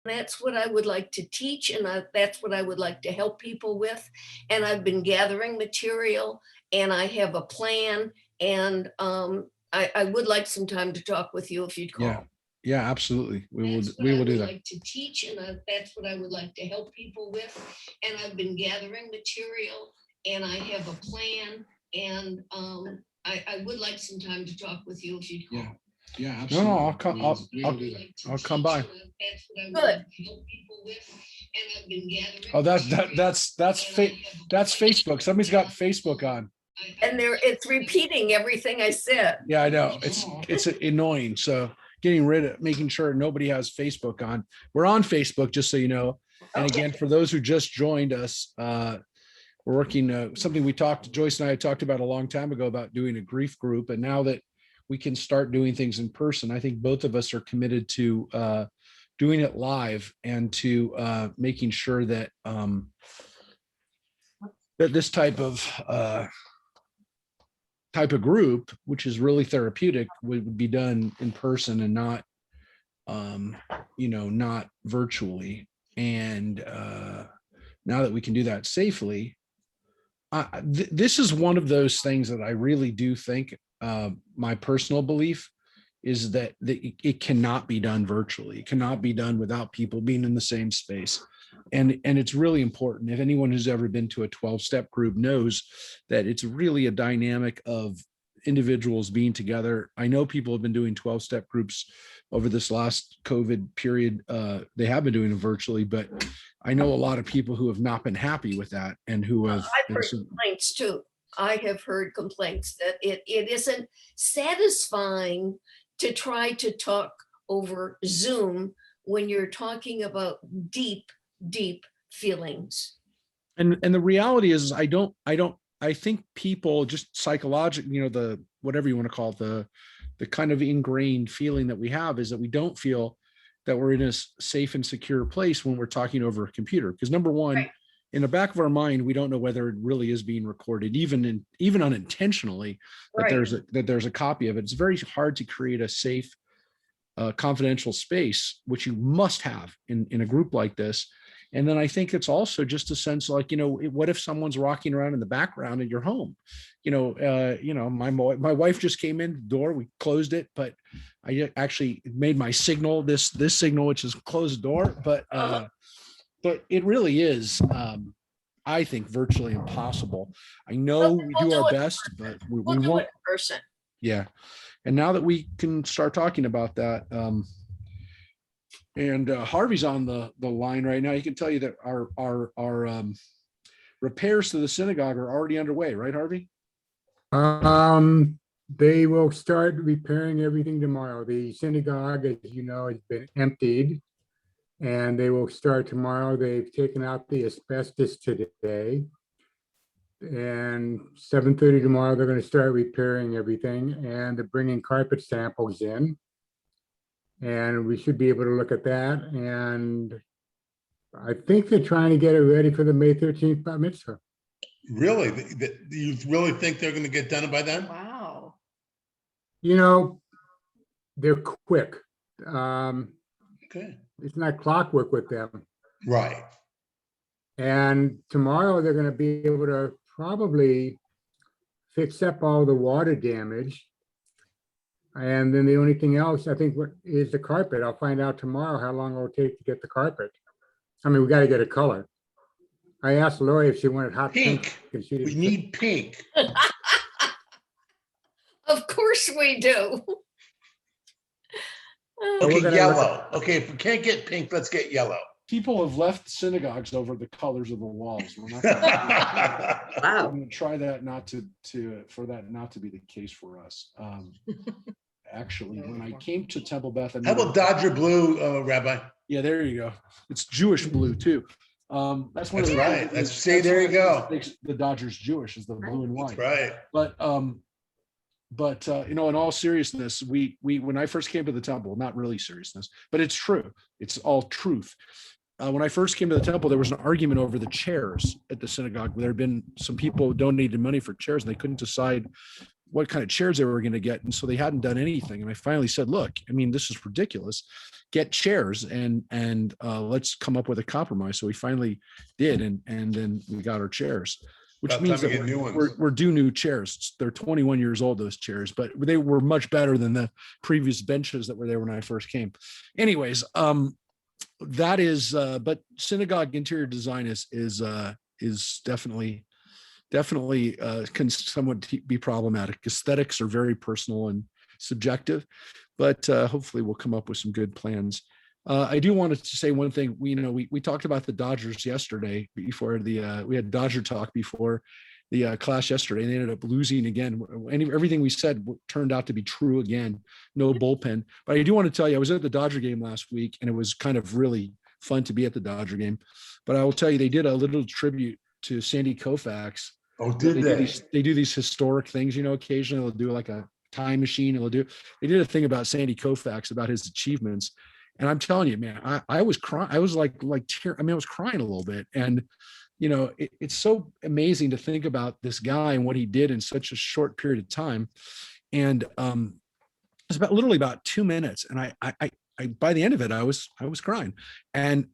That's what I would like to teach, and that's what I would like to help people with. And I've been gathering material, and I have a plan, and I would like some time to talk with you if you'd Yeah. call. Yeah, absolutely. We will do that. Like to teach, and that's what I would like to help people with. And I've been gathering material, and I have a plan, and I would like some time to talk with you if you'd call. Yeah. Yeah, absolutely. No, I'll come. I'll come by. Good. Oh, that's Facebook. Somebody's got Facebook on. And it's repeating everything I said. Yeah, I know. It's annoying. So making sure nobody has Facebook on. We're on Facebook, just so you know. And again, for those who just joined us, we're working something Joyce and I talked about a long time ago about doing a grief group. And now that we can start doing things in person, I think both of us are committed to doing it live and to making sure that that this type of group, which is really therapeutic, would be done in person and not not virtually. And now that we can do that safely, this is one of those things that I really do think, my personal belief is that it cannot be done virtually. It cannot be done without people being in the same space. And it's really important. If anyone who's ever been to a 12-step group knows that it's really a dynamic of individuals being together. I know people have been doing 12-step groups over this last COVID period. They have been doing it virtually, but I know a lot of people who have not been happy with that and who have. I've heard complaints too. I have heard complaints that it isn't satisfying to try to talk over Zoom when you're talking about deep feelings. And the reality is, I think people just psychologically, the whatever you want to call it, the kind of ingrained feeling that we have is that we don't feel that we're in a safe and secure place when we're talking over a computer. Because number one, right, in the back of our mind, we don't know whether it really is being recorded, even unintentionally, that right, there's a copy of it. It's very hard to create a safe, confidential space, which you must have in a group like this. And then I think it's also just a sense like, what if someone's rocking around in the background at your home? My wife just came in the door, we closed it, but I actually made my signal, this signal, which is closed door, but it really is, I think, virtually impossible. I know we do our best, but we won't. Do it in person. Yeah. And now that we can start talking about that, and Harvey's on the line right now, he can tell you that our repairs to the synagogue are already underway, right, Harvey? They will start repairing everything tomorrow. The synagogue, as you know, has been emptied, and they will start tomorrow. They've taken out the asbestos today, and 7:30 tomorrow they're going to start repairing everything, and they're bringing carpet samples in, and we should be able to look at that. And I think they're trying to get it ready for the May 13th Bat Mitzvah. Really? You really think they're going to get done by then? Wow. They're quick. Okay. It's not clockwork with them. Right. And tomorrow they're going to be able to probably fix up all the water damage. And then the only thing else, I think, is the carpet. I'll find out tomorrow how long it will take to get the carpet. I mean, we got to get a color. I asked Lori if she wanted hot pink. We need pink. Of course we do. Okay, yellow. Okay, if we can't get pink, let's get yellow. People have left synagogues over the colors of the walls. We're not gonna, wow. I'm going to try that for that not to be the case for us. Actually, when I came to Temple Beth, how about Dodger blue, Rabbi? Yeah, there you go. It's Jewish blue too. That's one of the right. Let's say there you go. The Dodgers Jewish is the blue and white. That's right. But in all seriousness, we when I first came to the temple, not really seriousness, but it's true. It's all truth. When I first came to the temple, there was an argument over the chairs at the synagogue. There had been some people who donated money for chairs, and they couldn't decide what kind of chairs they were going to get. And so they hadn't done anything. And I finally said, look, I mean, this is ridiculous. Get chairs and let's come up with a compromise. So we finally did. And then we got our chairs, which About means time to that get new ones. we're due new chairs. They're 21 years old, those chairs, but they were much better than the previous benches that were there when I first came. Anyways, that is, but synagogue interior design is definitely can somewhat be problematic. Aesthetics are very personal and subjective, but hopefully we'll come up with some good plans. I do want to say one thing. We talked about the Dodgers yesterday before we had Dodger talk before the class yesterday. And they ended up losing again. Everything we said turned out to be true again. No bullpen. But I do want to tell you, I was at the Dodger game last week, and it was kind of really fun to be at the Dodger game. But I will tell you, they did a little tribute to Sandy Koufax. Oh, did They do these historic things, occasionally they'll do like a time machine. They did a thing about Sandy Koufax, about his achievements. And I'm telling you, man, I was crying. I was I was crying a little bit. And, it's so amazing to think about this guy and what he did in such a short period of time. And it's literally about 2 minutes. And I by the end of it, I was crying. And,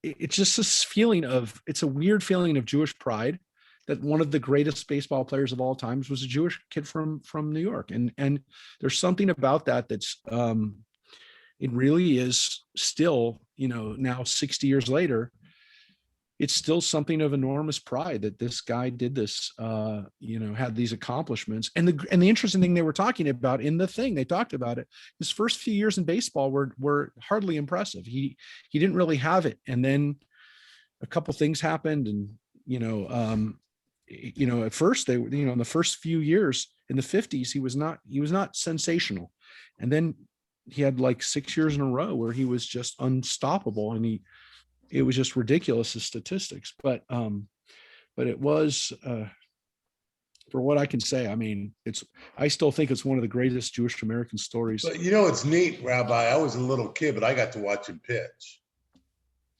it's just this feeling it's a weird feeling of Jewish pride, that one of the greatest baseball players of all times was a Jewish kid from New York. And there's something about that that's, it really is still, now 60 years later, it's still something of enormous pride that this guy did this, had these accomplishments. And the interesting thing they were talking about in the thing, they talked about it, his first few years in baseball were hardly impressive. He didn't really have it. And then a couple things happened, and, at first they, in the first few years in the 50s, he was not sensational. And then he had like 6 years in a row where he was just unstoppable, and it was just ridiculous, his statistics. But it was, for what I can say, I mean, I still think it's one of the greatest Jewish American stories. But it's neat, Rabbi. I was a little kid, but I got to watch him pitch.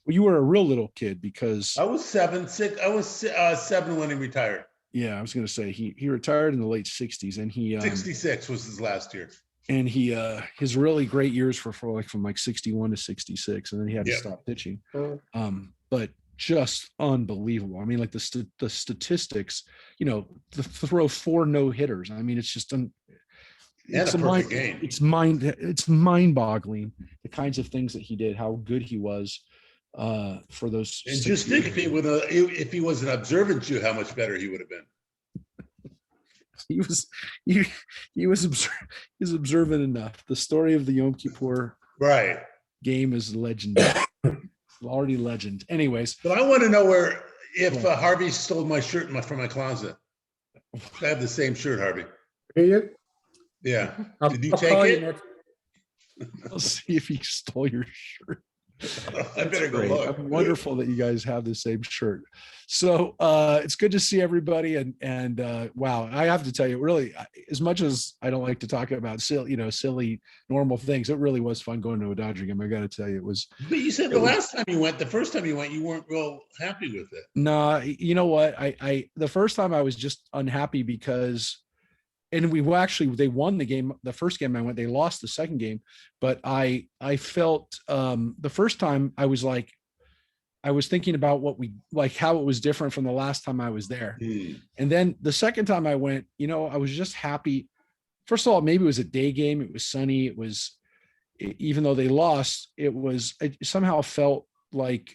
Well, you were a real little kid, because I was 7 when he retired. Yeah, I was going to say he retired in the late 60s, and he 66 was his last year. And he his really great years were from 61 to 66, and then he had to stop pitching. But just unbelievable. I mean, like the statistics, to throw 4 no-hitters. I mean, it's just it's a perfect game. It's mind-boggling, the kinds of things that he did, how good he was for those. And just think if he was an observant Jew, how much better he would have been. He was observant enough. The story of the Yom Kippur game is legendary. Already legend. Anyways, but I want to know if Harvey stole my shirt from my closet. I have the same shirt, Harvey. Yeah. Did you take it? I'll see if he stole your shirt. I better go look. Wonderful that you guys have the same shirt. So it's good to see everybody. And wow, I have to tell you, really, as much as I don't like to talk about silly normal things, it really was fun going to a Dodger game. I got to tell you, it was. But you said the first time you went, you weren't real happy with it. No, you know what? The first time I was just unhappy because. And they won the game. The first game I went, they lost the second game. But I felt the first time I was thinking about how it was different from the last time I was there. And then the second time I went, I was just happy. First of all, maybe it was a day game. It was sunny. It was, even though they lost, it somehow felt like,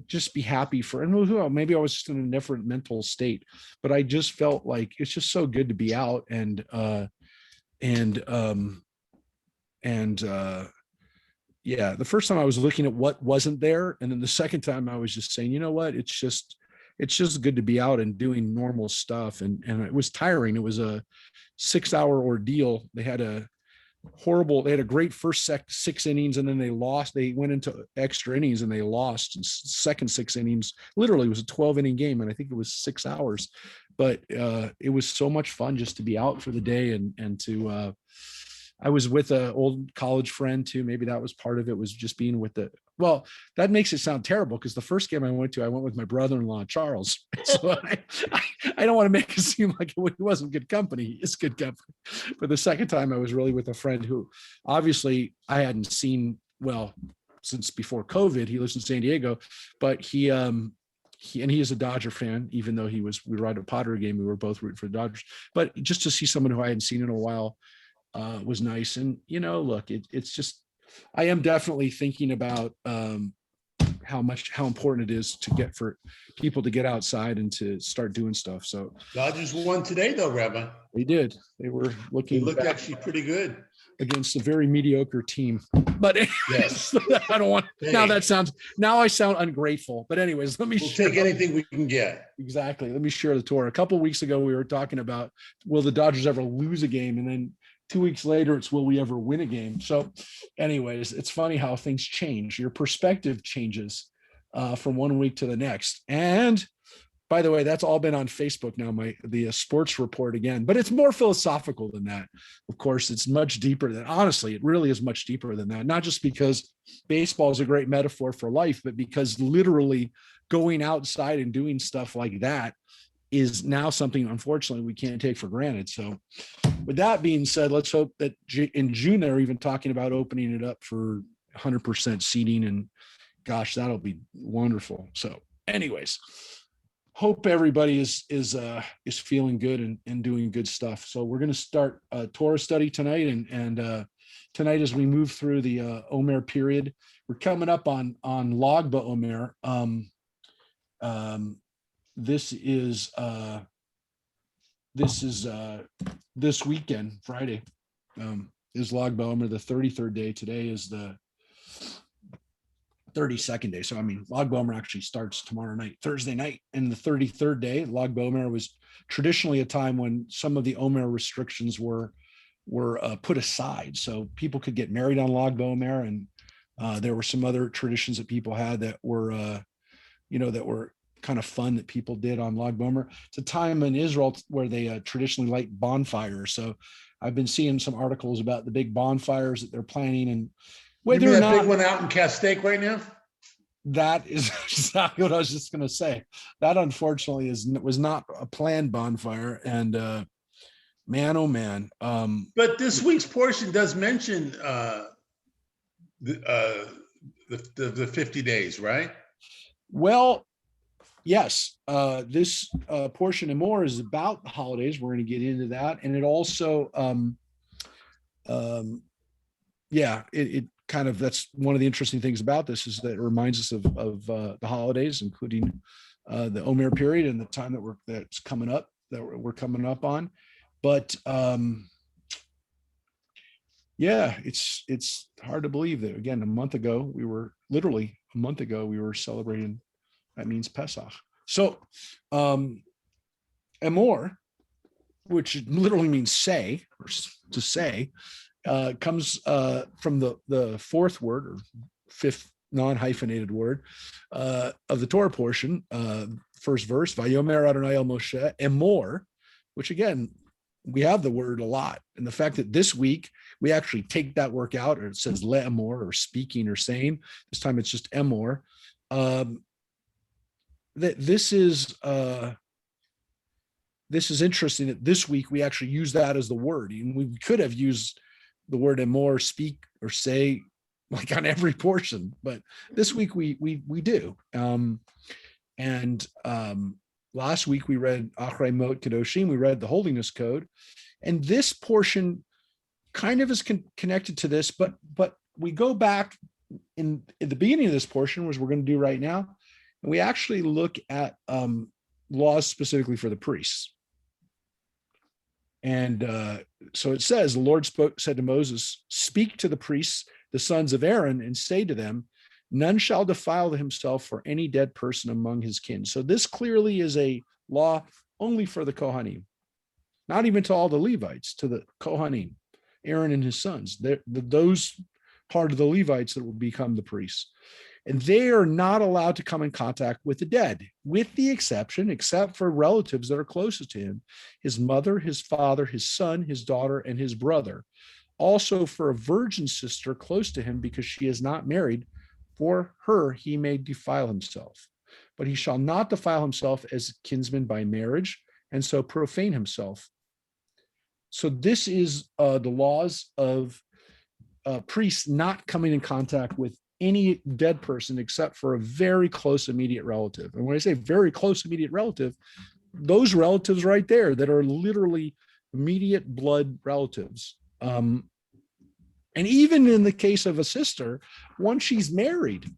just be happy and maybe I was just in a different mental state, but I just felt like it's just so good to be out and the first time I was looking at what wasn't there. And then the second time I was just saying, it's just good to be out and doing normal stuff. And it was tiring. It was a 6-hour ordeal. They had a great first 6 innings, and then they lost. They went into extra innings and they lost. And second 6 innings, literally, it was a 12-inning game, and I think it was 6 hours. But it was so much fun just to be out for the day and to I was with an old college friend too. Maybe that was part of it, was just being with well, that makes it sound terrible because the first game I went with my brother-in-law, Charles. So I don't want to make it seem like it wasn't good company. It's good company. But the second time I was really with a friend who obviously I hadn't seen, well, since before COVID. He lives in San Diego, but he is a Dodger fan, even though we were at a Padre game. We were both rooting for the Dodgers, but just to see someone who I hadn't seen in a while was nice. And, look, it's just, I am definitely thinking about how important it is for people to get outside and to start doing stuff. So Dodgers won today though, Rabbi. They did. They were They looked actually pretty good against a very mediocre team. But yes, I don't want, now I sound ungrateful. But anyways, we'll take anything we can get. Exactly. Let me share the Torah. A couple of weeks ago, we were talking about, will the Dodgers ever lose a game? And then 2 weeks later, it's, will we ever win a game? So anyways, it's funny how things change. Your perspective changes from 1 week to the next. And by the way, that's all been on Facebook now, the sports report again, but it's more philosophical than that. Of course, it's much deeper than, honestly, it really is much deeper than that. Not just because baseball is a great metaphor for life, but because literally going outside and doing stuff like that is now something, unfortunately, we can't take for granted. So with that being said, let's hope that in June, they're even talking about opening it up for 100% seating, and gosh, that'll be wonderful. So anyways, hope everybody is feeling good and doing good stuff. So we're going to start a Torah study tonight, and tonight as we move through the Omer period, we're coming up on Lag BaOmer. This is this weekend, Friday, is Lag BaOmer, the 33rd day. Today is the 32nd day. So, I mean, Lag BaOmer actually starts tomorrow night, Thursday night. And the 33rd day, Lag BaOmer, was traditionally a time when some of the Omer restrictions were put aside. So people could get married on Lag BaOmer, and there were some other traditions that people had that were, that were kind of fun that people did on Lag BaOmer. It's a time in Israel where they traditionally light bonfires. So I've been seeing some articles about the big bonfires that they're planning, and whether or not big one out in Castaic right now. That is exactly what I was just going to say. That unfortunately was not a planned bonfire, and man, oh man. But this week's portion does mention the 50 days, right? Well, yes. This portion and more is about the holidays. We're going to get into that, and it also, it kind of, that's one of the interesting things about this, is that it reminds us of the holidays, including the Omer period and the time that's coming up, that we're coming up on. But it's hard to believe that, again, a month ago we were celebrating, that means Pesach. So Emor, which literally means say, or to say, comes from the fourth word, or fifth non-hyphenated word of the Torah portion, first verse, Vayomer Adonai el Moshe, Emor, which again, we have the word a lot. And the fact that this week we actually take that word out, or it says le'emor, or speaking or saying, this time it's just Emor. This is interesting that this week we actually use that as the word. And we could have used the word Emor, speak or say, like on every portion, but this week we do. Last week we read Achrei Mot Kedoshim, we read the Holiness Code, and this portion kind of is connected to this, but we go back in the beginning of this portion, which we're going to do right now, and we actually look at laws specifically for the priests. And so it says, the Lord said to Moses, speak to the priests, the sons of Aaron, and say to them, none shall defile himself for any dead person among his kin. So this clearly is a law only for the Kohanim, not even to all the Levites, to the Kohanim, Aaron and his sons. Those part of the Levites that will become the priests. And they are not allowed to come in contact with the dead, with the except for relatives that are closest to him, his mother, his father, his son, his daughter, and his brother. also for a virgin sister close to him, because she is not married, for her he may defile himself. But he shall not defile himself as kinsman by marriage, and so profane himself. So this is the laws of priests not coming in contact with any dead person except for a very close immediate relative. And when I say very close immediate relative, those relatives right there that are literally immediate blood relatives. And even in the case of a sister, once she's married,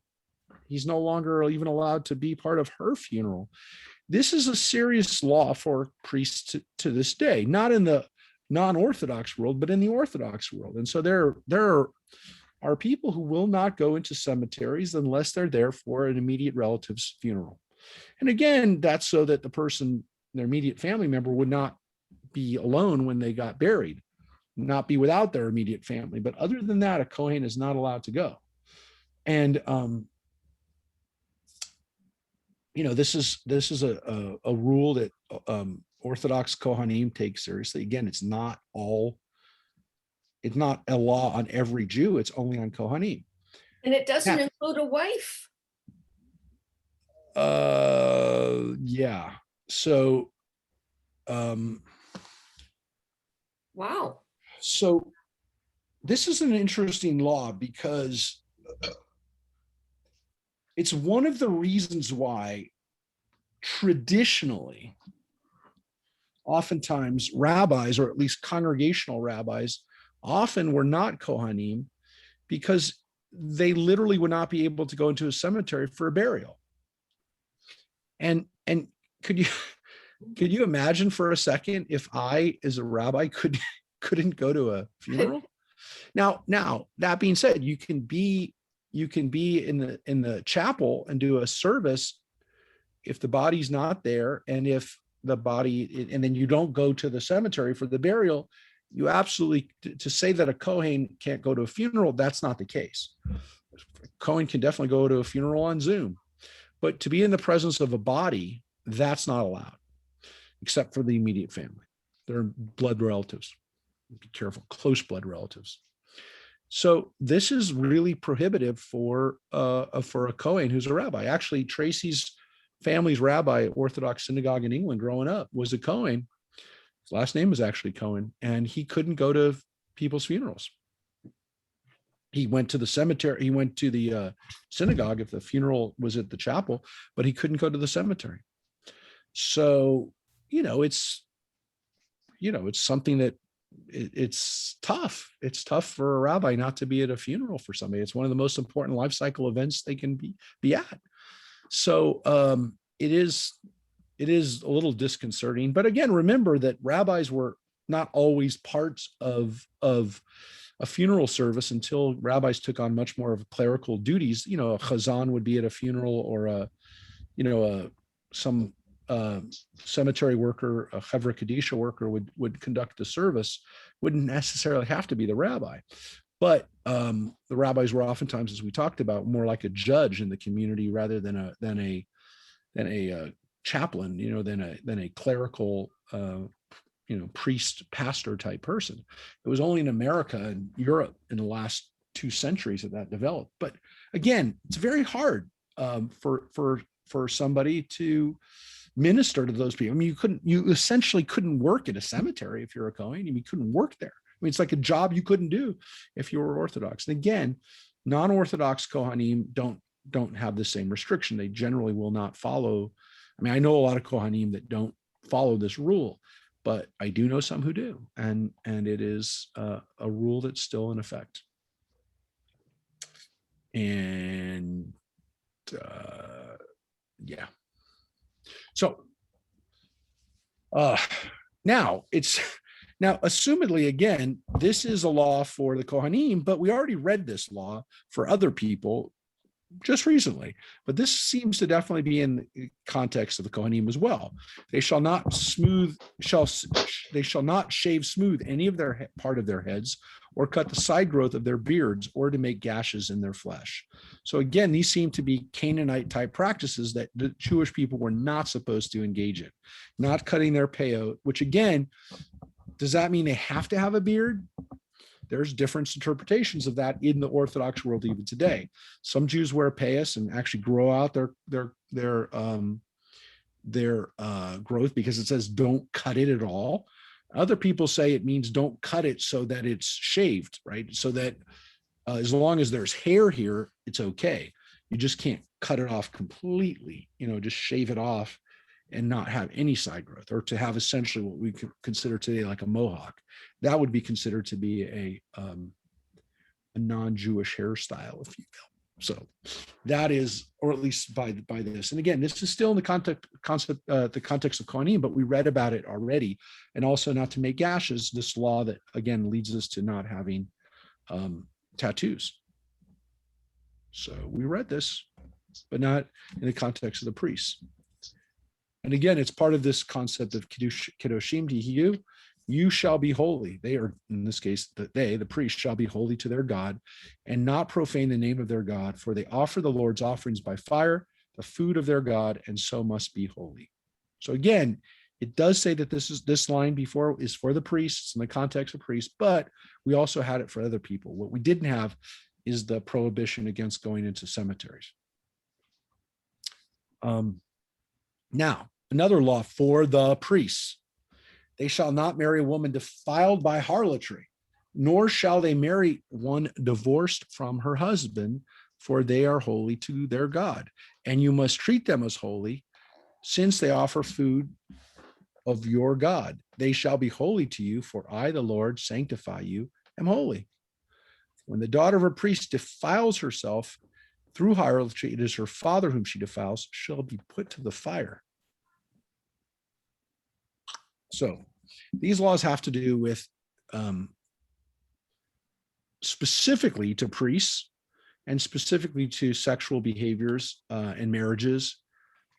he's no longer even allowed to be part of her funeral. This is a serious law for priests to this day, not in the non-Orthodox world, but in the Orthodox world. And so there are people who will not go into cemeteries unless they're there for an immediate relative's funeral. And again, that's so that the person, their immediate family member, would not be alone when they got buried, not be without their immediate family. But other than that, a Kohen is not allowed to go. And this is a rule that Orthodox Kohanim take seriously. Again, it's not a law on every Jew. It's only on Kohanim. And it doesn't include a wife. Yeah. So, wow. So this is an interesting law because it's one of the reasons why traditionally, oftentimes rabbis, or at least congregational rabbis, often were not Kohanim, because they literally would not be able to go into a cemetery for a burial. And could you imagine for a second if I, as a rabbi, couldn't go to a funeral? Now that being said, you can be in the chapel and do a service if the body's not there, and if the body, and then you don't go to the cemetery for the burial. You absolutely, to say that a Kohen can't go to a funeral, that's not the case. Kohen can definitely go to a funeral on Zoom, but to be in the presence of a body, that's not allowed, except for the immediate family. They're blood relatives. Be careful, close blood relatives. So this is really prohibitive for a Kohen who's a rabbi. Actually, Tracy's family's rabbi at Orthodox synagogue in England growing up was a Kohen. His last name was actually Cohen, and he couldn't go to people's funerals. He went to the cemetery. He went to the synagogue if the funeral was at the chapel, but he couldn't go to the cemetery. So, it's something that it's tough. It's tough for a rabbi not to be at a funeral for somebody. It's one of the most important life cycle events they can be at. So it is a little disconcerting. But again, remember that rabbis were not always parts of a funeral service until rabbis took on much more of clerical duties. A chazan would be at a funeral, or some cemetery worker, a Chevra Kadisha worker would conduct the service. Wouldn't necessarily have to be the rabbi. But the rabbis were oftentimes, as we talked about, more like a judge in the community rather than a chaplain, than a clerical, priest, pastor type person. It was only in America and Europe in the last 2 centuries that developed. But again, it's very hard for somebody to minister to those people. I mean, you essentially couldn't work at a cemetery if you're a Kohen. You couldn't work there. I mean, it's like a job you couldn't do if you were Orthodox. And again, non-Orthodox Kohanim don't have the same restriction. They generally will not follow. I mean, I know a lot of Kohanim that don't follow this rule, but I do know some who do. And it is a rule that's still in effect. And yeah. So now assumedly, again, this is a law for the Kohanim, but we already read this law for other people just recently. But this seems to definitely be in the context of the Kohanim as well. They shall not shave smooth any of their part of their heads, or cut the side growth of their beards, or to make gashes in their flesh. So again, these seem to be Canaanite type practices that the Jewish people were not supposed to engage in. Not cutting their peyot, which again, does that mean they have to have a beard? there's different interpretations of that in the Orthodox world even today. Some Jews wear payas and actually grow out their growth because it says don't cut it at all. Other people say it means don't cut it so that it's shaved, right? So that as long as there's hair here, it's okay. You just can't cut it off completely, just shave it off and not have any side growth, or to have essentially what we could consider today like a mohawk. That would be considered to be a non-Jewish hairstyle, if you will. So that is, or at least by this. And again, this is still in the context of Kohanim, but we read about it already. And also, not to make gashes, this law that again leads us to not having tattoos. So we read this, but not in the context of the priests. And again, it's part of this concept of Kedoshim Tihiyu. You shall be holy. They are, in this case, the priest shall be holy to their God and not profane the name of their God, for they offer the Lord's offerings by fire, the food of their God, and so must be holy. So again, it does say that this line before is for the priests in the context of priests, but we also had it for other people. What we didn't have is the prohibition against going into cemeteries. Now, another law for the priests. They shall not marry a woman defiled by harlotry, nor shall they marry one divorced from her husband, for they are holy to their God. And you must treat them as holy, since they offer food of your God. They shall be holy to you, for I, the Lord, sanctify you, am holy. When the daughter of a priest defiles herself through harlotry, it is her father whom she defiles, shall be put to the fire. So these laws have to do with specifically to priests and specifically to sexual behaviors and marriages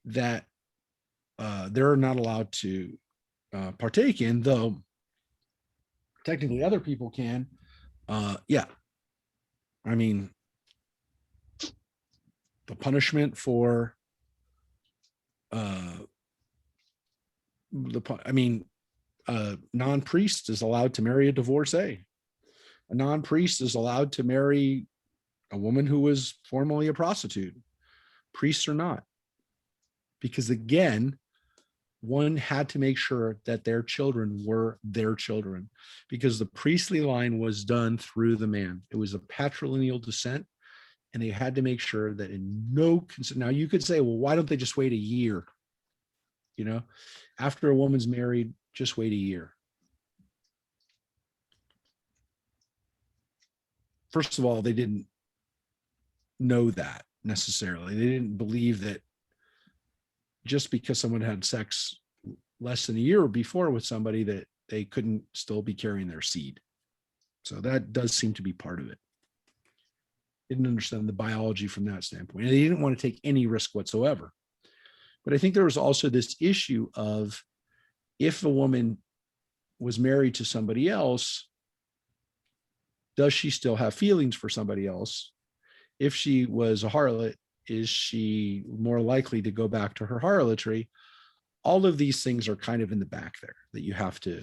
that they're not allowed to partake in, though technically other people can. Yeah. I mean, the punishment for a non-priest is allowed to marry a divorcee. A non-priest is allowed to marry a woman who was formerly a prostitute. Priests are not. Because again, one had to make sure that their children were their children, because the priestly line was done through the man. It was a patrilineal descent, and they had to make sure that now you could say, well, why don't they just wait a year? After a woman's married, just wait a year. First of all, they didn't know that necessarily. They didn't believe that just because someone had sex less than a year before with somebody that they couldn't still be carrying their seed. So that does seem to be part of it. Didn't understand the biology from that standpoint. And they didn't want to take any risk whatsoever. But I think there was also this issue of, if a woman was married to somebody else, does she still have feelings for somebody else? If she was a harlot, is she more likely to go back to her harlotry? All of these things are kind of in the back there that you have to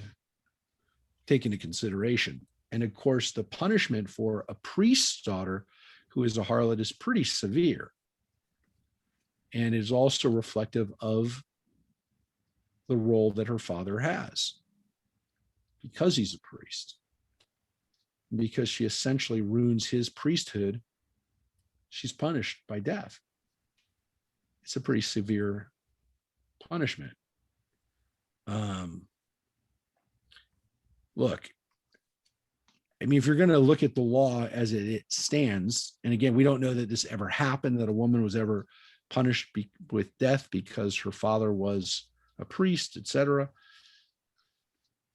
take into consideration. And of course, the punishment for a priest's daughter who is a harlot is pretty severe. And is also reflective of the role that her father has, because he's a priest. Because she essentially ruins his priesthood, she's punished by death. It's a pretty severe punishment. Look, I mean, if you're going to look at the law as it stands, and again, we don't know that this ever happened, that a woman was ever punished with death because her father was a priest, etc.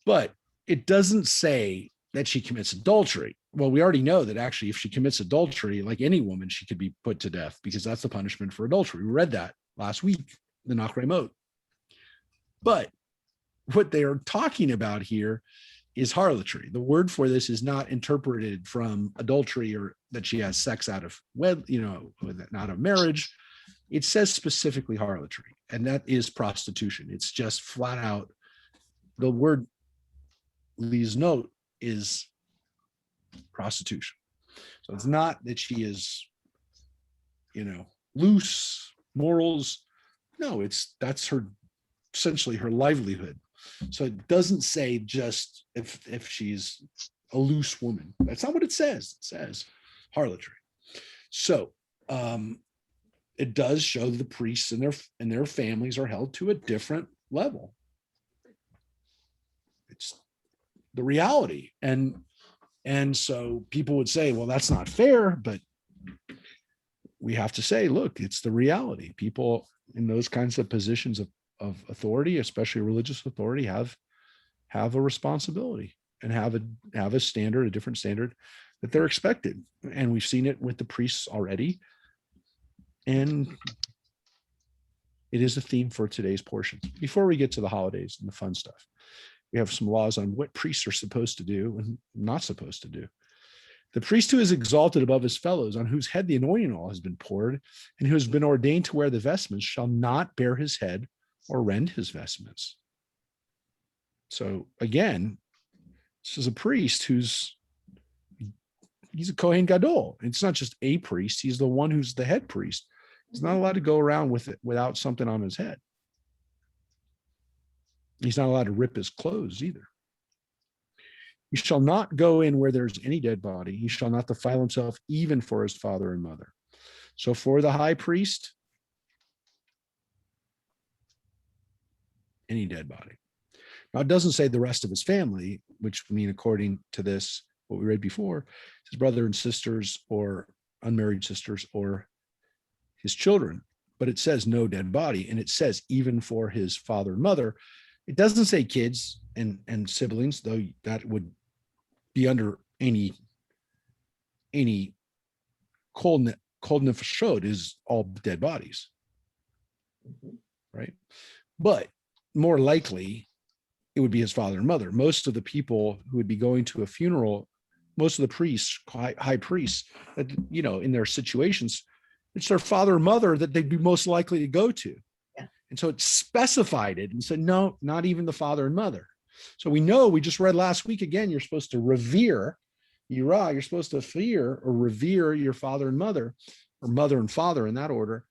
But it doesn't say that she commits adultery. Well, we already know that actually, if she commits adultery, like any woman, she could be put to death, because that's the punishment for adultery. We read that last week, the Nachremot. But what they are talking about here is harlotry. The word for this is not interpreted from adultery, or that she has sex out of not of marriage. It says specifically harlotry, and that is prostitution. It's just flat out. The word liznot is prostitution. So it's not that she is, loose morals. No, that's her, essentially her livelihood. So it doesn't say just if she's a loose woman. That's not what it says. It says harlotry. So it does show that the priests and their families are held to a different level. It's the reality. And so people would say, well, that's not fair, but we have to say, look, it's the reality. People in those kinds of positions of authority, especially religious authority, have a responsibility and have a standard, a different standard that they're expected. And we've seen it with the priests already. And it is a theme for today's portion. Before we get to the holidays and the fun stuff, we have some laws on what priests are supposed to do and not supposed to do. The priest who is exalted above his fellows, on whose head the anointing oil has been poured, and who has been ordained to wear the vestments, shall not bare his head or rend his vestments. So again, this is a priest he's a Kohen Gadol. It's not just a priest. He's the one who's the head priest. He's not allowed to go around with it without something on his head. He's not allowed to rip his clothes either. He shall not go in where there's any dead body. He shall not defile himself even for his father and mother. So for the high priest, any dead body. Now it doesn't say the rest of his family, which I mean, according to this, what we read before, his brother and sisters or unmarried sisters or his children, but it says no dead body. And it says even for his father and mother. It doesn't say kids and siblings, though that would be under any kol nefashot is all dead bodies, right? But more likely, it would be his father and mother. Most of the people who would be going to a funeral, most of the priests, high priests, that in their situations, it's their father or mother that they'd be most likely to go to. Yeah. And so it specified it and said, no, not even the father and mother. So we just read last week again, you're supposed to revere, you're supposed to fear or revere your father and mother, or mother and father in that order.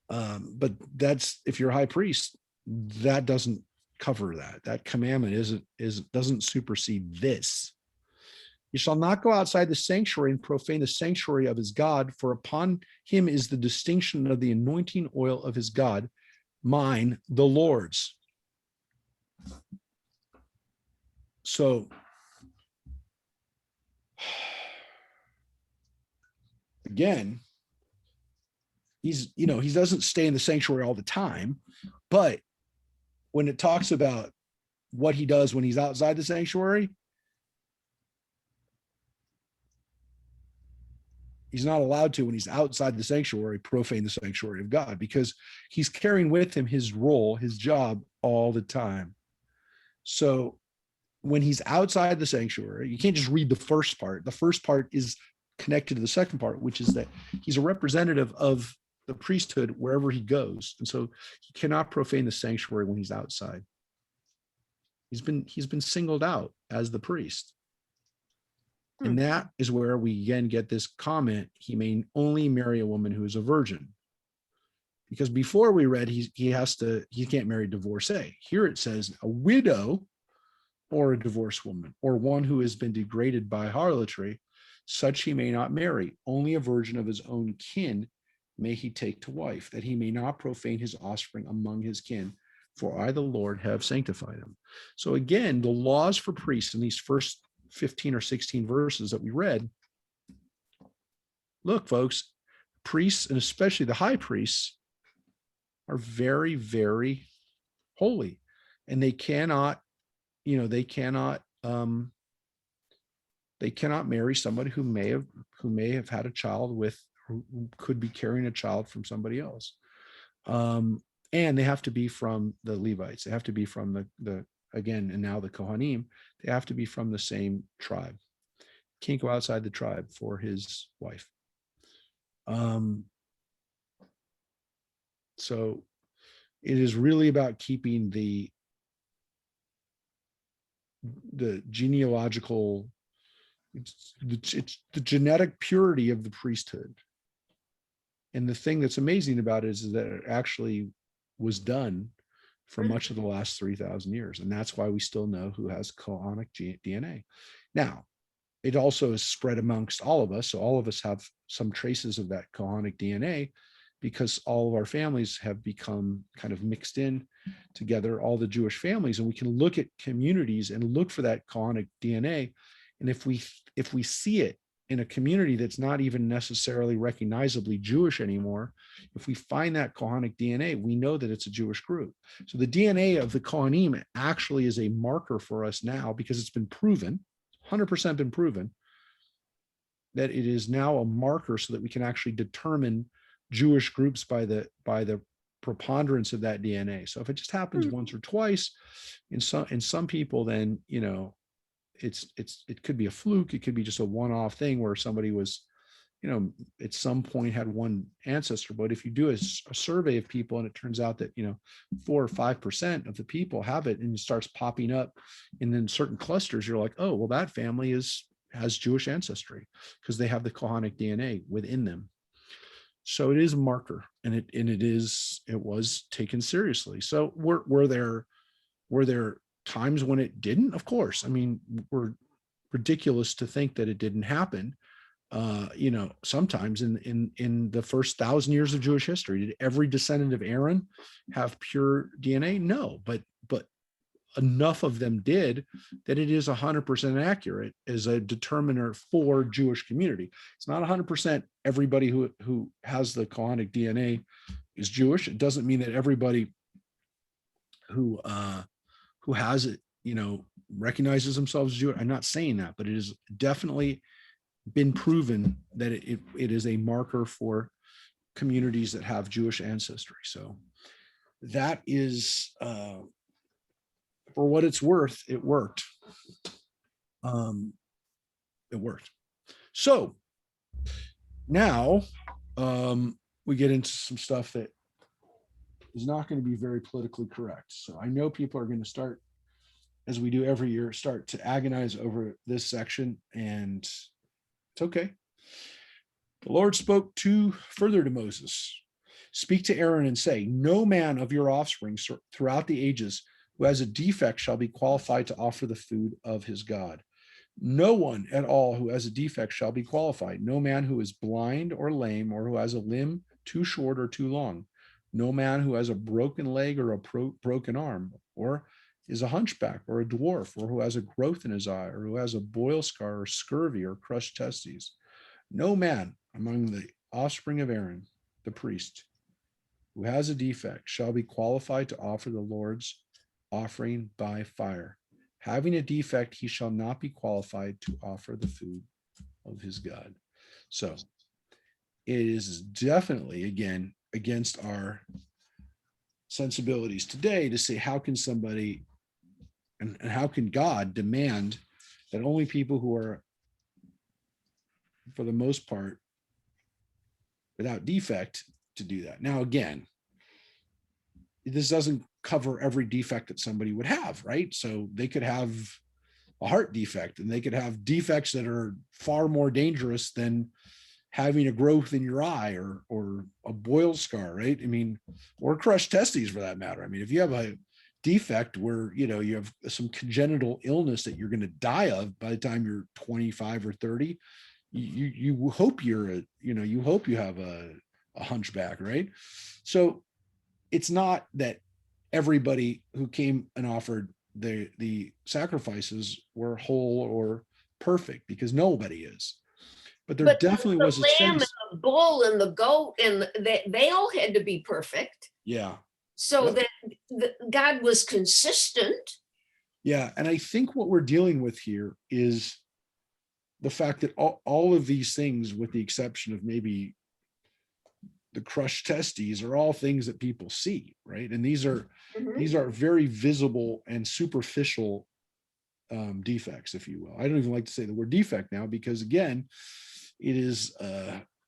But that's, if you're a high priest, that doesn't cover that. That commandment doesn't supersede this. You shall not go outside the sanctuary and profane the sanctuary of his God, for upon him is the distinction of the anointing oil of his God, mine, the Lord's. So again, he doesn't stay in the sanctuary all the time, but when it talks about what he does when he's outside the sanctuary, he's not allowed to, when he's outside the sanctuary, profane the sanctuary of God, because he's carrying with him his role, his job all the time. So when he's outside the sanctuary, you can't just read the first part. The first part is connected to the second part, which is that he's a representative of the priesthood wherever he goes. And so he cannot profane the sanctuary when he's outside. He's been singled out as the priest. And that is where we again get this comment, he may only marry a woman who is a virgin. Because before we read, he can't marry a divorcee. Here it says a widow or a divorced woman, or one who has been degraded by harlotry, such he may not marry. Only a virgin of his own kin may he take to wife, that he may not profane his offspring among his kin, for I, the Lord, have sanctified him. So again, the laws for priests in these first 15 or 16 verses that we read, look, folks, priests, and especially the high priests, are very, very holy, and they cannot marry somebody who may have had a child with, who could be carrying a child from somebody else. And they have to be from the Levites. They have to be from the again, and now the Kohanim, they have to be from the same tribe. Can't go outside the tribe for his wife. So it is really about keeping the genealogical It's the genetic purity of the priesthood. And the thing that's amazing about it is that it actually was done for much of the last 3,000 years. And that's why we still know who has colonic DNA. Now, it also is spread amongst all of us. So all of us have some traces of that colonic DNA because all of our families have become kind of mixed in together, all the Jewish families. And we can look at communities and look for that colonic DNA. And if we see it in a community that's not even necessarily recognizably Jewish anymore, if we find that Kohanic DNA, we know that it's a Jewish group. So the DNA of the Kohanim actually is a marker for us now because it's been proven, 100% been proven, that it is now a marker so that we can actually determine Jewish groups by the preponderance of that DNA. So if it just happens once or twice in some people, then, you know, it could be a fluke. It could be just a one-off thing where somebody was, you know, at some point had one ancestor. But if you do a survey of people and it turns out that, you know, 4 or 5% of the people have it and it starts popping up and then certain clusters, you're like, oh, well, that family has Jewish ancestry because they have the Kohanic DNA within them. So it is a marker, and it was taken seriously. So were there times when it didn't? Of course. I mean, we're ridiculous to think that it didn't happen. You know, sometimes in the first 1,000 years of Jewish history, did every descendant of Aaron have pure DNA? No, but enough of them did that it is 100% accurate as a determiner for Jewish community. It's not 100% everybody who has the Kohanic DNA is Jewish. It doesn't mean that everybody who has it, you know, recognizes themselves as Jewish. I'm not saying that, but it has definitely been proven that it is a marker for communities that have Jewish ancestry. So that is, for what it's worth, it worked. It worked. So now we get into some stuff that is not going to be very politically correct. So I know people are going to start, as we do every year, start to agonize over this section, and it's okay. The Lord spoke further to Moses. Speak to Aaron and say, no man of your offspring throughout the ages who has a defect shall be qualified to offer the food of his God. No one at all who has a defect shall be qualified. No man who is blind or lame or who has a limb too short or too long. No man who has a broken leg or a broken arm or is a hunchback or a dwarf or who has a growth in his eye or who has a boil scar or scurvy or crushed testes. No man among the offspring of Aaron, the priest, who has a defect shall be qualified to offer the Lord's offering by fire. Having a defect, he shall not be qualified to offer the food of his God. So it is definitely, again, against our sensibilities today to say, how can somebody and how can God demand that only people who are, for the most part, without defect to do that? Now, again, this doesn't cover every defect that somebody would have, right? So they could have a heart defect and they could have defects that are far more dangerous than having a growth in your eye or a boil scar, right? I mean, or crushed testes for that matter. I mean, if you have a defect where, you know, you have some congenital illness that you're going to die of by the time you're 25 or 30, you hope you hope you have a hunchback, right? So it's not that everybody who came and offered the sacrifices were whole or perfect, because nobody is. But there definitely was a lamb sense. and the bull and the goat, and they all had to be perfect. Yeah. So that God was consistent. Yeah. And I think what we're dealing with here is the fact that all of these things, with the exception of maybe the crushed testes, are all things that people see, right? And these are very visible and superficial defects, if you will. I don't even like to say the word defect now, because again, it is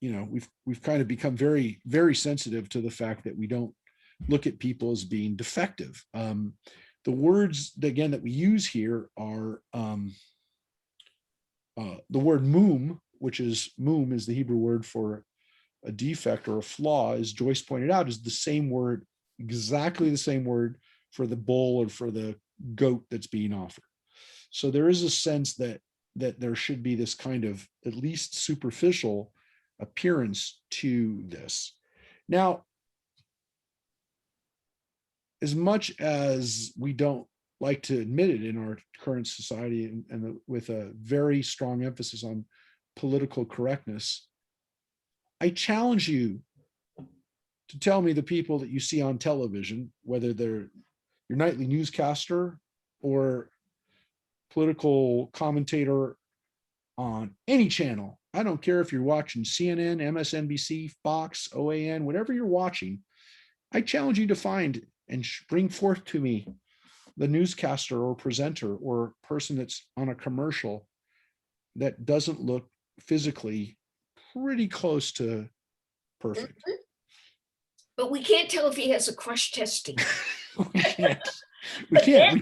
we've kind of become very, very sensitive to the fact that we don't look at people as being defective. The words again that we use here are the word mum, which is mum is the Hebrew word for a defect or a flaw, as Joyce pointed out, is the same word, exactly the same word for the bull or for the goat that's being offered. So there is a sense that there should be this kind of at least superficial appearance to this. Now, as much as we don't like to admit it in our current society, and with a very strong emphasis on political correctness, I challenge you to tell me the people that you see on television, whether they're your nightly newscaster or political commentator on any channel. I don't care if you're watching CNN, MSNBC, Fox, OAN, whatever you're watching. I challenge you to find and bring forth to me the newscaster or presenter or person that's on a commercial that doesn't look physically pretty close to perfect. But we can't tell if he has a crushed testing. We can't.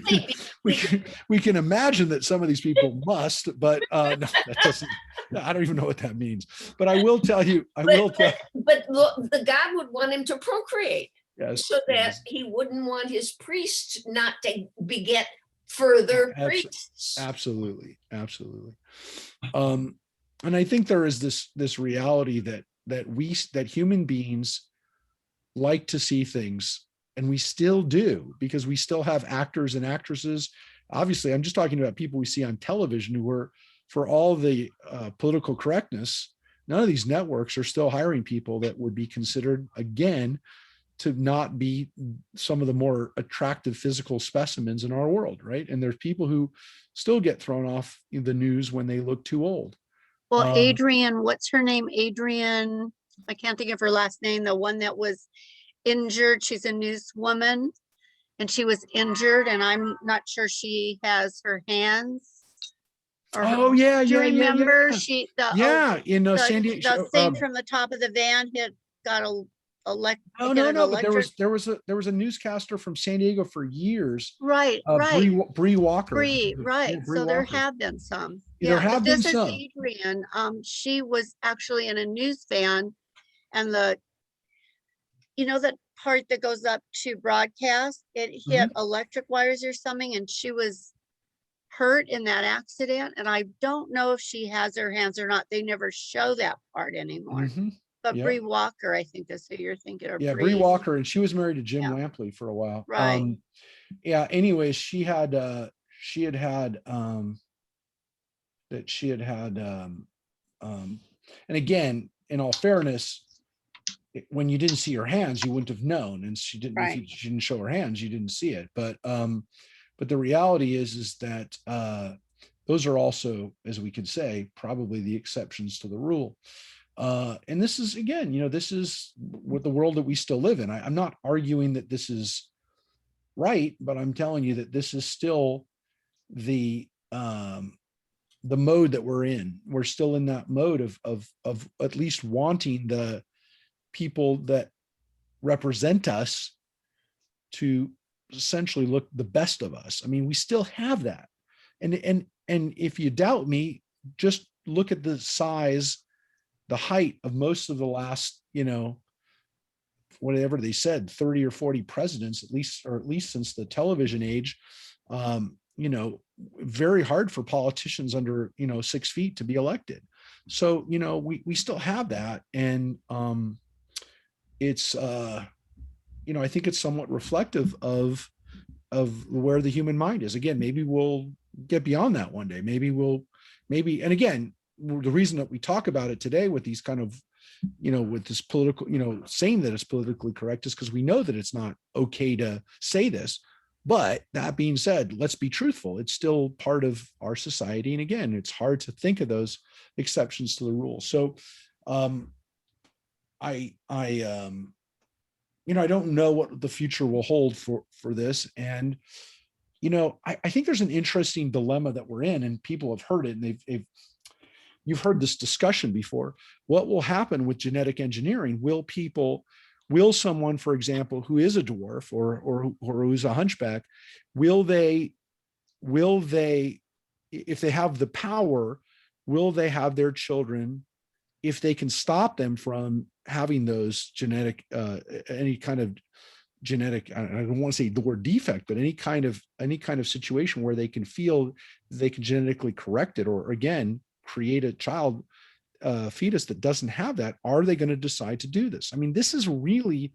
We can imagine that some of these people must, but no, that doesn't. I don't even know what that means. But I will tell you. But the God would want him to procreate, yes, so that he wouldn't want his priest not to beget further priests. Absolutely. And I think there is this reality that human beings like to see things. And we still do, because we still have actors and actresses. Obviously, I'm just talking about people we see on television who are, for all the political correctness, none of these networks are still hiring people that would be considered, again, to not be some of the more attractive physical specimens in our world, right? And there's people who still get thrown off in the news when they look too old. Well, Adrian, what's her name? Adrian, I can't think of her last name, the one that was injured. She's a newswoman and she was injured, and I'm not sure she has her hands. Oh yeah, do you remember? Yeah. She in San Diego. The thing from the top of the van had got a no, but there was a newscaster from San Diego for years. Right. Bree Walker. Right. Yeah, so there have been some. There have been this some. Is Adrian. She was actually in a news van, and the that part that goes up to broadcast, it hit electric wires or something, and she was hurt in that accident. And I don't know if she has her hands or not. They never show that part anymore. But Bree Walker, I think that's who you're thinking of. Yeah, Bree Walker, and she was married to Jim Lampley for a while. Right. Anyways, she had and again, in all fairness, when you didn't see her hands, you wouldn't have known. And she didn't, if she didn't show her hands, you didn't see it. But the reality is that those are also, as we could say, probably the exceptions to the rule. And this is, again, this is what the world that we still live in. I'm not arguing that this is right, but I'm telling you that this is still the mode that we're in. We're still in that mode of at least wanting the people that represent us to essentially look the best of us. I mean, we still have that. And if you doubt me, just look at the size, the height of most of the last, whatever they said, 30 or 40 presidents, at least since the television age. Very hard for politicians under 6 feet to be elected. So we still have that. And it's I think it's somewhat reflective of where the human mind is. Again, maybe we'll get beyond that one day. And again, the reason that we talk about it today with these kind of, with this political, saying that it's politically correct is because we know that it's not okay to say this. But that being said, let's be truthful. It's still part of our society. And again, it's hard to think of those exceptions to the rule. So I don't know what the future will hold for this. And, I think there's an interesting dilemma that we're in, and people have heard it, and you've heard this discussion before. What will happen with genetic engineering? Will someone, for example, who is a dwarf or who's a hunchback, will they, if they have the power will they have their children if they can stop them from having those genetic, any kind of genetic, I don't want to say the word defect, but any kind of situation where they can feel they can genetically correct it, or again, create a child, fetus that doesn't have that. Are they going to decide to do this? I mean, these are really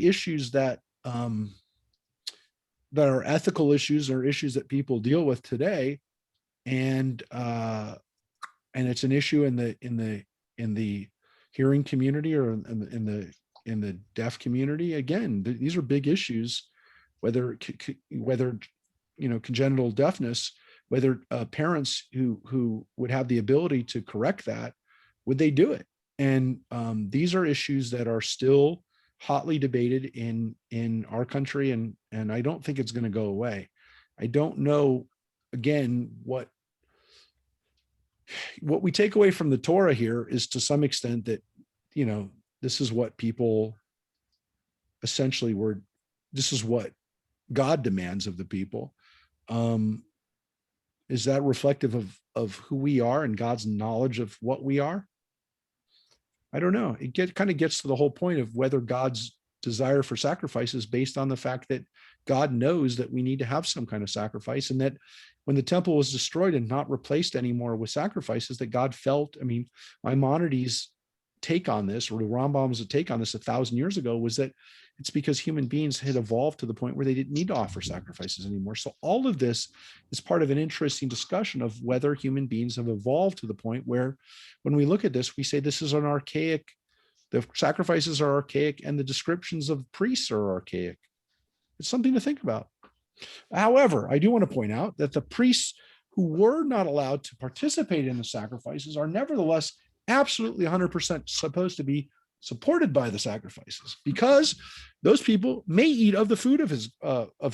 issues that, that are ethical issues, or issues that people deal with today. And it's an issue in the hearing community, or in the deaf community. Again, these are big issues, whether congenital deafness, whether parents who would have the ability to correct that, would they do it? And these are issues that are still hotly debated in our country, and I don't think it's going to go away. I don't know, again, what we take away from the Torah here is, to some extent, that, this is what people essentially were, this is what God demands of the people. Is that reflective of who we are and God's knowledge of what we are? I don't know. It kind of gets to the whole point of whether God's desire for sacrifice is based on the fact that God knows that we need to have some kind of sacrifice, and that when the temple was destroyed and not replaced anymore with sacrifices, that God felt, I mean, Maimonides' take on this, or the Rambam's take on this 1,000 years ago, was that it's because human beings had evolved to the point where they didn't need to offer sacrifices anymore. So all of this is part of an interesting discussion of whether human beings have evolved to the point where, when we look at this, we say this is an archaic, the sacrifices are archaic, and the descriptions of priests are archaic. It's something to think about. However, I do want to point out that the priests who were not allowed to participate in the sacrifices are nevertheless absolutely 100% supposed to be supported by the sacrifices, because those people may eat of the food of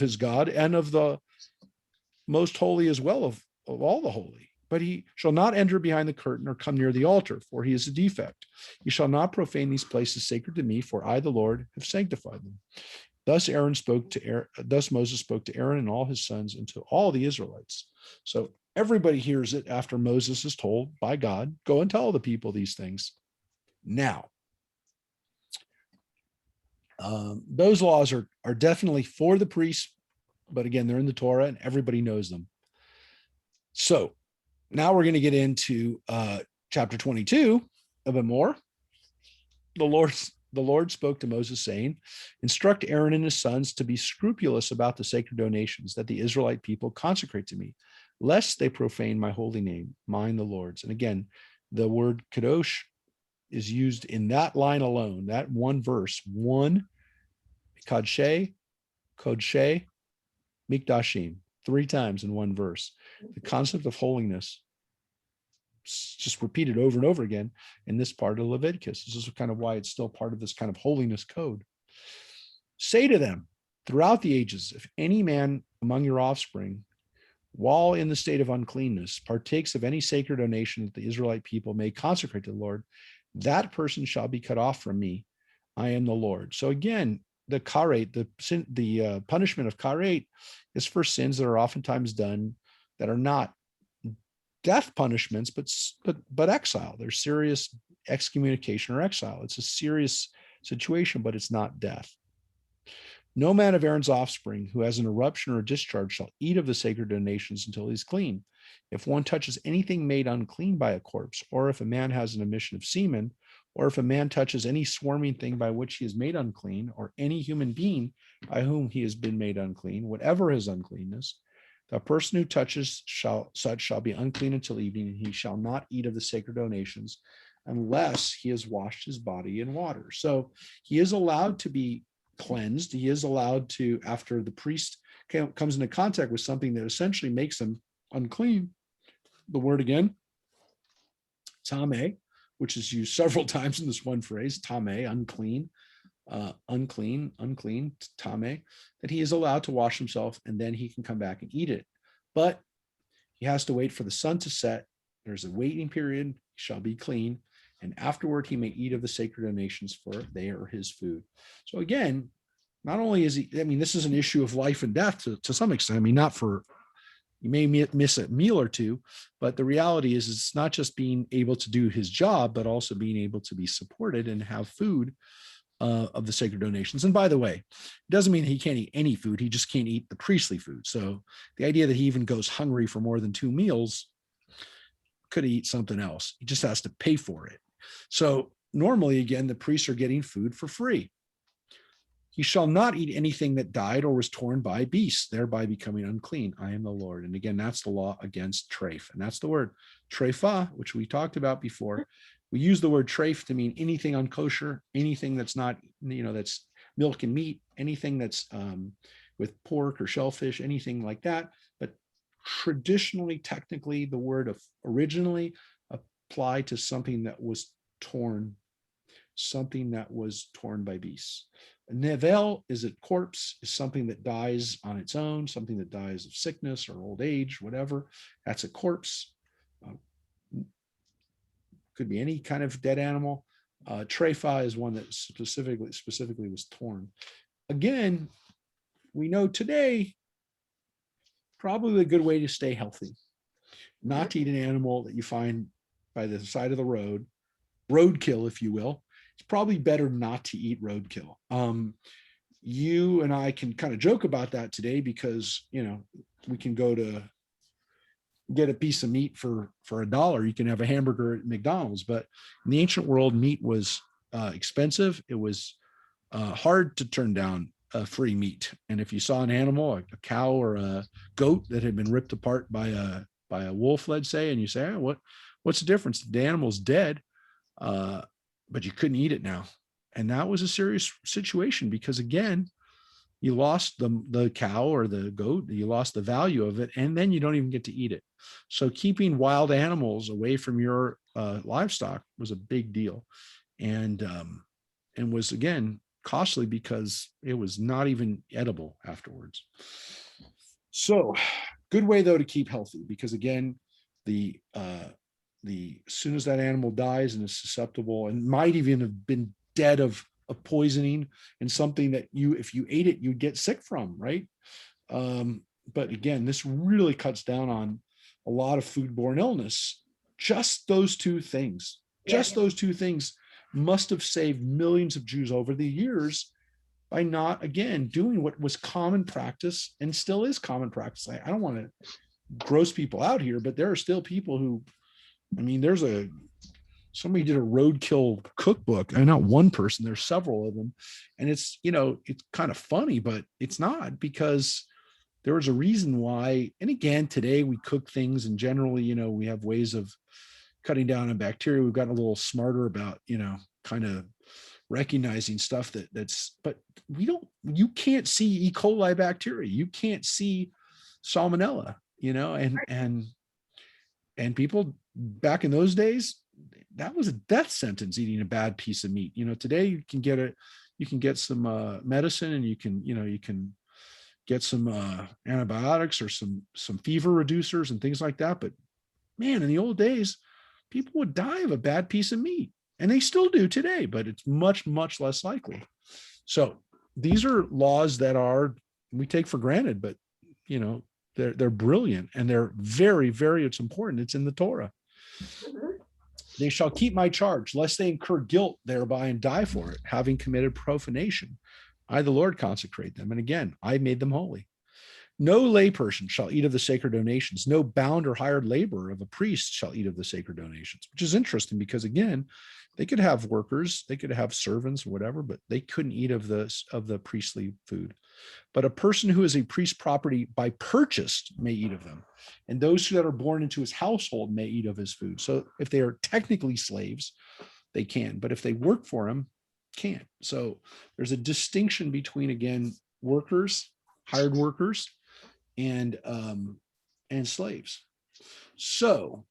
his God, and of the most holy as well, of all the holy. But he shall not enter behind the curtain or come near the altar, for he is a defect. He shall not profane these places sacred to me, for I, the Lord, have sanctified them. Thus Moses spoke to Aaron and all his sons, and to all the Israelites. So everybody hears it after Moses is told by God, go and tell the people these things. Now, those laws are definitely for the priests, but again, they're in the Torah and everybody knows them. So now we're going to get into chapter 22 of Emor. The Lord spoke to Moses, saying, instruct Aaron and his sons to be scrupulous about the sacred donations that the Israelite people consecrate to me, lest they profane my holy name, mine the Lord's. And again, the word kadosh is used in that line alone, that one verse, kadshe, kodshe, mikdashim, 3 times in one verse. The concept of holiness just repeated over and over again in this part of Leviticus. This is kind of why it's still part of this kind of holiness code. Say to them throughout the ages, if any man among your offspring, while in the state of uncleanness, partakes of any sacred donation that the Israelite people may consecrate to the Lord, that person shall be cut off from me. I am the Lord. So again, the karet, the punishment of karet, is for sins that are oftentimes done that are not death punishments, but exile. There's serious excommunication or exile. It's a serious situation, but it's not death. No man of Aaron's offspring who has an eruption or a discharge shall eat of the sacred donations until he's clean. If one touches anything made unclean by a corpse, or if a man has an emission of semen, or if a man touches any swarming thing by which he is made unclean, or any human being by whom he has been made unclean, whatever his uncleanness, the person who touches such shall be unclean until evening, and he shall not eat of the sacred donations unless he has washed his body in water. So he is allowed to be cleansed. He is allowed to, after the priest comes into contact with something that essentially makes him unclean. The word again, tame, which is used several times in this one phrase, tame, unclean. Unclean, tame, that he is allowed to wash himself, and then he can come back and eat it. But he has to wait for the sun to set. There's a waiting period. He shall be clean, and afterward he may eat of the sacred donations, for they are his food. So again, not only is he, I mean, this is an issue of life and death to some extent. I mean, not for, He may miss a meal or two, but the reality is it's not just being able to do his job, but also being able to be supported and have food of the sacred donations. And by the way, it doesn't mean he can't eat any food. He just can't eat the priestly food. So the idea that he even goes hungry for more than 2 meals, could eat something else. He just has to pay for it. So normally, again, the priests are getting food for free. He shall not eat anything that died or was torn by beasts, thereby becoming unclean. I am the Lord. And again, that's the law against treif. And that's the word treifa, which we talked about before. We use the word treif to mean anything unkosher, anything that's not, that's milk and meat, anything that's with pork or shellfish, anything like that. But traditionally, technically, the word of originally applied to something that was torn by beasts. A nevel is a corpse, is something that dies on its own, something that dies of sickness or old age, whatever. That's a corpse. Could be any kind of dead animal. Treifa is one that specifically was torn. Again, we know today probably a good way to stay healthy, not to eat an animal that you find by the side of the road, roadkill, if you will. It's probably better not to eat roadkill. You and I can kind of joke about that today because, we can go to get a piece of meat for $1. You can have a hamburger at McDonald's, but in the ancient world, meat was expensive. It was hard to turn down free meat. And if you saw an animal, a cow or a goat that had been ripped apart by a wolf, let's say, and you say, what's the difference? The animal's dead. But you couldn't eat it now. And that was a serious situation because, again, you lost the cow or the goat, you lost the value of it, and then you don't even get to eat it. So keeping wild animals away from your livestock was a big deal, and was, again, costly because it was not even edible afterwards. So good way, though, to keep healthy because, again, as soon as that animal dies and is susceptible and might even have been dead of poisoning and something that if you ate it, you'd get sick from, right? But again, this really cuts down on a lot of foodborne illness. Just those two things, those two things must have saved millions of Jews over the years by not, again, doing what was common practice and still is common practice. I don't want to gross people out here, but there are still people who, somebody did a roadkill cookbook, and not one person, there's several of them. And it's kind of funny, but it's not, because there was a reason why. And again, today we cook things and generally, we have ways of cutting down on bacteria. We've gotten a little smarter about, kind of recognizing stuff but you can't see E. coli bacteria. You can't see salmonella, and people back in those days, that was a death sentence, eating a bad piece of meat. Today you can get some medicine, and you can get some antibiotics or some fever reducers and things like that. But man, in the old days, people would die of a bad piece of meat, and they still do today, but it's much, much less likely. So these are laws that we take for granted, but they're brilliant, and they're very, very, it's important. It's in the Torah. They shall keep my charge, lest they incur guilt thereby and die for it, having committed profanation. I, the Lord, consecrate them. And again, I made them holy. No layperson shall eat of the sacred donations. No bound or hired laborer of a priest shall eat of the sacred donations, which is interesting because, again, they could have workers, they could have servants or whatever, but they couldn't eat of the priestly food. But a person who is a priest's property by purchase may eat of them. And those that are born into his household may eat of his food. So if they are technically slaves, they can. But if they work for him, can't. So there's a distinction between, again, workers, hired workers, and slaves. So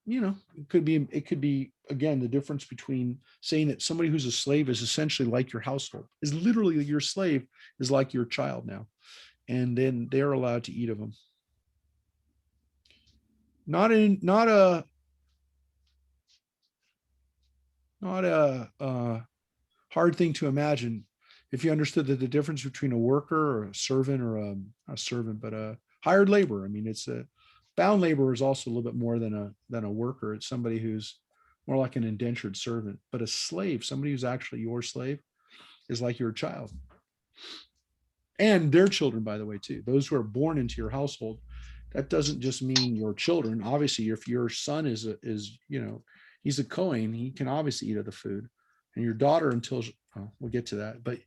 it could be again, the difference between saying that somebody who's a slave is essentially like your household, is literally your slave is like your child now, and then they're allowed to eat of them. Not a hard thing to imagine. if you understood that the difference between a worker or a servant or a servant, but a hired laborer. I mean, it's a bound laborer is also a little bit more than a worker. It's somebody who's more like an indentured servant, but a slave, somebody who's actually your slave, is like your child. And their children, by the way, too. Those who are born into your household, that doesn't just mean your children. Obviously, if your son is he's a Kohen, he can obviously eat of the food. And your daughter, until we'll get to that, but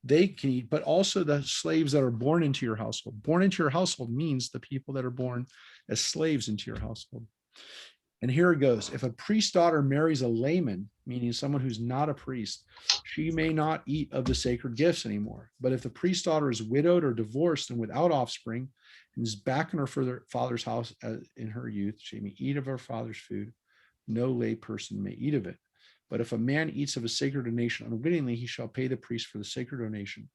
they can eat, but also the slaves that are born into your household. Born into your household means the people that are born as slaves into your household. And here it goes. If a priest's daughter marries a layman, meaning someone who's not a priest, she may not eat of the sacred gifts anymore. But if the priest's daughter is widowed or divorced and without offspring and is back in her father's house in her youth, she may eat of her father's food. No lay person may eat of it. But if a man eats of a sacred donation unwittingly, he shall pay the priest for the sacred donation,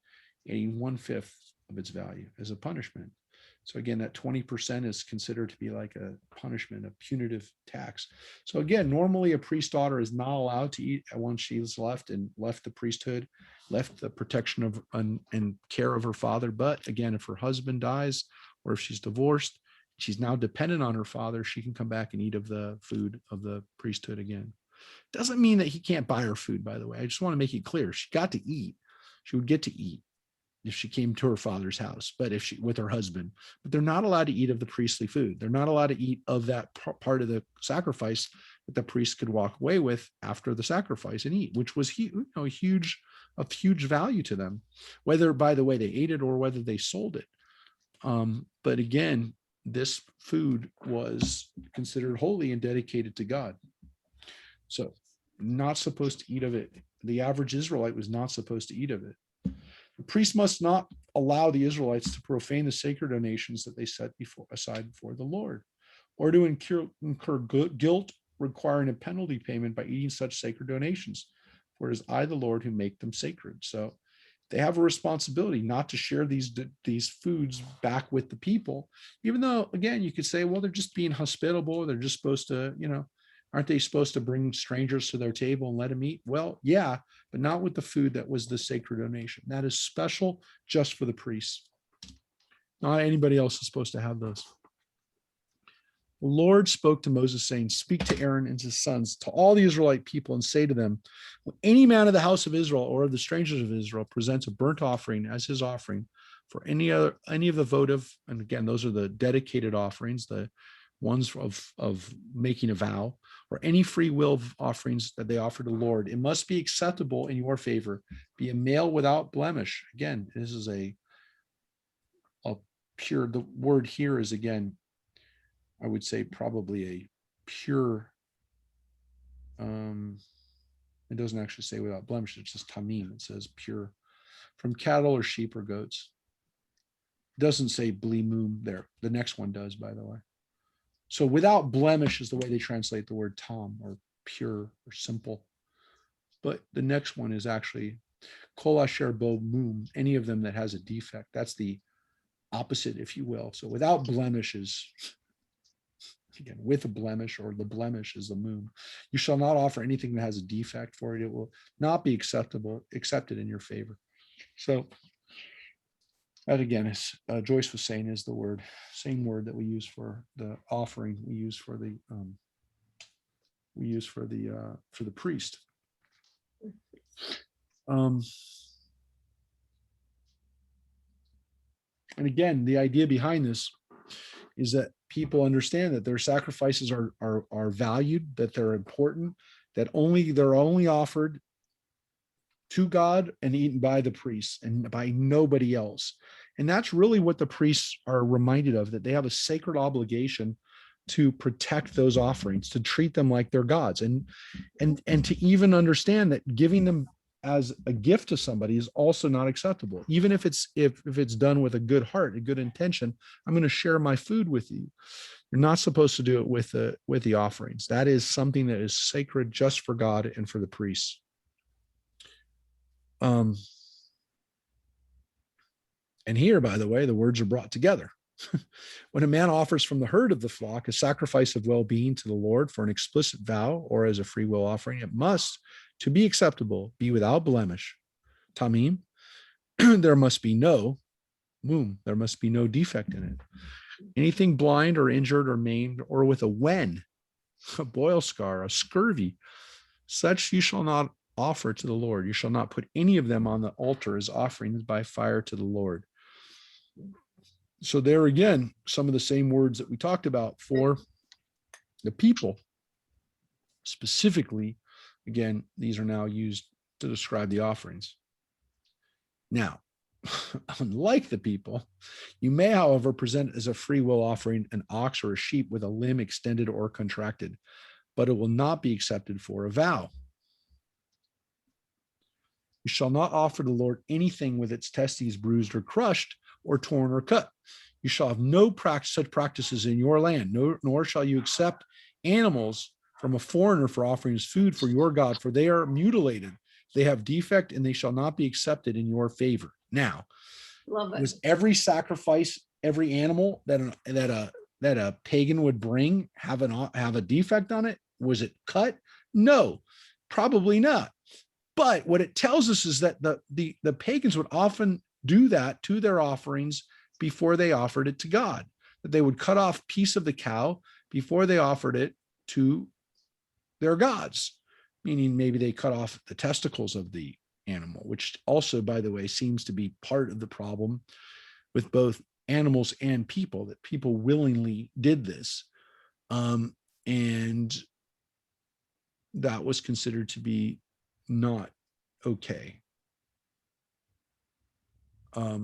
adding 1/5 of its value as a punishment. So again, that 20% is considered to be like a punishment, a punitive tax. So again, normally a priest's daughter is not allowed to eat once she's left the priesthood, left the protection of and care of her father. But again, if her husband dies or if she's divorced, she's now dependent on her father, she can come back and eat of the food of the priesthood again. Doesn't mean that he can't buy her food, by the way. I just want to make it clear. She got to eat. She would get to eat if she came to her father's house, but if she with her husband, but they're not allowed to eat of the priestly food. They're not allowed to eat of that part of the sacrifice that the priest could walk away with after the sacrifice and eat, which was of huge value to them, whether, by the way, they ate it or whether they sold it. But again, this food was considered holy and dedicated to God. So not supposed to eat of it. The average Israelite was not supposed to eat of it. The priest must not allow the Israelites to profane the sacred donations that they set aside before the Lord, or to incur guilt requiring a penalty payment by eating such sacred donations. For it is I, the Lord, who make them sacred. So they have a responsibility not to share these foods back with the people, even though, again, you could say, well, they're just being hospitable. They're just supposed to, aren't they supposed to bring strangers to their table and let them eat? Well, yeah, but not with the food that was the sacred donation. That is special just for the priests. Not anybody else is supposed to have those. The Lord spoke to Moses, saying, speak to Aaron and his sons, to all the Israelite people, and say to them, when any man of the house of Israel or of the strangers of Israel presents a burnt offering as his offering for any of the votive, and again, those are the dedicated offerings, the ones of making a vow, or any free will offerings that they offer to the Lord, it must be acceptable in your favor, be a male without blemish. Again, this is a pure, the word here is, again, I would say probably a pure, it doesn't actually say without blemish, it's just tamim, it says pure, from cattle or sheep or goats. It doesn't say blimum there. The next one does, by the way. So without blemish is the way they translate the word tam, or pure or simple. But the next one is actually kol asher bo mum, any of them that has a defect. That's the opposite, if you will. So without blemish is, again, with a blemish, or the blemish is the mum. You shall not offer anything that has a defect, for it. It will not be accepted in your favor. So that, again, is Joyce was saying, is the same word that we use for the offering. We use for the priest. And again, the idea behind this is that people understand that their sacrifices are valued, that they're important, that they're only offered to God and eaten by the priests and by nobody else. And that's really what the priests are reminded of, that they have a sacred obligation to protect those offerings, to treat them like they're gods, and to even understand that giving them as a gift to somebody is also not acceptable. Even if it's done with a good heart, a good intention, I'm going to share my food with you. You're not supposed to do it with the offerings. That is something that is sacred just for God and for the priests. And here, by the way, the words are brought together. When a man offers from the herd of the flock a sacrifice of well-being to the Lord for an explicit vow or as a free will offering, it must, to be acceptable, be without blemish, tamim, there must be no defect in it. Anything blind or injured or maimed or with a wen, a boil scar, a scurvy, such you shall not offer to the Lord. You shall not put any of them on the altar as offerings by fire to the Lord. So there again, some of the same words that we talked about for the people. Specifically, again, these are now used to describe the offerings. Now, unlike the people, you may, however, present as a free will offering an ox or a sheep with a limb extended or contracted, but it will not be accepted for a vow. You shall not offer to the Lord anything with its testes bruised or crushed or torn or cut. You shall have no such practices in your land, nor shall you accept animals from a foreigner for offering as food for your God, for they are mutilated. They have defect and they shall not be accepted in your favor. Now, was every sacrifice, every animal that a pagan would bring have a defect on it? Was it cut? No, probably not. But what it tells us is that the pagans would often do that to their offerings before they offered it to God, that they would cut off a piece of the cow before they offered it to their gods, meaning maybe they cut off the testicles of the animal, which also, by the way, seems to be part of the problem with both animals and people, that people willingly did this. And that was considered to be not okay.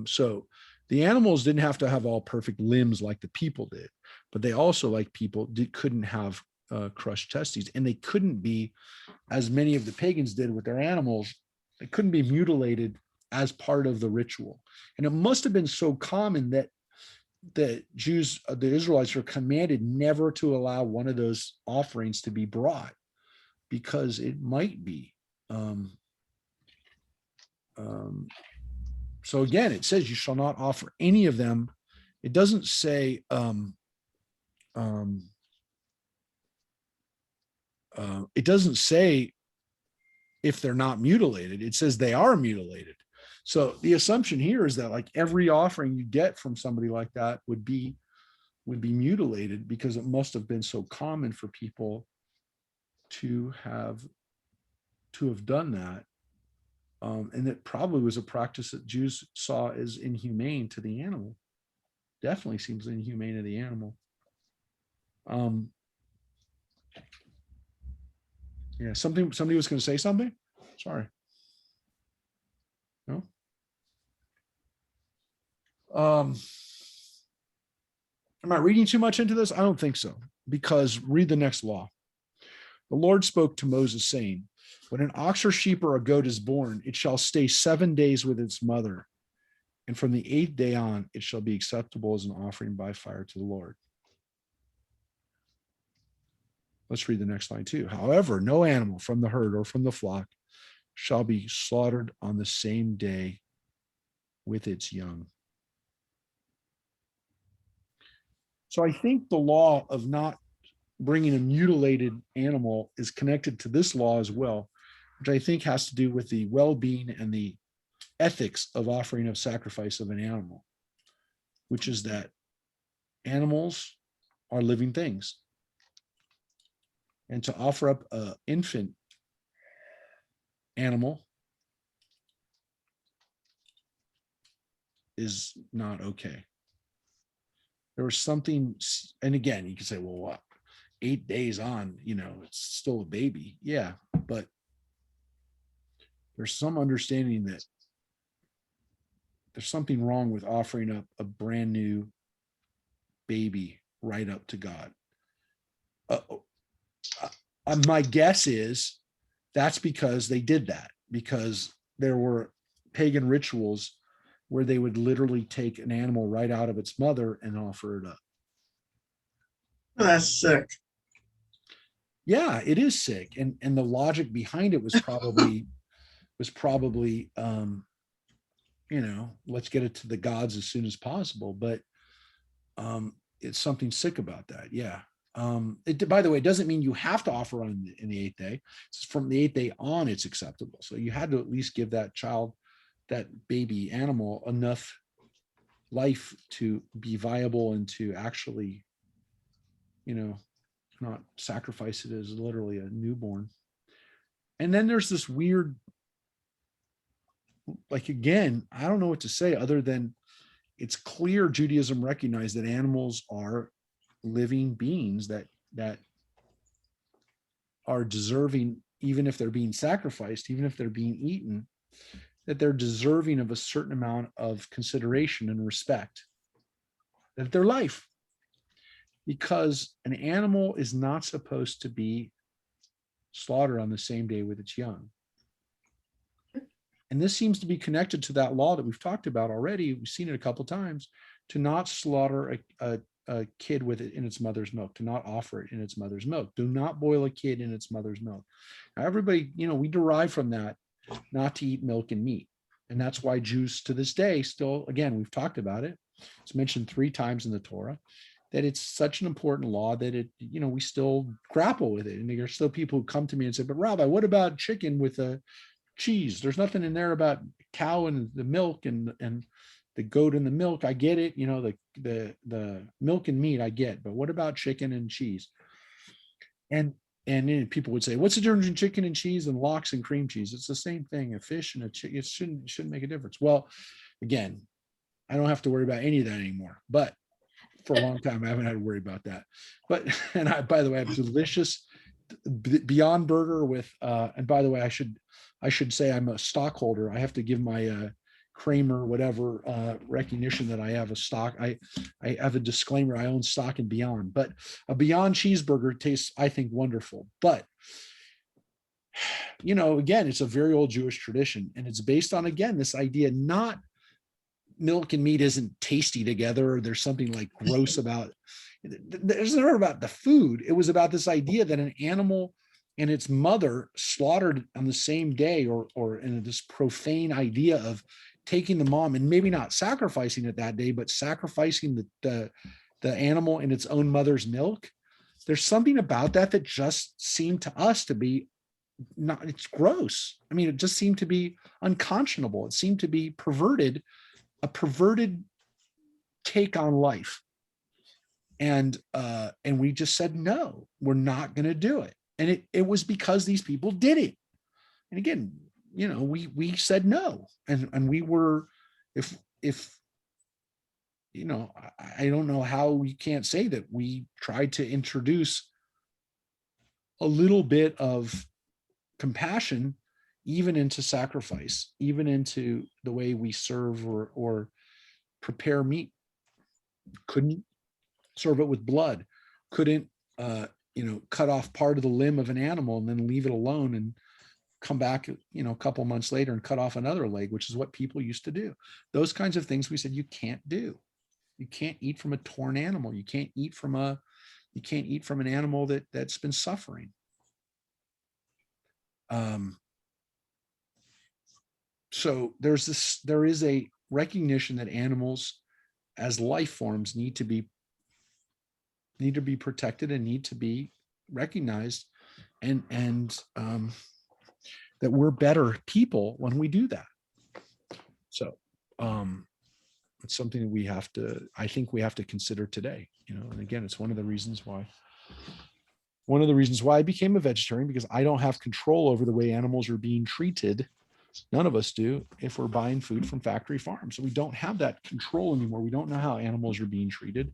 So the animals didn't have to have all perfect limbs like the people did, but they also, like people, couldn't have crushed testes, and they couldn't be, as many of the pagans did with their animals, they couldn't be mutilated as part of the ritual. And it must have been so common that the Jews, the Israelites, were commanded never to allow one of those offerings to be brought, because it might be. So again, it says you shall not offer any of them. It doesn't say it doesn't say if they're not mutilated. It says they are mutilated. So the assumption here is that like every offering you get from somebody like that would be mutilated, because it must have been so common for people to have done that. And it probably was a practice that Jews saw as inhumane to the animal. Definitely seems inhumane to the animal. Yeah, somebody was going to say something. Sorry. No. Am I reading too much into this? I don't think so, because read the next law. The Lord spoke to Moses, saying, when an ox or sheep or a goat is born, it shall stay 7 days with its mother, and from the 8th day on, it shall be acceptable as an offering by fire to the Lord. Let's read the next line too. However, no animal from the herd or from the flock shall be slaughtered on the same day with its young. So I think the law of not bringing a mutilated animal is connected to this law as well, which I think has to do with the well-being and the ethics of offering of sacrifice of an animal, which is that animals are living things. And to offer up an infant animal is not okay. There was something, and again, you can say, well, what? 8 days on, it's still a baby. Yeah, but there's some understanding that there's something wrong with offering up a brand new baby right up to God. My guess is that's because they did that, because there were pagan rituals where they would literally take an animal right out of its mother and offer it up. That's sick. Yeah, it is sick. And the logic behind it was probably, let's get it to the gods as soon as possible. But it's something sick about that. Yeah. By the way, it doesn't mean you have to offer on in the 8th day. It's from the 8th day on, it's acceptable. So you had to at least give that child that baby animal enough life to be viable and to actually, not sacrifice it as literally a newborn. And then there's this weird, like, again, I don't know what to say other than it's clear Judaism recognized that animals are living beings that are deserving, even if they're being sacrificed, even if they're being eaten, that they're deserving of a certain amount of consideration and respect, that their life, because an animal is not supposed to be slaughtered on the same day with its young. And this seems to be connected to that law that we've talked about already. We've seen it a couple of times, to not slaughter a kid with it in its mother's milk, to not offer it in its mother's milk. Do not boil a kid in its mother's milk. Now, everybody, we derive from that not to eat milk and meat. And that's why Jews to this day still, again, we've talked about it. It's mentioned 3 times in the Torah, that it's such an important law that it, we still grapple with it. And there's still people who come to me and say, but Rabbi, what about chicken with a cheese? There's nothing in there about cow and the milk and the goat and the milk. I get it. The milk and meat I get, but what about chicken and cheese? And then people would say, what's the difference between chicken and cheese and lox and cream cheese? It's the same thing. A fish and a chicken, it shouldn't make a difference. Well, again, I don't have to worry about any of that anymore, but for a long time, I haven't had to worry about that. But, and by the way, I have delicious Beyond Burger with, and by the way, I should say I'm a stockholder. I have to give my Kramer, whatever, recognition that I have a stock. I have a disclaimer. I own stock in Beyond, but a Beyond cheeseburger tastes, I think, wonderful. But, again, it's a very old Jewish tradition, and it's based on, again, this idea, not milk and meat isn't tasty together, or there's something like gross about it. There's never about the food. It was about this idea that an animal and its mother slaughtered on the same day, or in this profane idea of taking the mom and maybe not sacrificing it that day, but sacrificing the animal in its own mother's milk. There's something about that just seemed to us to be not, it's gross. I mean, it just seemed to be unconscionable. It seemed to be perverted, a perverted take on life. And we just said, no, we're not going to do it. And it was because these people did it. And again, we said no. And we were, if I don't know how we can't say that we tried to introduce a little bit of compassion, even into sacrifice, even into the way we serve or prepare meat. Couldn't serve it with blood, couldn't cut off part of the limb of an animal and then leave it alone and come back a couple months later and cut off another leg, which is what people used to do. Those kinds of things we said you can't do. You can't eat from a torn animal. You can't eat from an animal that's been suffering. So there is a recognition that animals as life forms need to be protected and need to be recognized, and that we're better people when we do that. So it's something that I think we have to consider today, and again, it's one of the reasons why I became a vegetarian, because I don't have control over the way animals are being treated. None of us do if we're buying food from factory farms. So we don't have that control anymore. We don't know how animals are being treated.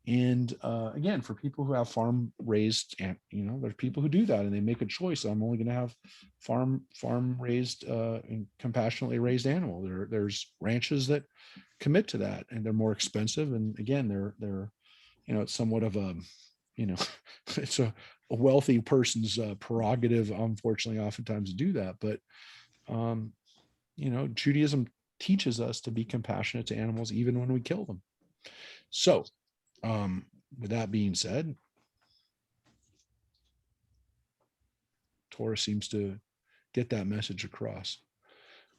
And again, for people who have farm raised, there's people who do that and they make a choice. I'm only going to have farm raised and compassionately raised animal. There's ranches that commit to that, and they're more expensive. And again, they're it's somewhat of a it's a wealthy person's prerogative, unfortunately, oftentimes to do that. But Judaism teaches us to be compassionate to animals even when we kill them. So with that being said, Torah seems to get that message across.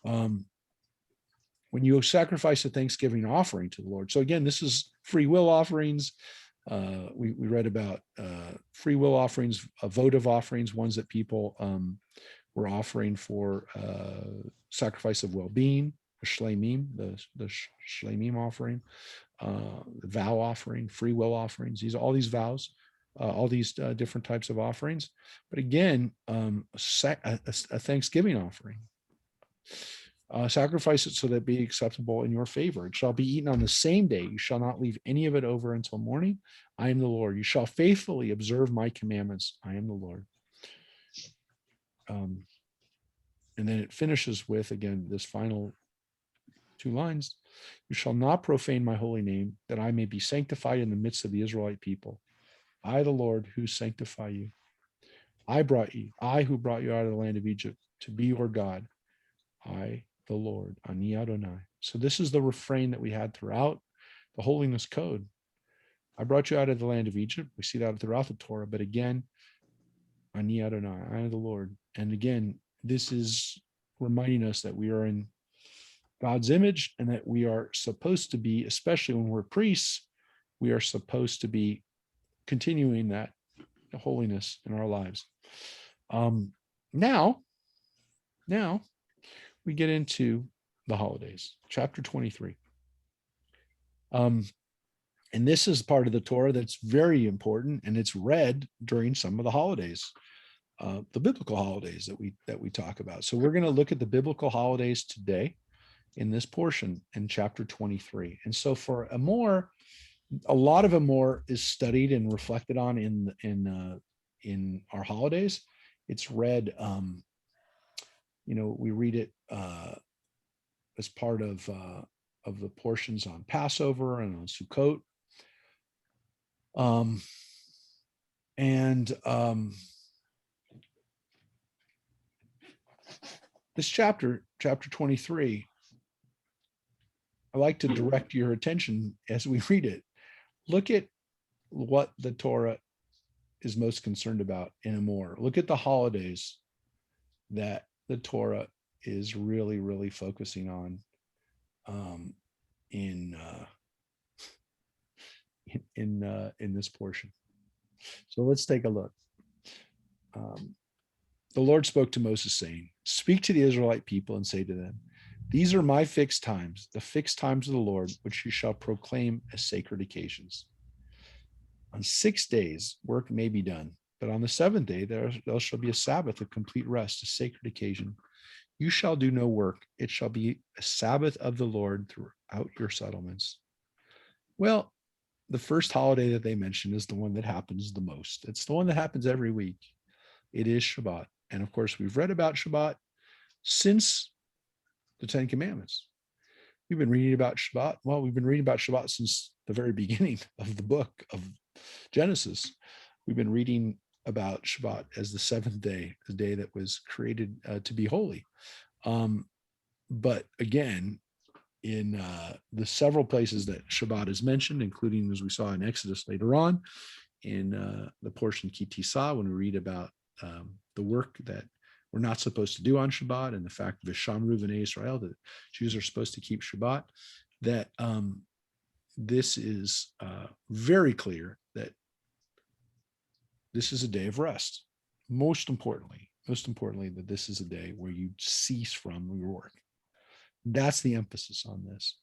When you sacrifice a Thanksgiving offering to the Lord. So again, this is free will offerings. We read about free will offerings, votive offerings, ones that people were offering for sacrifice of well-being. shlamim, the shlamim offering, the vow offering, free will offerings. All these vows, all these different types of offerings. But again, a thanksgiving offering. Sacrifice it so that it be acceptable in your favor. It shall be eaten on the same day. You shall not leave any of it over until morning. I am the Lord. You shall faithfully observe my commandments. I am the Lord. And then it finishes with, again, this final 2 lines. You shall not profane my holy name, that I may be sanctified in the midst of the Israelite people. I, the Lord, who sanctify you. I who brought you out of the land of Egypt to be your God. I, the Lord, Ani Adonai. So this is the refrain that we had throughout the holiness code. I brought you out of the land of Egypt. We see that throughout the Torah, but again, Ani Adonai, I am the Lord. And again, this is reminding us that we are in God's image and that we are supposed to be, especially when we're priests, we are supposed to be continuing that holiness in our lives. Now we get into the holidays, chapter 23. And this is part of the Torah that's very important, and it's read during some of the holidays, the biblical holidays that we talk about. So we're going to look at the biblical holidays today in this portion in chapter 23. And so for Emor, a lot of Emor is studied and reflected on in our holidays. It's read, we read it as part of the portions on Passover and on Sukkot. This chapter 23, I like to direct your attention as we read it. Look at what the Torah is most concerned about in Emor. Look at the holidays that the Torah is really, really focusing on in this portion. So let's take a look. The Lord spoke to Moses, saying, "Speak to the Israelite people and say to them, these are my fixed times, the fixed times of the Lord, which you shall proclaim as sacred occasions. On 6 days, work may be done, but on the 7th day, there shall be a Sabbath of complete rest, a sacred occasion. You shall do no work. It shall be a Sabbath of the Lord throughout your settlements." Well, the first holiday that they mention is the one that happens the most. It's the one that happens every week. It is Shabbat. And of course, we've read about Shabbat since the 10 Commandments. We've been reading about Shabbat. Well, we've been reading about Shabbat since the very beginning of the book of Genesis. We've been reading about Shabbat as the 7th day, the day that was created to be holy. But again, in the several places that Shabbat is mentioned, including, as we saw in Exodus later on, in the portion Ki Tisa, when we read about the work that we're not supposed to do on Shabbat, and the fact of Vishamru V'nei Israel, that Jews are supposed to keep Shabbat, that this is very clear that this is a day of rest. Most importantly, that this is a day where you cease from your work. That's the emphasis on this.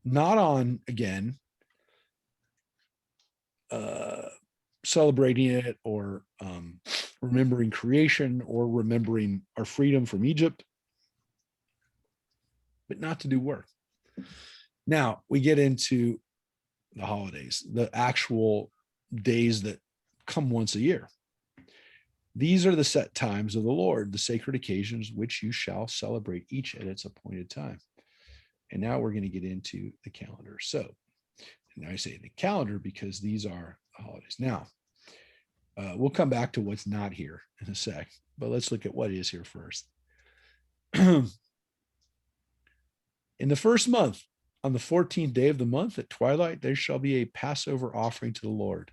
Not on, again, celebrating it or remembering creation or remembering our freedom from Egypt, but not to do work. Now we get into the holidays, the actual days that come once a year. These are the set times of the Lord, the sacred occasions which you shall celebrate, each at its appointed time. And now we're going to get into the calendar. So, and I say the calendar because these are the holidays. Now, we'll come back to what's not here in a sec, but let's look at what is here first. In the first month, on the 14th day of the month at twilight, there shall be a Passover offering to the Lord.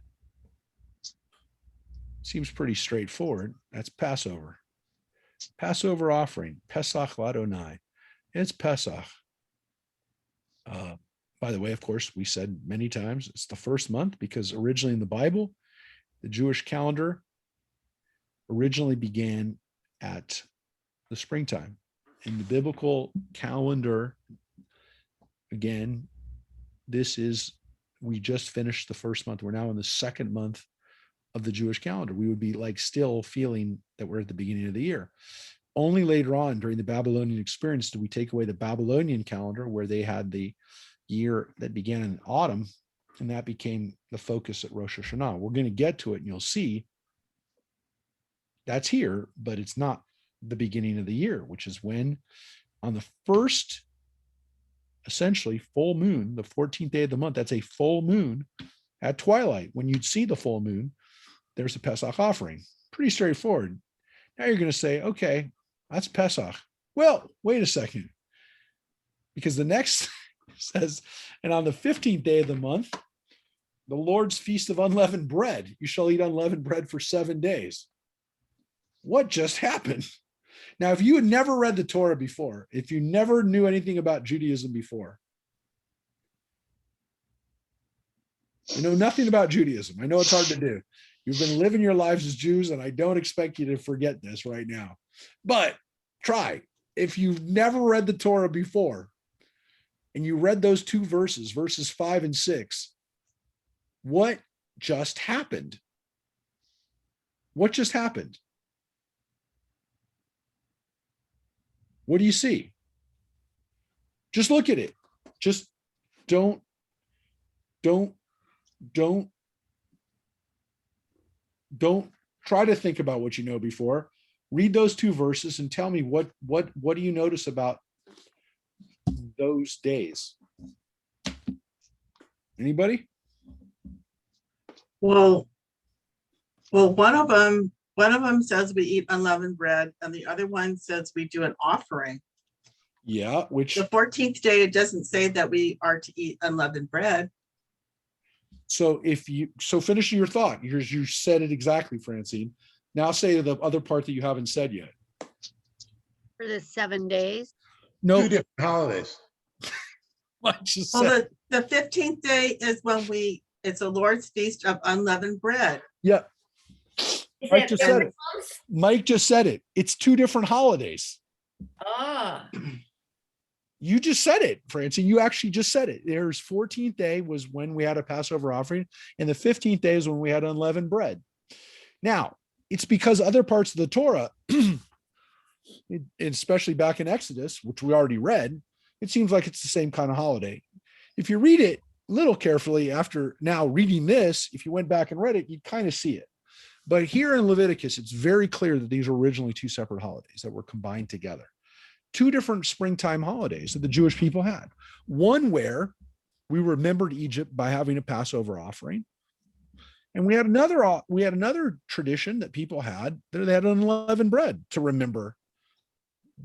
Seems pretty straightforward. That's Passover. Passover offering, Pesach Ladonai. It's Pesach. By the way, of course, we said many times it's the first month because originally in the Bible, the Jewish calendar originally began at the springtime in the biblical calendar, again, we just finished the first month. We're now in the second month of the Jewish calendar. We would be like still feeling that we're at the beginning of the year. Only later on during the Babylonian experience do we take away the Babylonian calendar, where they had the year that began in autumn, and that became the focus at Rosh Hashanah. We're going to get to it, and you'll see that's here, but it's not the beginning of the year, which is when on the first, essentially full moon, the 14th day of the month, that's a full moon at twilight. When you'd see the full moon, there's a Pesach offering. Pretty straightforward. Now you're going to say, okay, that's Pesach. Well, wait a second. Because the next says, and on the 15th day of the month, the Lord's feast of unleavened bread. You shall eat unleavened bread for 7 days. What just happened? Now, if you had never read the Torah before, if you never knew anything about Judaism before, you know nothing about Judaism. I know it's hard to do. You've been living your lives as Jews, and I don't expect you to forget this right now. But try. If you've never read the Torah before, and you read those two verses, verses 5 and 6, what just happened? What just happened? What do you see? Just look at it. Just don't try to think about what you know before. Read those two verses and tell me what do you notice about those days? Anybody? Well, one of them says we eat unleavened bread, and the other one says we do an offering. Yeah, which The 14th day, it doesn't say that we are to eat unleavened bread. so finish your thought. You said it exactly, Francine. Now say the other part that you haven't said yet. For the 7 days. No, Two different holidays. I just Well, said. the 15th day is when it's the Lord's feast of unleavened bread. Yeah, Is Mike that just every said it. month? Mike just said it. It's two different holidays. Ah, You just said it, Francine. You actually just said it. There's 14th day was when we had a Passover offering, and the 15th day is when we had unleavened bread. Now, it's because other parts of the Torah, especially back in Exodus, which we already read, it seems like it's the same kind of holiday. If you read it a little carefully after now reading this, if you went back and read it, you'd kind of see it. But here in Leviticus, it's very clear that these are originally two separate holidays that were combined together. Two different springtime holidays that the Jewish people had. One where we remembered Egypt by having a Passover offering. And we had another tradition that people had, that they had unleavened bread to remember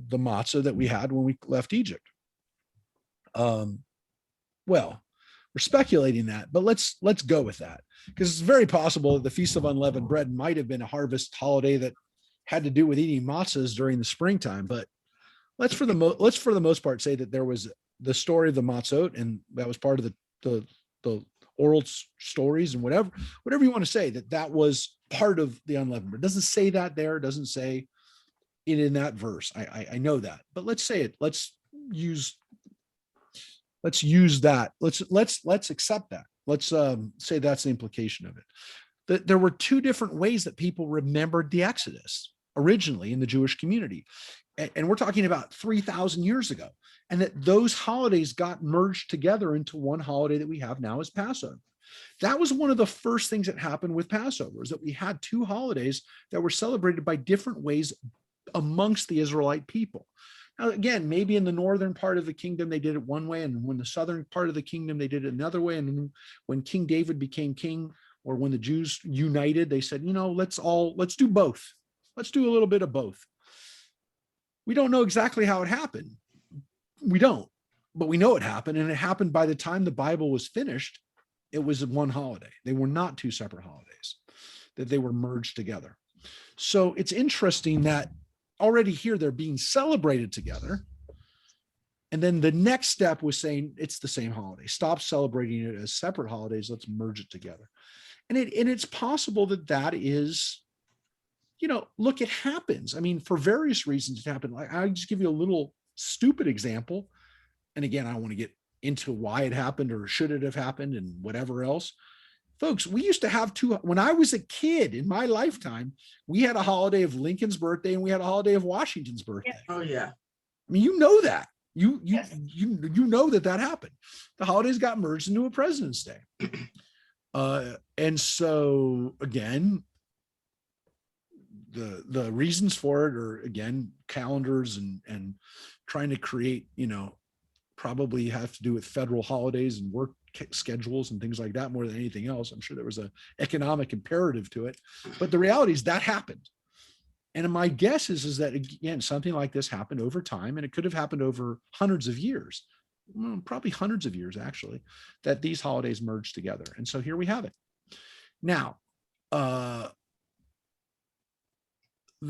the matzah that we had when we left Egypt. Well, we're speculating that, but let's go with that, because it's very possible that the Feast of Unleavened Bread might have been a harvest holiday that had to do with eating matzahs during the springtime. But let's for the most part say that there was the story of the matzot, and that was part of the oral stories and whatever you want to say, that was part of the unleavened bread. It doesn't say that there. It doesn't say it in that verse. I know that, but let's say it. Let's use that. Let's accept that. Let's say that's the implication of it. That there were two different ways that people remembered the Exodus originally in the Jewish community. And we're talking about 3,000 years ago. And that those holidays got merged together into one holiday that we have now as Passover. That was one of the first things that happened with Passover, is that we had two holidays that were celebrated by different ways amongst the Israelite people. Now, again, maybe in the northern part of the kingdom, they did it one way, and when the southern part of the kingdom, they did it another way. And when King David became king, or when the Jews united, they said, let's do both. Let's do a little bit of both. We don't know exactly how it happened. We don't, but we know it happened, and it happened by the time the Bible was finished. It was one holiday. They were not two separate holidays, that they were merged together. So it's interesting that already here they're being celebrated together. And then the next step was saying it's the same holiday. Stop celebrating it as separate holidays. Let's merge it together. And it's possible that is look, it happens. I mean, for various reasons it happened. Like, I'll just give you a little stupid example. And again, I don't want to get into why it happened or should it have happened and whatever else. Folks, we used to have when I was a kid in my lifetime, we had a holiday of Lincoln's birthday and we had a holiday of Washington's birthday. Oh, yeah. I mean, you know that. Yes. You know that happened. The holidays got merged into a President's Day. And so again, the reasons for it are, again, calendars and trying to create, probably have to do with federal holidays and work schedules and things like that more than anything else. I'm sure there was an economic imperative to it, but the reality is that happened. And my guess is that, again, something like this happened over time, and it could have happened over hundreds of years, probably hundreds of years, actually, that these holidays merged together. And so here we have it. Now, the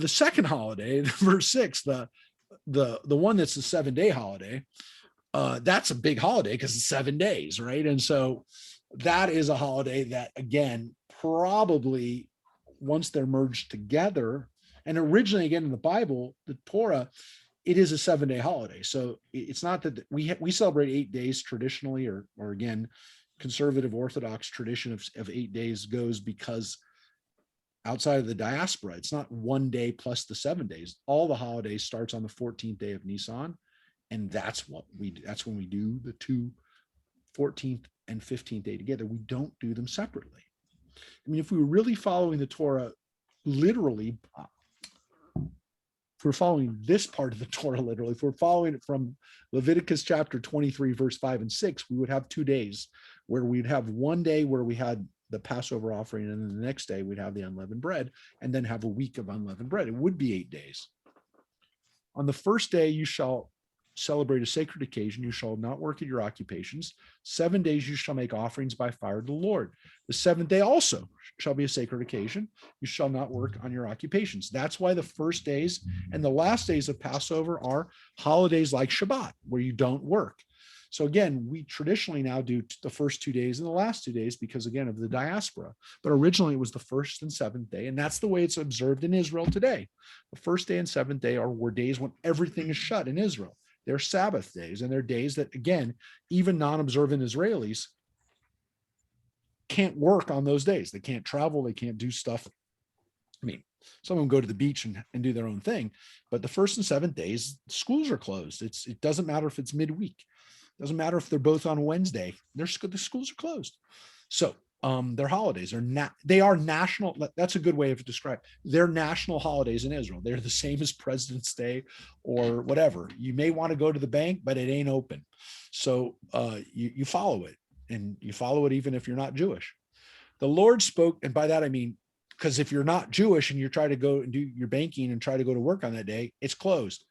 second holiday, verse 6, the one that's the 7-day holiday, that's a big holiday because it's 7 days, right? And so that is a holiday that, again, probably once they're merged together, and originally, again, in the Bible, the Torah, it is a 7-day holiday. So it's not that we celebrate 8 days traditionally, or again, conservative Orthodox tradition of 8 days goes because outside of the diaspora, it's not 1 day plus the 7 days. All the holidays starts on the 14th day of Nisan. And that's when we do the 14th and 15th day together. We don't do them separately. I mean, if we were really following the Torah literally, if we're following this part of the Torah literally, if we're following it from Leviticus chapter 23, verse 5 and 6, we would have 2 days where we'd have 1 day where we had the Passover offering, and then the next day we'd have the unleavened bread, and then have a week of unleavened bread. It would be 8 days. On the first day, you shall celebrate a sacred occasion. You shall not work at your occupations. 7 days you shall make offerings by fire to the Lord. The 7th day also shall be a sacred occasion. You shall not work on your occupations. That's why the first days and the last days of Passover are holidays like Shabbat, where you don't work. So again, we traditionally now do the first 2 days and the last 2 days because, again, of the diaspora. But originally it was the 1st and 7th day, and that's the way it's observed in Israel today. The 1st day and 7th day were days when everything is shut in Israel. They're Sabbath days, and they're days that, again, even non-observant Israelis can't work on those days. They can't travel. They can't do stuff. I mean, some of them go to the beach and do their own thing, but the 1st and 7th days, schools are closed. It doesn't matter if it's midweek. It doesn't matter if they're both on Wednesday. The schools are closed. So their holidays they are national. That's a good way of describing. They're national holidays in Israel. They're the same as President's Day or whatever. You may want to go to the bank, but it ain't open. So you follow it, and you follow it even if you're not Jewish. The Lord spoke, and by that I mean, because if you're not Jewish and you try to go and do your banking and try to go to work on that day, it's closed.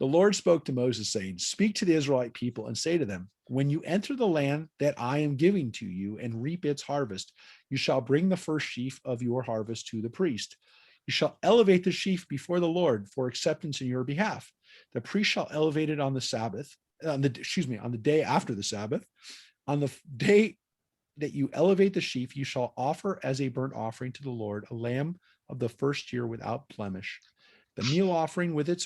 The Lord spoke to Moses, saying, "Speak to the Israelite people and say to them, when you enter the land that I am giving to you and reap its harvest, you shall bring the first sheaf of your harvest to the priest. You shall elevate the sheaf before the Lord for acceptance in your behalf. The priest shall elevate it on the Sabbath, on the day after the Sabbath. On the day that you elevate the sheaf, you shall offer as a burnt offering to the Lord a lamb of the first year without blemish. The meal offering with it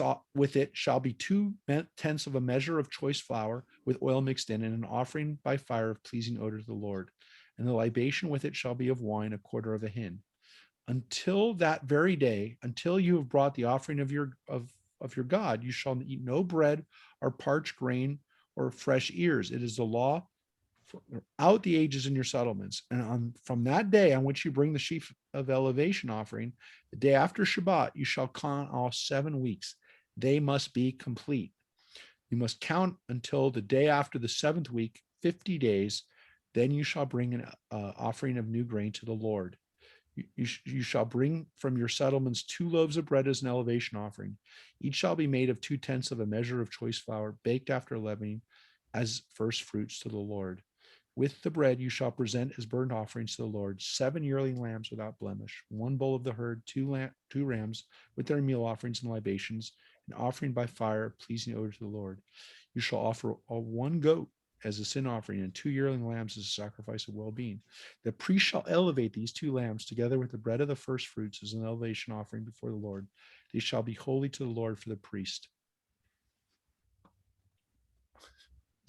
shall be 2/10 of a measure of choice flour with oil mixed in, and an offering by fire of pleasing odor to the Lord. And the libation with it shall be of wine, 1/4 of a hin. Until that very day, until you have brought the offering of your God, you shall eat no bread or parched grain or fresh ears. It is the law out the ages in your settlements. And from that day on which you bring the sheaf of elevation offering, the day after Shabbat, you shall count all 7 weeks. They must be complete. You must count until the day after the 7th week, 50 days. Then you shall bring an offering of new grain to the Lord. You shall bring from your settlements 2 loaves of bread as an elevation offering. Each shall be made of 2/10 of a measure of choice flour, baked after leavening, as first fruits to the Lord. With the bread you shall present as burnt offerings to the Lord 7 yearling lambs without blemish, 1 bull of the herd, 2 rams with their meal offerings and libations, an offering by fire, pleasing odor to the Lord. You shall offer 1 goat as a sin offering, and 2 yearling lambs as a sacrifice of well-being. The priest shall elevate these 2 lambs together with the bread of the first fruits as an elevation offering before the Lord. They shall be holy to the Lord for the priest.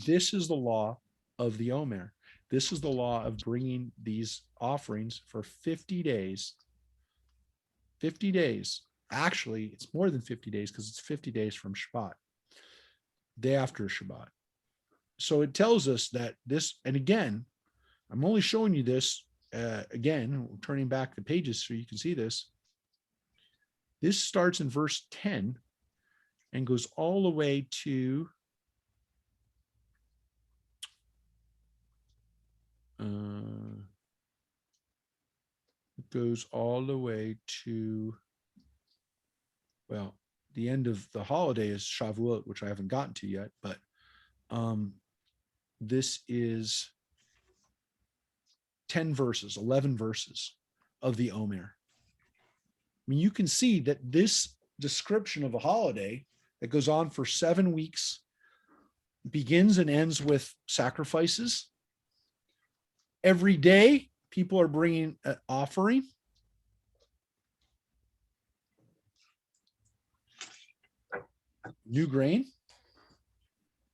This is the law of the Omer. This is the law of bringing these offerings for 50 days. 50 days. Actually, it's more than 50 days because it's 50 days from Shabbat, day after Shabbat. So it tells us that this, and again, I'm only showing you this, again, turning back the pages so you can see this. This starts in verse 10 and goes all the way to it goes all the way to, well, the end of the holiday is Shavuot, which I haven't gotten to yet, but this is 10 verses, 11 verses of the Omer. I mean, you can see that this description of a holiday that goes on for 7 weeks begins and ends with sacrifices. Every day, people are bringing an offering. New grain.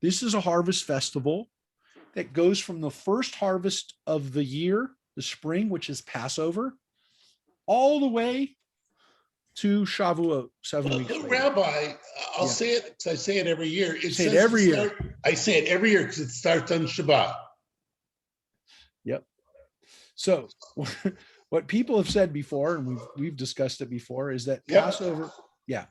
This is a harvest festival that goes from the first harvest of the year, the spring, which is Passover, all the way to Shavuot, 7 weeks later. Rabbi, I'll say it because I say it every year. It Say it says every year. I say it every year because it starts on Shabbat. Yep. So what people have said before, and we've discussed it before, is that Yep. Passover. Yeah.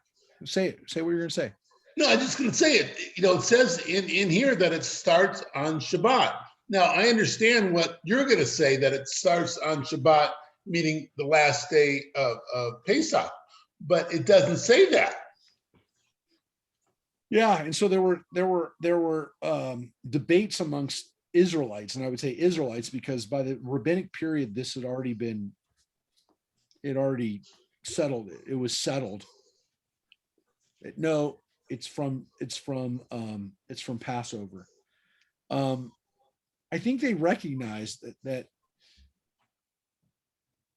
Say it. Say what you're going to say. No, I'm just going to say it. It says in here that it starts on Shabbat. Now, I understand what you're going to say, that it starts on Shabbat, meaning the last day of Pesach, but it doesn't say that. Yeah, and so there were debates amongst Israelites, and I would say Israelites because by the rabbinic period, this had already been, it already settled. It was settled. No, it's from Passover. I think they recognized that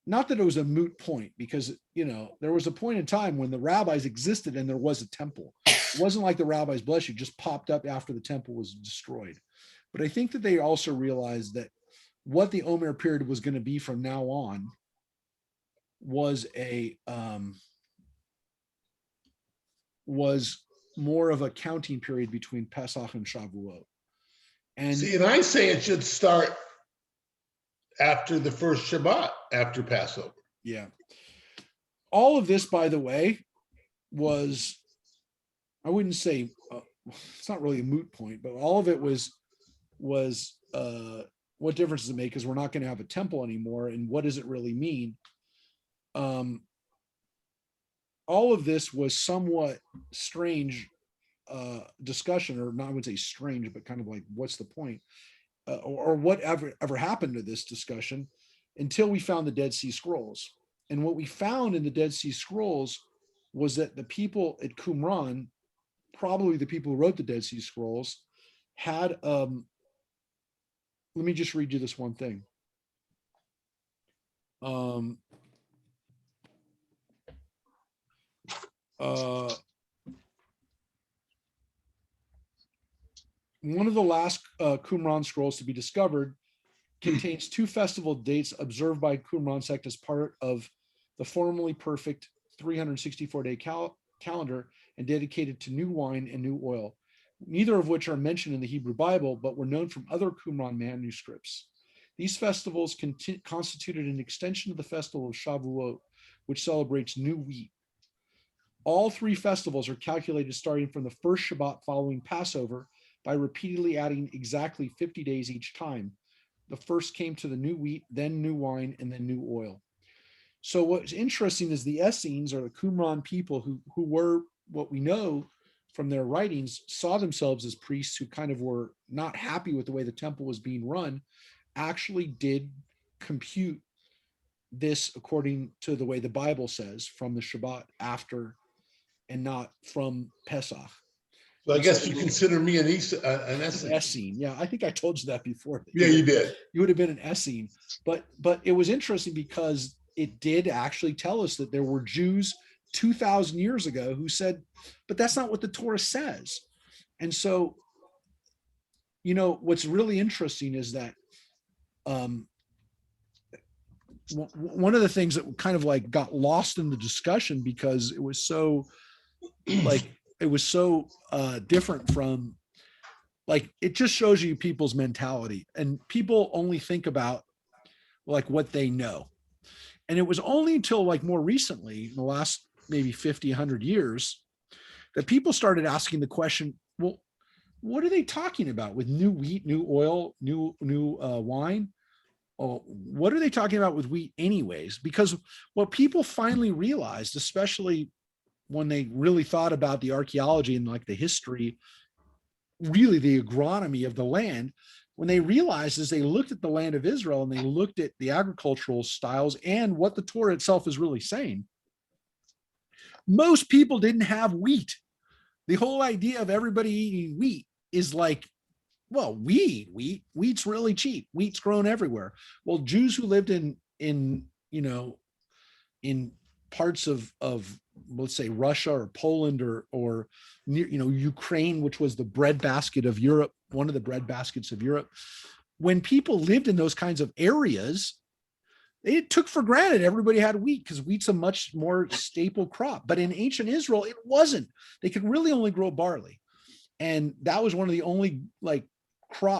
not that it was a moot point, because there was a point in time when the rabbis existed and there was a temple. It wasn't like the rabbis, bless you, just popped up after the temple was destroyed. But I think that they also realized that what the Omer period was going to be from now on was was more of a counting period between Pesach and Shavuot. And see, and I say it should start after the first Shabbat, after Passover. Yeah. All of this, by the way, was, I wouldn't say, it's not really a moot point, but all of it was what difference does it make? Because we're not going to have a temple anymore. And what does it really mean? All of this was somewhat strange discussion, or not, I would say strange, but kind of like, what's the point? Or whatever happened to this discussion until we found the Dead Sea Scrolls. And what we found in the Dead Sea Scrolls was that the people at Qumran, probably the people who wrote the Dead Sea Scrolls, had, let me just read you this one thing. One of the last Qumran scrolls to be discovered contains 2 festival dates observed by Qumran sect as part of the formerly perfect 364-day calendar and dedicated to new wine and new oil, neither of which are mentioned in the Hebrew Bible, but were known from other Qumran manuscripts. These festivals constituted an extension of the festival of Shavuot, which celebrates new wheat. All 3 festivals are calculated starting from the first Shabbat following Passover by repeatedly adding exactly 50 days each time. The first came to the new wheat, then new wine, and then new oil. So what's interesting is the Essenes, or the Qumran people who were, what we know from their writings, saw themselves as priests who kind of were not happy with the way the temple was being run, actually did compute this according to the way the Bible says, from the Shabbat after and not from Pesach. So I guess you consider me an Essene. Essene. Yeah, I think I told you that before. Yeah, you did. You would have been an Essene. But it was interesting because it did actually tell us that there were Jews 2,000 years ago who said, but that's not what the Torah says. And so, what's really interesting is that one of the things that kind of like got lost in the discussion because it was so different from, like, it just shows you people's mentality, and people only think about like what they know. And it was only until like more recently, in the last maybe 50, 100 years, that people started asking the question, well, what are they talking about with new wheat, new oil, new wine? Oh, what are they talking about with wheat anyways? Because what people finally realized, especially when they really thought about the archaeology and like the history, really the agronomy of the land, when they realized, as they looked at the land of Israel and they looked at the agricultural styles and what the Torah itself is really saying, most people didn't have wheat. The whole idea of everybody eating wheat is like, well, wheat's really cheap. Wheat's grown everywhere. Well, Jews who lived in parts of let's say Russia or Poland or near, Ukraine, which was the breadbasket of Europe, one of the breadbaskets of Europe. When people lived in those kinds of areas, they took for granted everybody had wheat because wheat's a much more staple crop. But in ancient Israel, it wasn't. They could really only grow barley. And that was one of the only like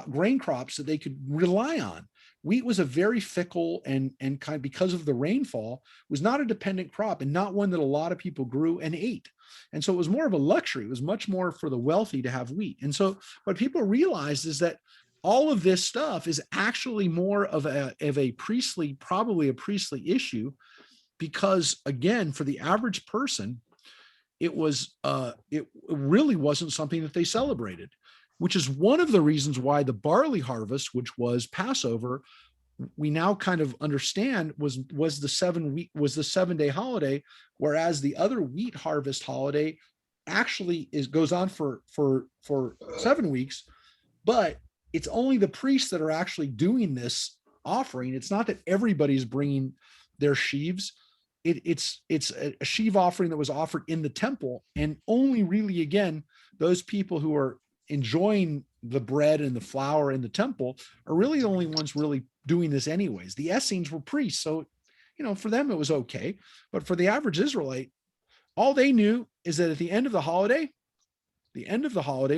grain crops that they could rely on. Wheat was a very fickle and kind of, because of the rainfall, was not a dependent crop and not one that a lot of people grew and ate. And so it was more of a luxury. It was much more for the wealthy to have wheat. And so what people realized is that all of this stuff is actually more of a priestly, probably a priestly issue, because again, for the average person, it really wasn't something that they celebrated, which is one of the reasons why the barley harvest, which was Passover, we now kind of understand was the 7-day holiday, whereas the other wheat harvest holiday actually goes on for 7 weeks, but it's only the priests that are actually doing this offering. It's not that everybody's bringing their sheaves. It's a sheaf offering that was offered in the temple, and only really, again, those people who are enjoying the bread and the flour in the temple are really the only ones really doing this anyways. The Essenes were priests, so for them it was okay. But for the average Israelite, all they knew is that at the end of the holiday,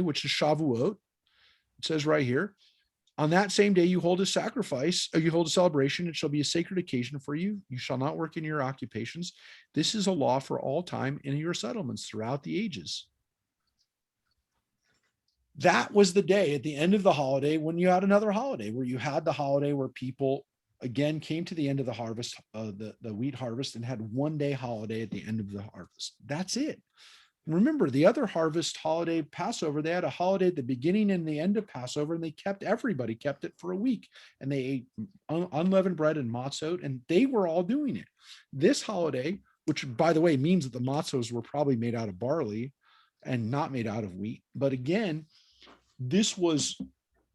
which is Shavuot, it says right here, on that same day you hold a sacrifice, or you hold a celebration. It shall be a sacred occasion for you. You shall not work in your occupations. This is a law for all time in your settlements throughout the ages. That was the day at the end of the holiday when you had another holiday, where you had the holiday where people again came to the end of the harvest, the wheat harvest, and had 1 day holiday at the end of the harvest. That's it. Remember, the other harvest holiday, Passover, they had a holiday at the beginning and the end of Passover, and everybody kept it for a week, and they ate unleavened bread and matzot, and they were all doing it. This holiday, which by the way means that the matzos were probably made out of barley and not made out of wheat, but again, this was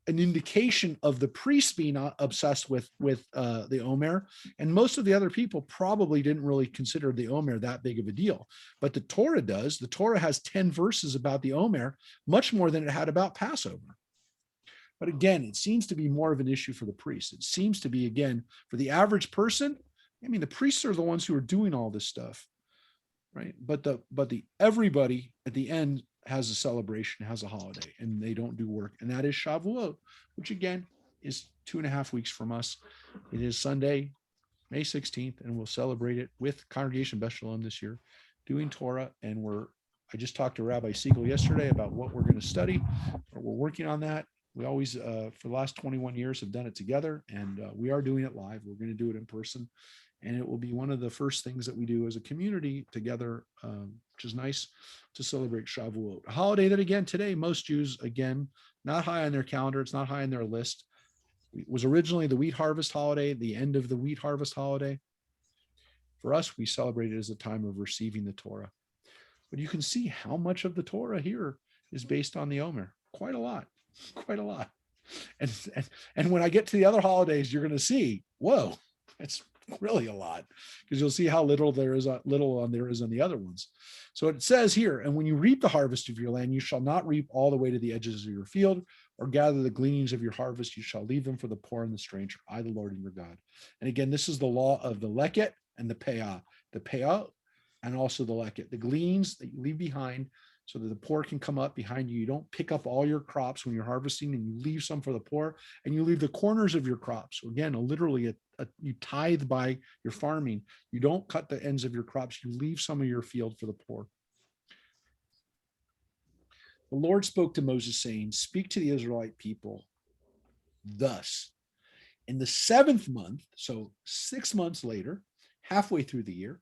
an indication of the priests being obsessed with the Omer, and most of the other people probably didn't really consider the Omer that big of a deal. But the Torah does. The Torah has 10 verses about the Omer, much more than it had about Passover. But again, it seems to be more of an issue for the priests. It seems to be, again, for the average person. I mean, the priests are the ones who are doing all this stuff, right? But the everybody at the end has a celebration, has a holiday, and they don't do work. And that is Shavuot, which again is 2.5 weeks from us. It is Sunday, May 16th, and we'll celebrate it with Congregation Beth Shalom this year, doing Torah. And I just talked to Rabbi Siegel yesterday about what we're going to study. We're working on that. We always, for the last 21 years, have done it together, and we are doing it live. We're going to do it in person. And it will be one of the first things that we do as a community together, which is nice, to celebrate Shavuot, a holiday that, again, today, most Jews, again, not high on their calendar. It's not high on their list. It was originally the wheat harvest holiday, the end of the wheat harvest holiday. For us, we celebrate it as a time of receiving the Torah. But you can see how much of the Torah here is based on the Omer. Quite a lot, quite a lot. And when I get to the other holidays, you're going to see, whoa, it's really a lot, because you'll see how little there is on the other ones. So it says here, and when you reap the harvest of your land, you shall not reap all the way to the edges of your field, or gather the gleanings of your harvest. You shall leave them for the poor and the stranger. I, the Lord, your God. And again, this is the law of the leket and the peah, and also the leket, the gleanings that you leave behind, so that the poor can come up behind you. You don't pick up all your crops when you're harvesting, and you leave some for the poor, and you leave the corners of your crops. So again, literally, you tithe by your farming. You don't cut the ends of your crops. You leave some of your field for the poor. The Lord spoke to Moses, saying, speak to the Israelite people thus. In the 7th month, so 6 months later, halfway through the year,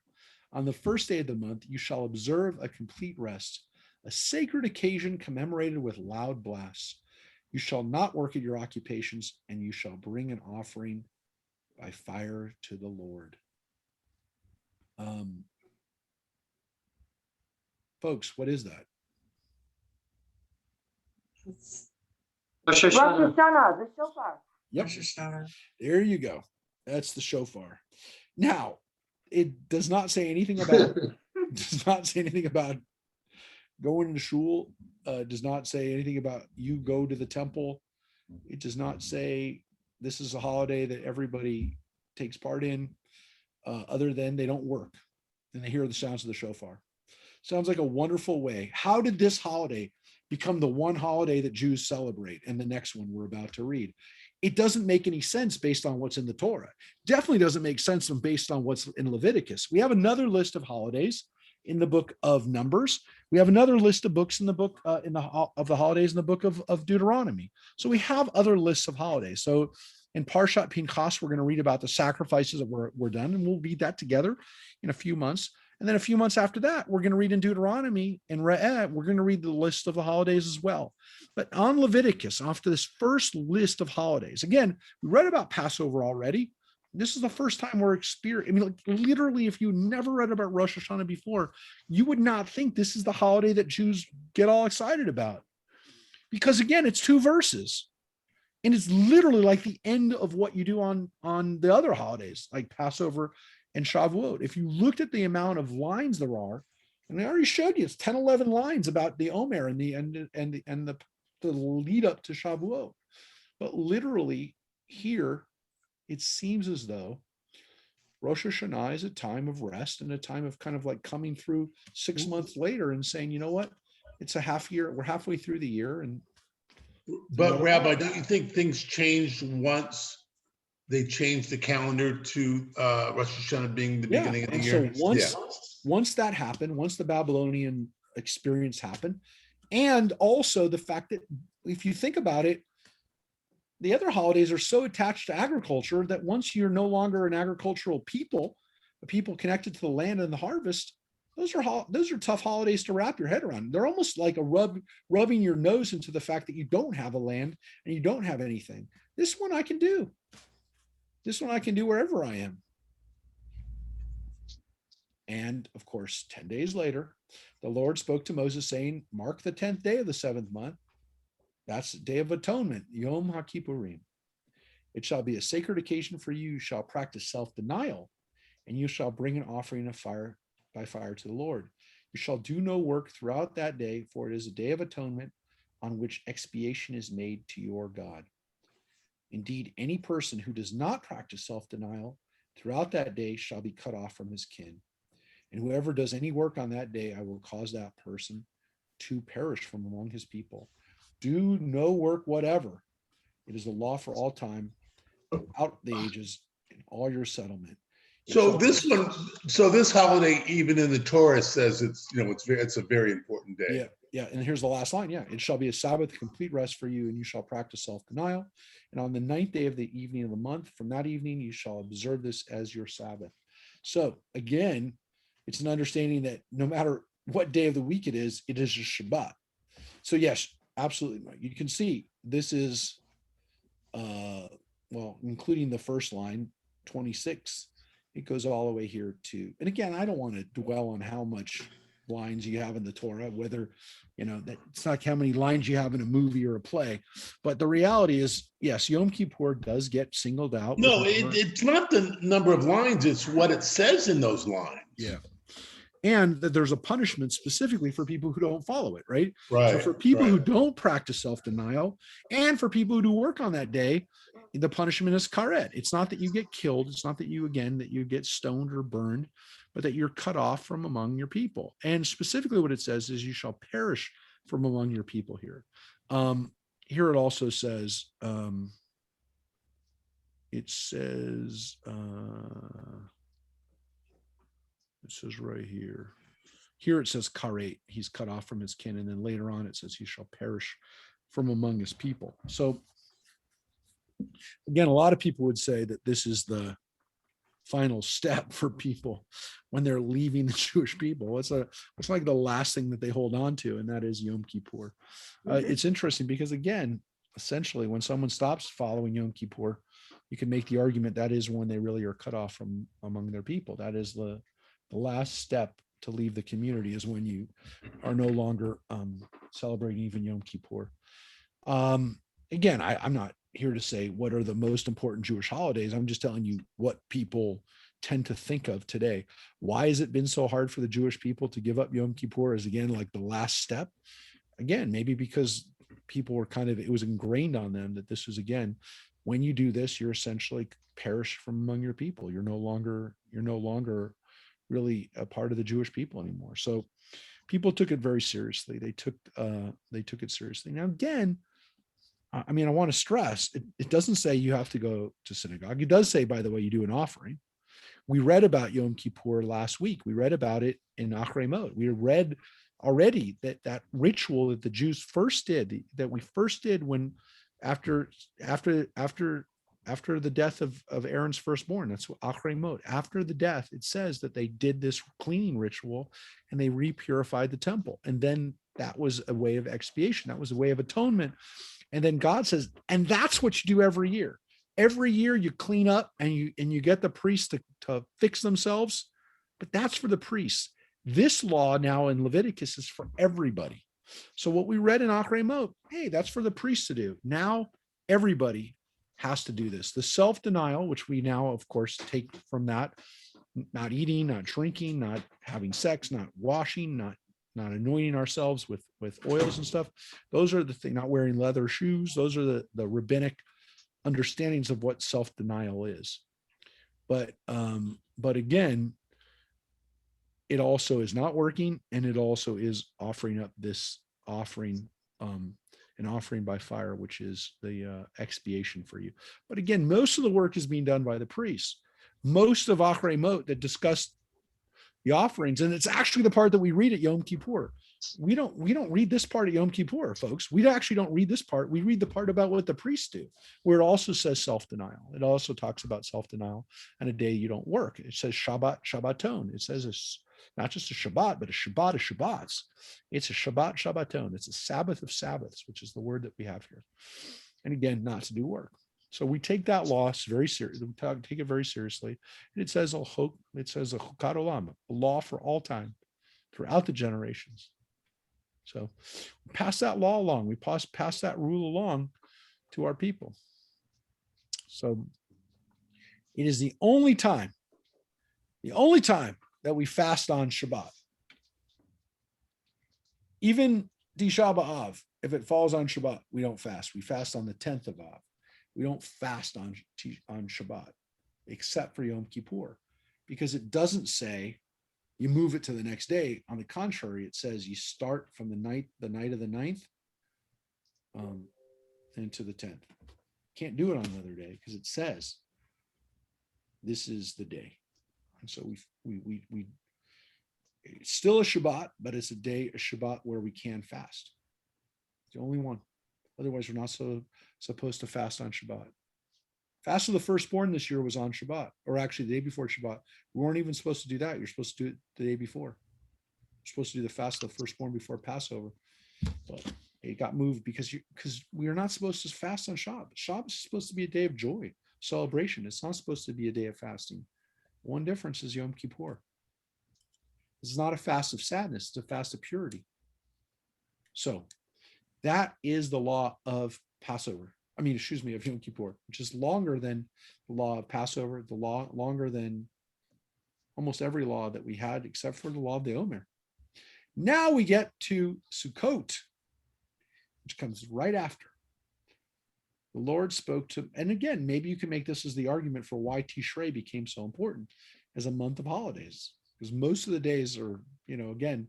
on the first day of the month, you shall observe a complete rest, a sacred occasion commemorated with loud blasts. You shall not work at your occupations, and you shall bring an offering by fire to the Lord. Folks, what is that? Rosh Hashanah, the shofar. Yep. Rosh Hashanah. There you go. That's the shofar. Now, it does not say anything about going to shul. Does not say anything about you go to the temple. It does not say this is a holiday that everybody takes part in, other than they don't work and they hear the sounds of the shofar. Sounds like a wonderful way. How did this holiday become the one holiday that Jews celebrate and the next one we're about to read? It doesn't make any sense based on what's in the Torah. Definitely doesn't make sense based on what's in Leviticus. We have another list of holidays in the book of Numbers. We have another list of books in the book of the holidays in the book of Deuteronomy. So we have other lists of holidays. So in Parshat Pinchas, we're going to read about the sacrifices that were done, and we'll read that together in a few months. And then a few months after that, we're going to read in Deuteronomy and Re'eh, we're going to read the list of the holidays as well. But on Leviticus, after this first list of holidays, again, we read about Passover already. This is the first time we're experiencing. I mean, like, literally, if you never read about Rosh Hashanah before, you would not think this is the holiday that Jews get all excited about. Because again, it's 2 verses. And it's literally like the end of what you do on the other holidays, like Passover and Shavuot. If you looked at the amount of lines there are, and I already showed you, it's 10, 11 lines about the Omer and the lead up to Shavuot. But literally here, it seems as though Rosh Hashanah is a time of rest and a time of kind of like coming through 6 months later and saying, you know what, it's a half year, we're halfway through the year. But Rabbi, don't you think things changed once they changed the calendar to Rosh Hashanah being the beginning of the year? So once that happened, once the Babylonian experience happened, and also the fact that if you think about it, the other holidays are so attached to agriculture that once you're no longer an agricultural people, a people connected to the land and the harvest, those are tough holidays to wrap your head around. They're almost like rubbing your nose into the fact that you don't have a land and you don't have anything. This one I can do. This one I can do wherever I am. And of course, 10 days later, the Lord spoke to Moses saying, mark the 10th day of the 7th month. That's the Day of Atonement, Yom HaKippurim. It shall be a sacred occasion for you. You shall practice self-denial, and you shall bring an offering of fire by fire to the Lord. You shall do no work throughout that day, for it is a day of atonement on which expiation is made to your God. Indeed, any person who does not practice self-denial throughout that day shall be cut off from his kin. And whoever does any work on that day, I will cause that person to perish from among his people. Do no work whatever. It is the law for all time, out the ages, in all your settlement. So this holiday, even in the Torah, says it's a very important day. Yeah. And here's the last line. Yeah. It shall be a Sabbath, complete rest for you, and you shall practice self-denial. And on the 9th day of the evening of the month, from that evening, you shall observe this as your Sabbath. So again, it's an understanding that no matter what day of the week it is a Shabbat. So yes, absolutely. You can see this is, including the first line, 26, it goes all the way here to, and again, I don't want to dwell on how much lines you have in the Torah, whether, that it's not how many lines you have in a movie or a play. But the reality is, yes, Yom Kippur does get singled out. No, it's not the number of lines, it's what it says in those lines. Yeah. And that there's a punishment specifically for people who don't follow it, right? Right. So for people right. who don't practice self-denial, and for people who do work on that day, the punishment is karet. It's not that you get killed. It's not that you get stoned or burned, but that you're cut off from among your people. And specifically what it says is you shall perish from among your people here. Here it also says, it says right here. Here it says karet, he's cut off from his kin. And then later on it says he shall perish from among his people. So again, a lot of people would say that this is the final step for people when they're leaving the Jewish people. It's like the last thing that they hold on to, and that is Yom Kippur. It's interesting because, again, essentially when someone stops following Yom Kippur, you can make the argument that is when they really are cut off from among their people. That is the last step to leave the community, is when you are no longer celebrating even Yom Kippur. Again, I'm not here to say what are the most important Jewish holidays. I'm just telling you what people tend to think of today. Why has it been so hard for the Jewish people to give up Yom Kippur as, again, like the last step? Again, maybe because people were it was ingrained on them that this is, again, when you do this, you're essentially perish from among your people. You're no longer really a part of the Jewish people anymore. So people took it very seriously. They took it seriously. Now, again, I want to stress, it doesn't say you have to go to synagogue. It does say, by the way, you do an offering. We read about Yom Kippur last week. We read about it in Achrei Mot. We read already that ritual that the Jews first did, that we first did when after the death of Aaron's firstborn. That's what Achrei Mot. After the death, it says that they did this cleaning ritual and they repurified the temple. And then that was a way of expiation. That was a way of atonement. And then God says, and that's what you do every year. Every year you clean up and you get the priests to fix themselves, but that's for the priests. This law now in Leviticus is for everybody. So what we read in Achrei Mot, hey, that's for the priests to do. Now everybody has to do this. The self-denial, which we now, of course, take from that, not eating, not drinking, not having sex, not washing, not anointing ourselves with oils and stuff. Those are the things, not wearing leather shoes. Those are the rabbinic understandings of what self-denial is. But again, it also is not working, and it also is offering up this offering, an offering by fire, which is the expiation for you. But again, most of the work is being done by the priests. Most of Achrei Mot that discussed the offerings, and it's actually the part that we read at Yom Kippur. We don't read this part at Yom Kippur, folks. We actually don't read this part. We read the part about what the priests do, where it also says self-denial. It also talks about self-denial and a day you don't work. It says Shabbat, Shabbaton. It says it's not just a Shabbat, but a Shabbat of Shabbats. It's a Shabbat, Shabbaton. It's a Sabbath of Sabbaths, which is the word that we have here. And again, not to do work. So we take that law very seriously. We take it very seriously. And it says a chukat olam, a law for all time, throughout the generations. So we pass that law along. We pass that rule along to our people. So it is the only time that we fast on Shabbat. Even Tisha B'Av, if it falls on Shabbat, we don't fast. We fast on the 10th of Av. We don't fast on Shabbat, except for Yom Kippur, because it doesn't say you move it to the next day. On the contrary, it says you start from the night of the 9th into the 10th. Can't do it on another day because it says this is the day. And so we it's still a Shabbat, but it's a Shabbat where we can fast. It's the only one. Otherwise, we're not supposed to fast on Shabbat. Fast of the firstborn this year was on Shabbat, or actually the day before Shabbat. We weren't even supposed to do that. You're supposed to do it the day before. You're supposed to do the fast of the firstborn before Passover. But it got moved because we are not supposed to fast on Shabbat. Shabbat is supposed to be a day of joy, celebration. It's not supposed to be a day of fasting. One difference is Yom Kippur. This is not a fast of sadness, it's a fast of purity. So that is the law of Passover. I mean, excuse me, of Yom Kippur, which is longer than the law of Passover, the law longer than almost every law that we had, except for the law of the Omer. Now we get to Sukkot, which comes right after. The Lord spoke to, and again, maybe you can make this as the argument for why Tishrei became so important as a month of holidays, because most of the days are, again,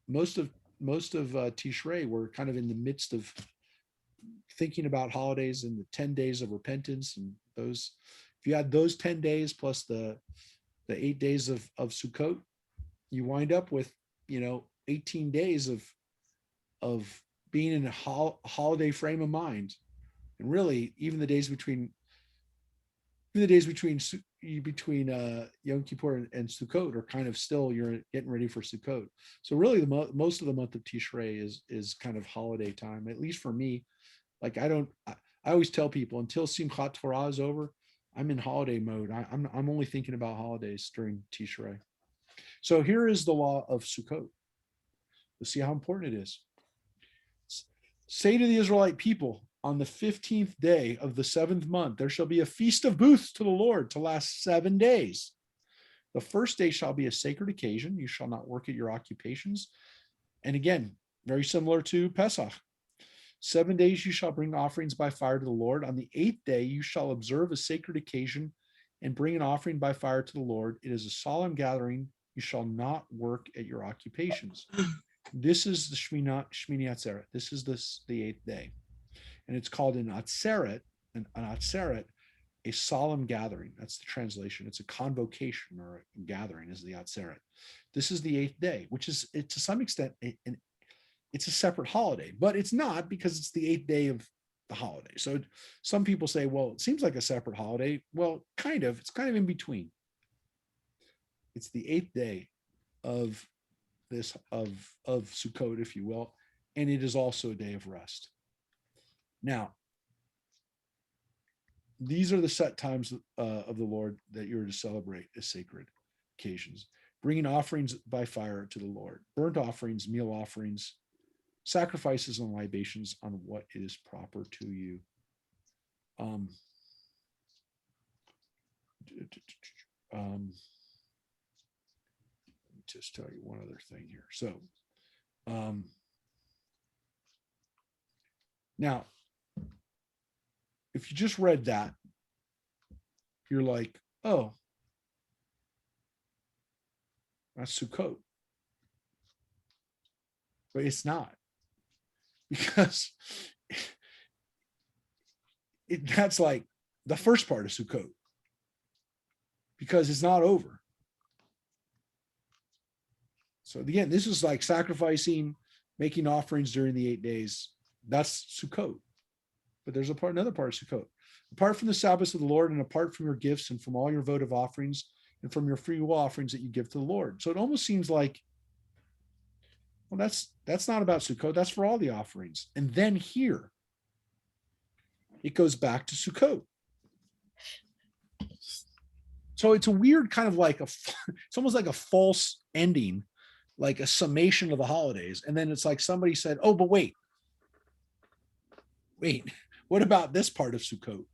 most of Tishrei were kind of in the midst of thinking about holidays and the 10 days of repentance, and those, if you add those 10 days plus the 8 days of Sukkot, you wind up with 18 days of being in a holiday frame of mind. And really, even the days between Yom Kippur and Sukkot are kind of still, you're getting ready for Sukkot. So really, most of the month of Tishrei is kind of holiday time, at least for me. Like I always tell people, until Simchat Torah is over, I'm in holiday mode. I'm only thinking about holidays during Tishrei. So here is the law of Sukkot. Let's see how important it is. Say to the Israelite people, on the 15th day of the 7th month, there shall be a feast of booths to the Lord to last 7 days. The first day shall be a sacred occasion. You shall not work at your occupations. And again, very similar to Pesach. 7 days you shall bring offerings by fire to the Lord. On the 8th day you shall observe a sacred occasion and bring an offering by fire to the Lord. It is a solemn gathering. You shall not work at your occupations. This is the Shmini Atzeret. This is the 8th day. And it's called an Atzeret, a solemn gathering. That's the translation. It's a convocation or a gathering is the Atzeret. This is the 8th day, which is to some extent, it's a separate holiday, but it's not, because it's the 8th day of the holiday. So some people say, well, it seems like a separate holiday. Well, kind of, it's kind of in between. It's the 8th day of Sukkot, if you will, and it is also a day of rest. Now, these are the set times of the Lord that you're to celebrate as sacred occasions. Bringing offerings by fire to the Lord, burnt offerings, meal offerings, sacrifices and libations on what is proper to you. Let me just tell you one other thing here. So now, if you just read that, you're like, oh, that's Sukkot. But it's not, because that's like the first part of Sukkot, because it's not over. So again, this is like sacrificing, making offerings during the 8 days. That's Sukkot. But there's another part of Sukkot. Apart from the Sabbaths of the Lord, and apart from your gifts and from all your votive offerings and from your free will offerings that you give to the Lord. So it almost seems like, well, that's not about Sukkot. That's for all the offerings. And then here, it goes back to Sukkot. So it's a weird kind of like it's almost like a false ending, like a summation of the holidays. And then it's like somebody said, oh, but wait, what about this part of Sukkot?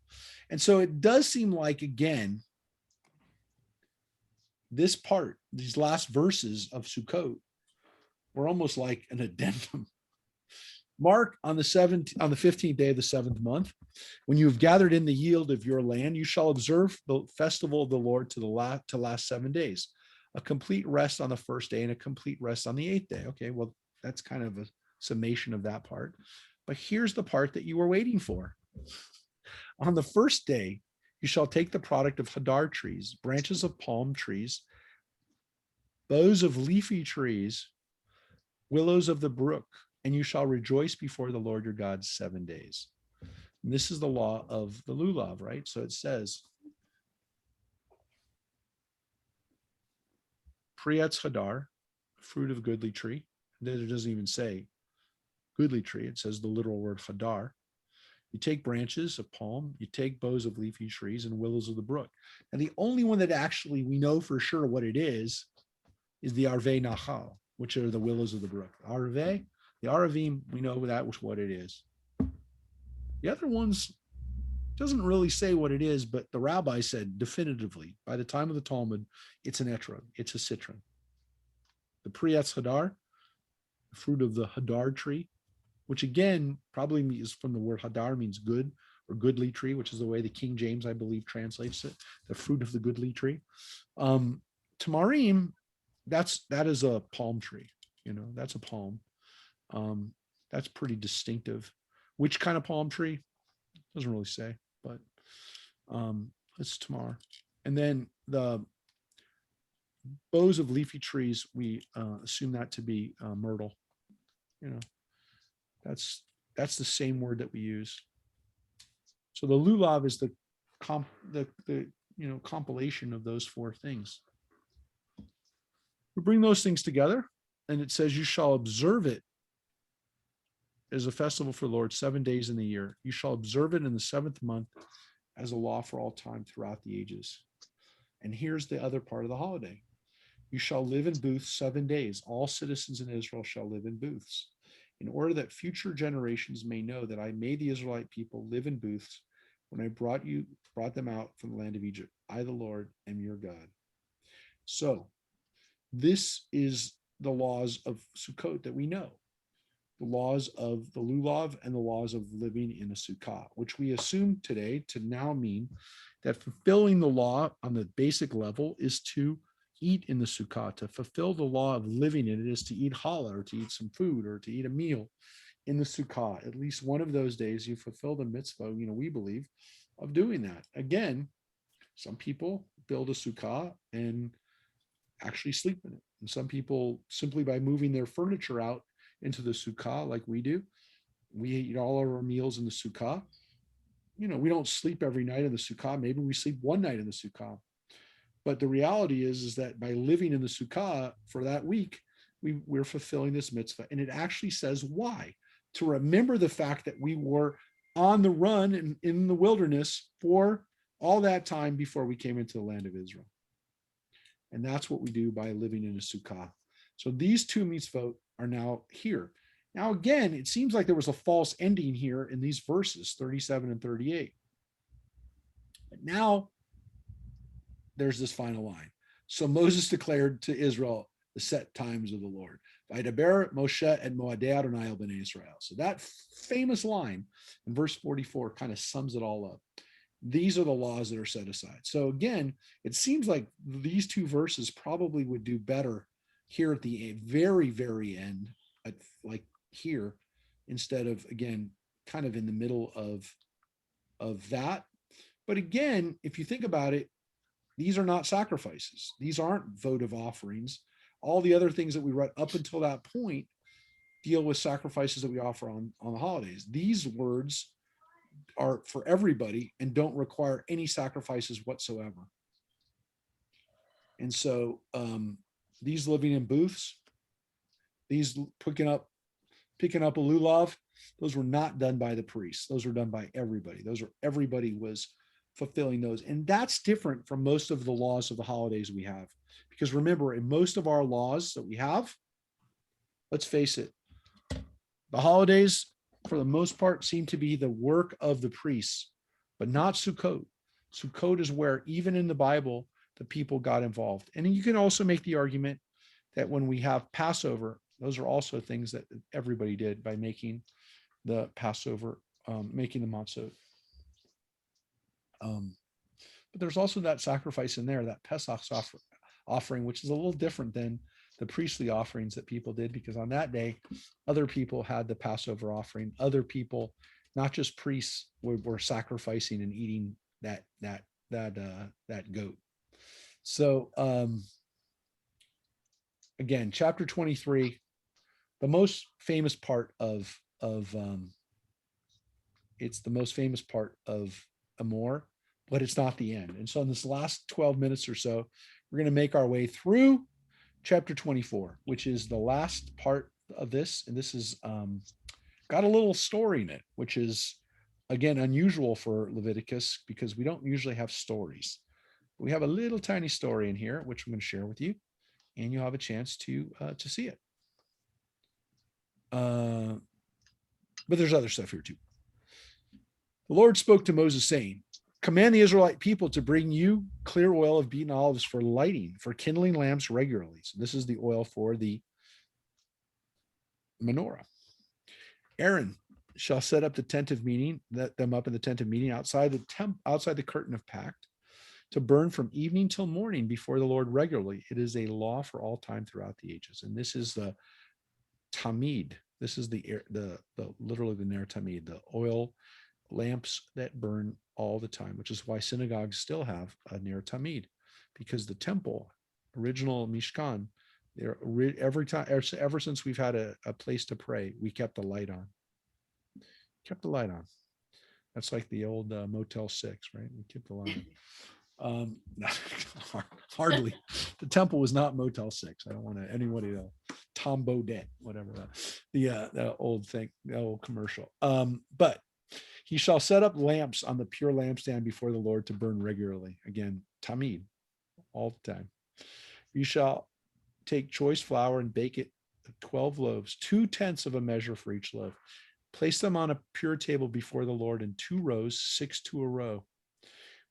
And so it does seem like, again, this part, these last verses of Sukkot were almost like an addendum. Mark, on the 15th day of the 7th month, when you have gathered in the yield of your land, you shall observe the festival of the Lord to last 7 days, a complete rest on the first day and a complete rest on the 8th day. Okay, well, that's kind of a summation of that part. But here's the part that you were waiting for. On the first day, you shall take the product of hadar trees, branches of palm trees, boughs of leafy trees, willows of the brook, and you shall rejoice before the Lord your God 7 days. And this is the law of the lulav, right? So it says, Priyatz hadar, fruit of goodly tree. It doesn't even say goodly tree. It says the literal word hadar. You take branches of palm, you take boughs of leafy trees and willows of the brook. And the only one that actually we know for sure what it is is the Arvei Nahal, which are the willows of the brook. Arvei, the Aravim, we know that was what it is. The other ones doesn't really say what it is, but the rabbi said definitively, by the time of the Talmud, it's an etrog, it's a citron. The Pri Etz Hadar, the fruit of the Hadar tree, which again probably is from the word Hadar, means good or goodly tree, which is the way the King James, I believe, translates it, the fruit of the goodly tree. Tamarim, that is a palm tree, that's a palm. That's pretty distinctive. Which kind of palm tree? Doesn't really say, but it's tamar. And then the boughs of leafy trees, we assume that to be myrtle. That's the same word that we use. So the lulav is the compilation of those four things. We bring those things together, and it says, "You shall observe it as a festival for the Lord 7 days in the year. You shall observe it in the 7th month as a law for all time throughout the ages." And here's the other part of the holiday. You shall live in booths 7 days. All citizens in Israel shall live in booths, in order that future generations may know that I made the Israelite people live in booths when I brought them out from the land of Egypt. I, the Lord, am your God. So this is the laws of Sukkot that we know. The laws of the lulav and the laws of living in a sukkah, which we assume today to now mean that fulfilling the law on the basic level is to eat in the sukkah. To fulfill the law of living in it is to eat challah, or to eat some food, or to eat a meal in the sukkah. At least one of those days you fulfill the mitzvah, we believe, of doing that. Again, some people build a sukkah and actually sleep in it. And some people, simply by moving their furniture out into the sukkah like we do, we eat all our meals in the sukkah. We don't sleep every night in the sukkah. Maybe we sleep one night in the sukkah. But the reality is that by living in the sukkah for that week, we're fulfilling this mitzvah. And it actually says why. To remember the fact that we were on the run in the wilderness for all that time before we came into the land of Israel. And that's what we do by living in a sukkah. So these two mitzvot are now here. Now, again, it seems like there was a false ending here in these verses, 37 and 38. But now there's this final line. So Moses declared to Israel the set times of the Lord. Vaydaber Moshe et Moadei Adonai el bnei Israel. So that famous line in verse 44 kind of sums it all up. These are the laws that are set aside. So again, it seems like these two verses probably would do better here at the very, very end, like here, instead of, again, kind of in the middle of that. But again, if you think about it, these are not sacrifices. These aren't votive offerings. All the other things that we read up until that point deal with sacrifices that we offer on the holidays. These words are for everybody and don't require any sacrifices whatsoever. And so these living in booths, these picking up a lulav, those were not done by the priests. Those were done by everybody. Everybody was fulfilling those. And that's different from most of the laws of the holidays we have. Because remember, in most of our laws that we have, let's face it, the holidays, for the most part, seem to be the work of the priests, but not Sukkot. Sukkot is where, even in the Bible, the people got involved. And you can also make the argument that when we have Passover, those are also things that everybody did by making the Passover, making the matzot. But there's also that sacrifice in there, that Pesach offering, which is a little different than the priestly offerings that people did, because on that day, other people had the Passover offering. Other people, not just priests, were sacrificing and eating that goat. So again, chapter 23, the most famous part of it's the most famous part of Emor, but it's not the end. And so in this last 12 minutes or so, we're going to make our way through chapter 24, which is the last part of this. And this is got a little story in it, which is, again, unusual for Leviticus because we don't usually have stories. We have a little tiny story in here, which I'm going to share with you. and you'll have a chance to see it. But there's other stuff here too. The Lord spoke to Moses saying, command the Israelite people to bring you clear oil of beaten olives for lighting, for kindling lamps regularly. So this is the oil for the menorah. Aaron shall set up the tent of meeting, let them up in the tent of meeting outside the curtain of pact, to burn from evening till morning before the Lord regularly. It is a law for all time throughout the ages. And this is the tamid. This is the literally the ner tamid, the oil lamps that burn all the time, which is why synagogues still have a ner tamid, because the temple, original Mishkan, every time, ever since we've had a place to pray, we kept the light on. Kept the light on. That's like the old Motel 6, right? We kept the light on. Hardly. The temple was not Motel 6. I don't want anybody to Tom Baudet, whatever the old thing, the old commercial. But he shall set up lamps on the pure lampstand before the Lord to burn regularly. Again, tamid, all the time. You shall take choice flour and bake it 12 loaves, 2/10 of a measure for each loaf. Place them on a pure table before the Lord in 2 rows, 6 to a row.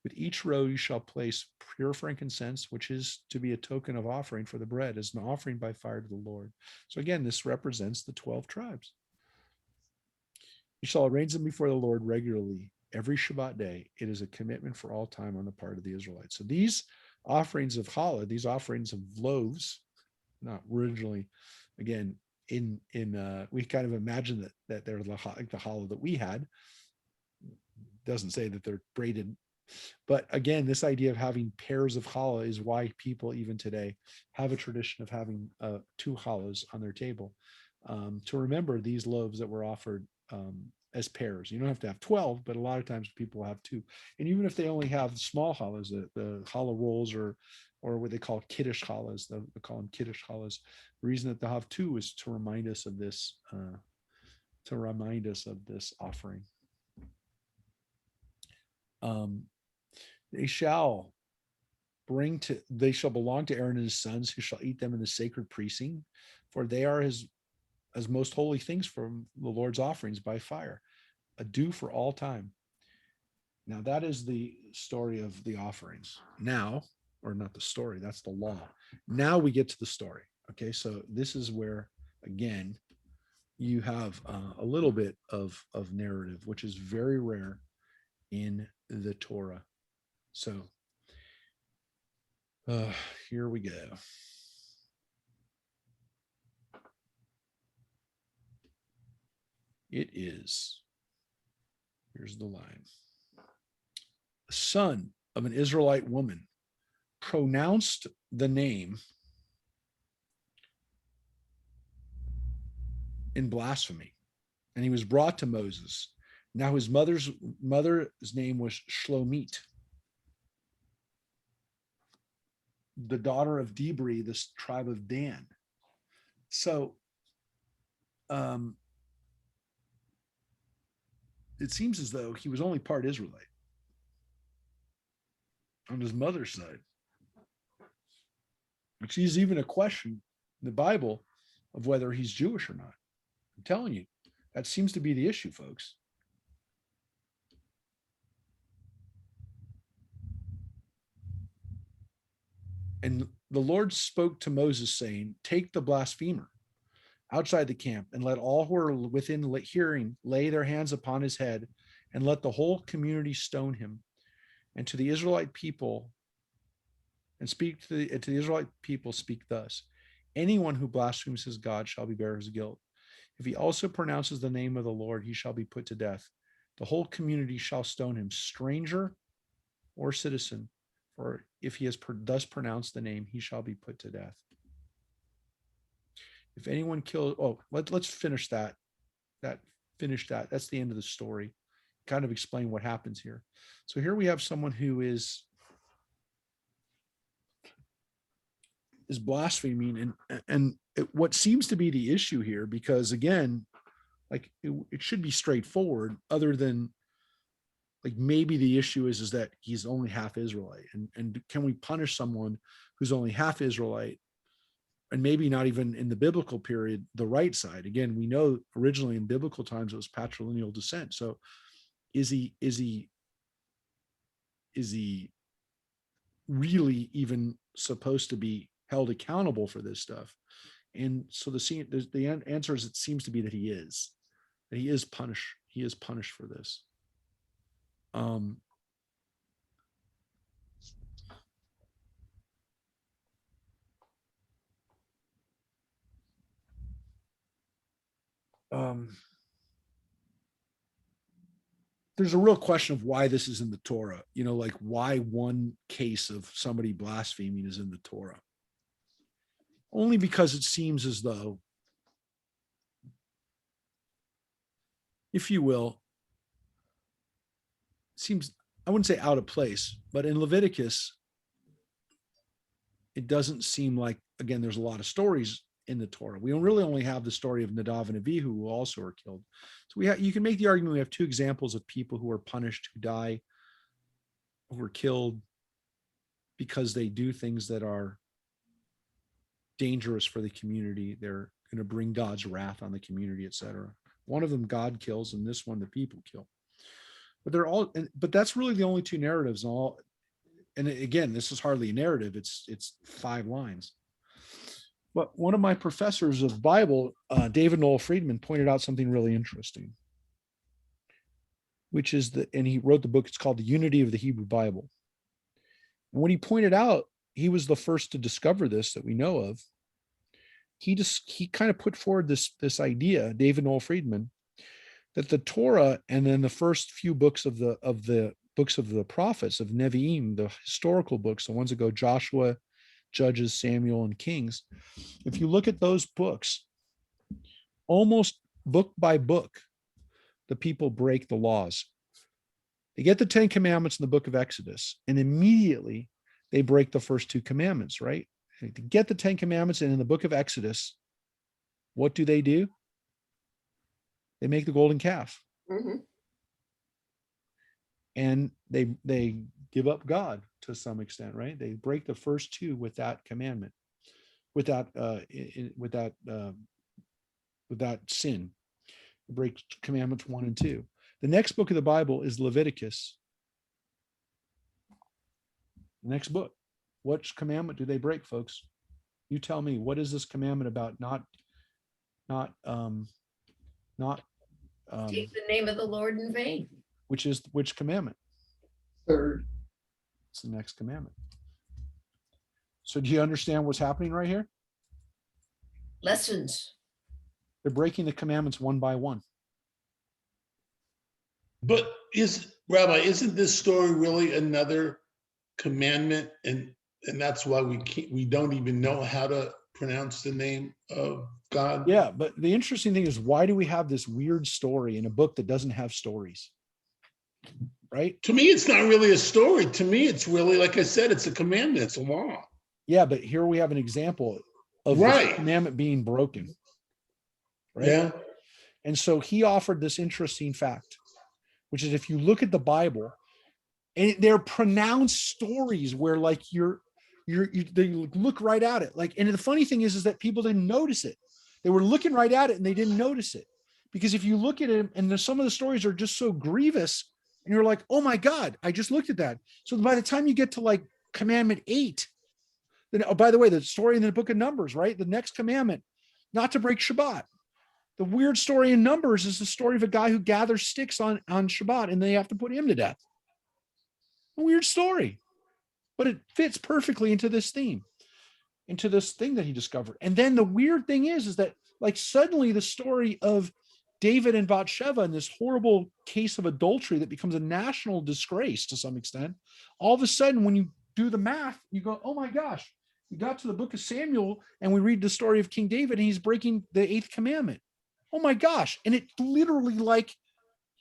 With each row you shall place pure frankincense, which is to be a token of offering for the bread, as an offering by fire to the Lord. So again, this represents the 12 tribes. You shall arrange them before the Lord regularly every Shabbat day. It is a commitment for all time on the part of the Israelites. So these offerings of challah, these offerings of loaves, not originally, again, we kind of imagine that they're like the challah that we had. Doesn't say that they're braided, but again, this idea of having pairs of challah is why people even today have a tradition of having 2 challahs on their table, to remember these loaves that were offered as pairs. You don't have to have 12, but a lot of times people have 2. And even if they only have small challahs, the challah rolls or what they call kiddush challahs, they call them kiddush challahs. The reason that they'll have 2 is to remind us of this, offering. They shall belong to Aaron and his sons, who shall eat them in the sacred precinct, for they are as most holy things from the Lord's offerings by fire, a due for all time. Now that is the story of the offerings. Now, or not the story, that's the law. Now we get to the story. Okay, so this is where, again, you have a little bit of narrative, which is very rare in the Torah. So here we go. It is, here's the line. The son of an Israelite woman pronounced the name in blasphemy, and he was brought to Moses. Now his mother's name was Shlomit, the daughter of Dibri, this tribe of Dan. So it seems as though he was only part Israelite on his mother's side, which is even a question in the Bible of whether he's Jewish or not. I'm telling you, that seems to be the issue, folks. And the Lord spoke to Moses, saying, take the blasphemer outside the camp, and let all who are within hearing lay their hands upon his head, and let the whole community stone him. And to the Israelite people, and speak to the Israelite people, speak thus: anyone who blasphemes his God shall be bearer of his guilt. If he also pronounces the name of the Lord, he shall be put to death. The whole community shall stone him, stranger or citizen, for if he has thus pronounced the name, he shall be put to death. If anyone kills, let's finish that. That's the end of the story. Kind of explain what happens here. So here we have someone who is blaspheming, and what seems to be the issue here, because again, like it should be straightforward, other than like maybe the issue is that he's only half Israelite, and can we punish someone who's only half Israelite and maybe not even in the biblical period, the right side. Again, we know originally in biblical times it was patrilineal descent. So is he really even supposed to be held accountable for this stuff? And so the answer is, it seems to be that he is punished. He is punished for this. There's a real question of why this is in the Torah, like why one case of somebody blaspheming is in the Torah. Only because it seems as though, if you will, seems, I wouldn't say out of place, but in Leviticus, it doesn't seem like, again, there's a lot of stories in the Torah. We really only have the story of Nadav and Abihu, who also are killed. So you can make the argument we have two examples of people who are punished, who die, who are killed because they do things that are dangerous for the community. They're going to bring God's wrath on the community, etc. One of them God kills, and this one the people kill. But that's really the only two narratives. And again, this is hardly a narrative. It's 5 lines. But one of my professors of Bible, David Noel Friedman, pointed out something really interesting, which is and he wrote the book, it's called The Unity of the Hebrew Bible. And when he pointed out, he was the first to discover this that we know of. He kind of put forward this idea, David Noel Friedman, that the Torah and then the first few books of the books of the prophets, of Nevi'im, the historical books, the ones that go Joshua, Judges, Samuel, and Kings, if you look at those books, almost book by book, the people break the laws. They get the 10 commandments in the book of Exodus, and immediately they break the first 2 commandments, right? To get the 10 commandments, and in the book of Exodus, what do? They make the golden calf. Mhm. And they give up God to some extent, right? They break the first 2 with that commandment, with that sin. They break commandments 1 and 2. The next book of the Bible is Leviticus. The next book. Which commandment do they break, folks? You tell me. What is this commandment about? Not Take the name of the Lord in vain. which commandment? 3rd. It's the next commandment. So do you understand what's happening right here? Lessons. They're breaking the commandments one by one. But Rabbi, isn't this story really another commandment? And that's why we don't even know how to pronounce the name of God. Yeah, but the interesting thing is, why do we have this weird story in a book that doesn't have stories? Right? To me, it's not really a story. To me, it's really, like I said, it's a commandment. It's a law. Yeah, but here we have an example of Right. the commandment being broken. Right? Yeah. And so he offered this interesting fact, which is, if you look at the Bible, and they're pronounced stories where like they look right at it. Like, and the funny thing is that people didn't notice it. They were looking right at it and they didn't notice it. Because if you look at it, and some of the stories are just so grievous, and you're like, oh my God, I just looked at that. So by the time you get to like commandment 8, then, oh, by the way, the story in the book of Numbers, right? The next commandment, not to break Shabbat. The weird story in Numbers is the story of a guy who gathers sticks on Shabbat, and they have to put him to death. A weird story, but it fits perfectly into this theme, into this thing that he discovered. And then the weird thing is that like suddenly the story of David and Bathsheba and this horrible case of adultery that becomes a national disgrace to some extent, all of a sudden when you do the math, you go, oh my gosh, we got to the book of Samuel and we read the story of King David and he's breaking the 8th commandment. Oh my gosh. And it literally, like,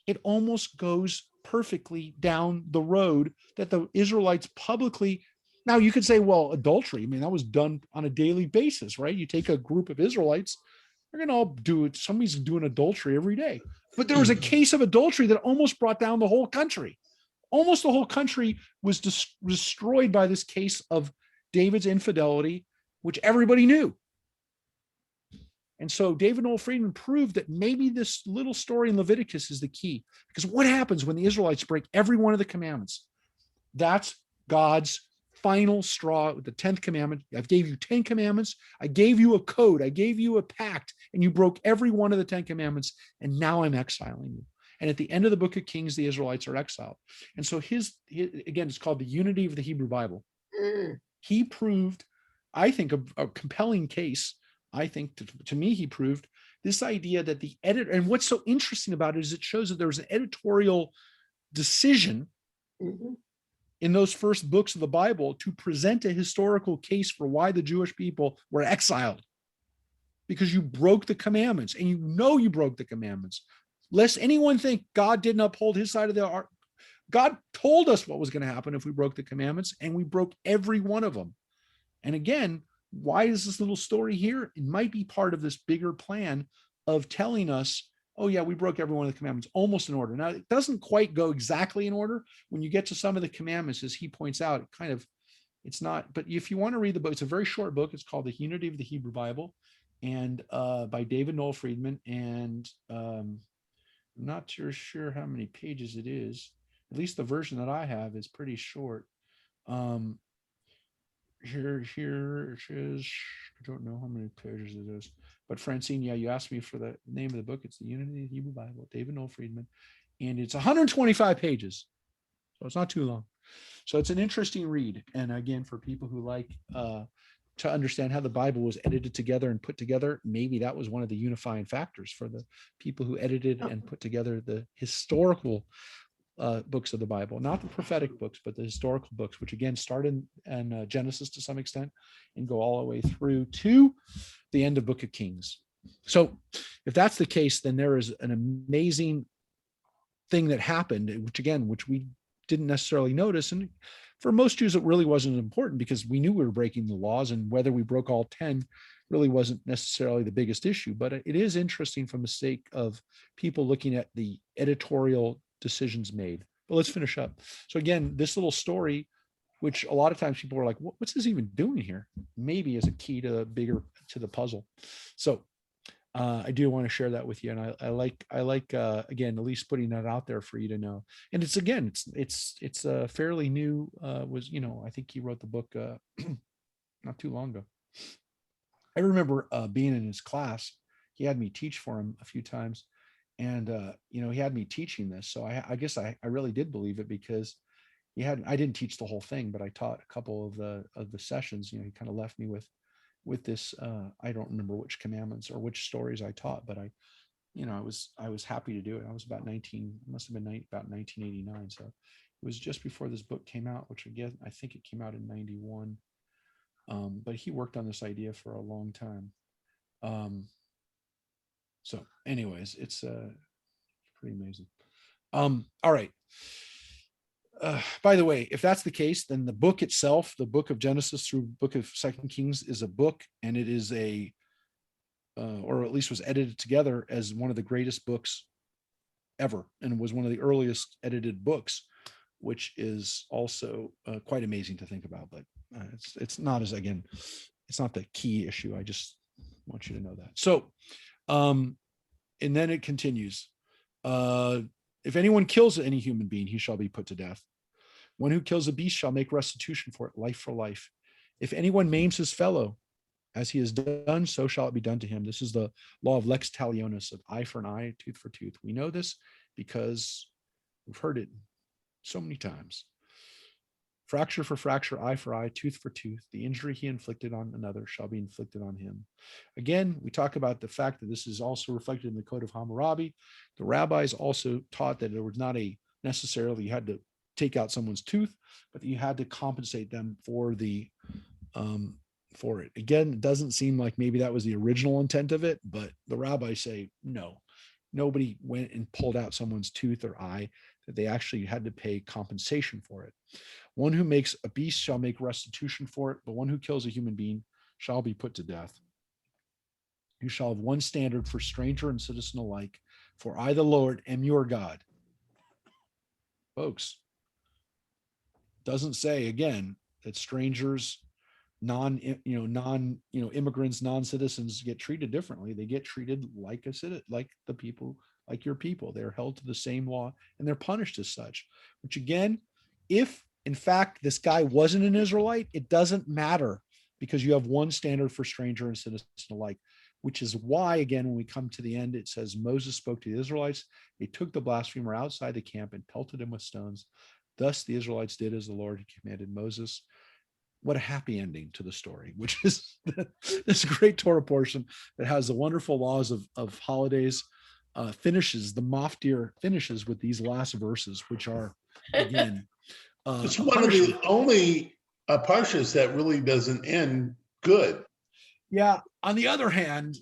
it almost goes perfectly down the road that the Israelites publicly. Now you could say, well, adultery, I mean, that was done on a daily basis, right? You take a group of Israelites, they're going to all do it. Somebody's doing adultery every day. But there was a case of adultery that almost brought down the whole country. Almost the whole country was destroyed by this case of David's infidelity, which everybody knew. And so David Noel Friedman proved that maybe this little story in Leviticus is the key. Because what happens when the Israelites break every one of the commandments? That's God's final straw with the 10th commandment. I gave you 10 commandments. I gave you a code. I gave you a pact, and you broke every one of the 10 commandments. And now I'm exiling you. And at the end of the book of Kings, the Israelites are exiled. And so his again, it's called the unity of the Hebrew Bible. He proved, I think, a compelling case. I think to me, he proved this idea that the editor, and what's so interesting about it is it shows that there was an editorial decision in those first books of the Bible to present a historical case for why the Jewish people were exiled. Because you broke the commandments, and you know you broke the commandments. Lest anyone think God didn't uphold his side of the art. God told us what was going to happen if we broke the commandments, and we broke every one of them. And again, why is this little story here? It might be part of this bigger plan of telling us, oh yeah, we broke every one of the commandments almost in order. Now, it doesn't quite go exactly in order. When you get to some of the commandments, as he points out, it kind of, it's not, but if you want to read the book, it's a very short book. It's called The Unity of the Hebrew Bible, and by David Noel Friedman. And I'm not sure how many pages it is. At least the version that I have is pretty short. Here it is. I don't know how many pages it is, but Francine, yeah, you asked me for the name of the book. It's The Unity of the Hebrew Bible, David Noel Friedman, and it's 125 pages, so it's not too long. So it's an interesting read, and again, for people who like to understand how the Bible was edited together and put together, maybe that was one of the unifying factors for the people who edited and put together the historical books of the Bible, not the prophetic books, but the historical books, which again start in Genesis to some extent and go all the way through to the end of Book of Kings. So if that's the case, then there is an amazing thing that happened, which we didn't necessarily notice. And for most Jews, it really wasn't important because we knew we were breaking the laws, and whether we broke all 10 really wasn't necessarily the biggest issue. But it is interesting from the sake of people looking at the editorial decisions made. But let's finish up. So again, this little story, which a lot of times people are like, what's this even doing here? Maybe is a key to the puzzle. So I do want to share that with you. And I like again, at least putting that out there for you to know. And it's a fairly new, I think he wrote the book not too long ago. I remember being in his class. He had me teach for him a few times. And, he had me teaching this. So I guess I really did believe it, because I didn't teach the whole thing, but I taught a couple of the sessions. He kind of left me with this, I don't remember which commandments or which stories I taught, but I was happy to do it. I was about 19, must have been about 1989. So it was just before this book came out, which again, I think it came out in 91. But he worked on this idea for a long time. So anyways, it's pretty amazing. All right. By the way, if that's the case, then the book itself, the book of Genesis through book of Second Kings, is a book, and it is or at least was edited together as one of the greatest books ever, and was one of the earliest edited books, which is also quite amazing to think about. But it's not it's not the key issue. I just want you to know that. So, and then it continues. If anyone kills any human being, he shall be put to death. One who kills a beast shall make restitution for it, life for life. If anyone maims his fellow, as he has done, so shall it be done to him. This is the law of lex talionis, of eye for an eye, tooth for tooth. We know this because we've heard it so many times. Fracture for fracture, eye for eye, tooth for tooth. The injury he inflicted on another shall be inflicted on him. Again, we talk about the fact that this is also reflected in the Code of Hammurabi. The rabbis also taught that it was not necessarily you had to take out someone's tooth, but that you had to compensate them for for it. Again, it doesn't seem like maybe that was the original intent of it, but the rabbis say no. Nobody went and pulled out someone's tooth or eye, that they actually had to pay compensation for it. One who makes a beast shall make restitution for it, but one who kills a human being shall be put to death. You shall have one standard for stranger and citizen alike, for I, the Lord, am your God. Folks, doesn't say again that strangers immigrants, non-citizens get treated differently. They get treated like a citizen, like the people, like your people. They're held to the same law and they're punished as such, which again, if in fact this guy wasn't an Israelite, it doesn't matter because you have one standard for stranger and citizen alike, which is why, again, when we come to the end, it says Moses spoke to the Israelites. They took the blasphemer outside the camp and pelted him with stones. Thus the Israelites did as the Lord had commanded Moses. What a happy ending to the story, which is this great Torah portion that has the wonderful laws of holidays, finishes, the maftir finishes with these last verses, which are, again, It's a one of the punishment. only parshas that really doesn't end good. Yeah. On the other hand,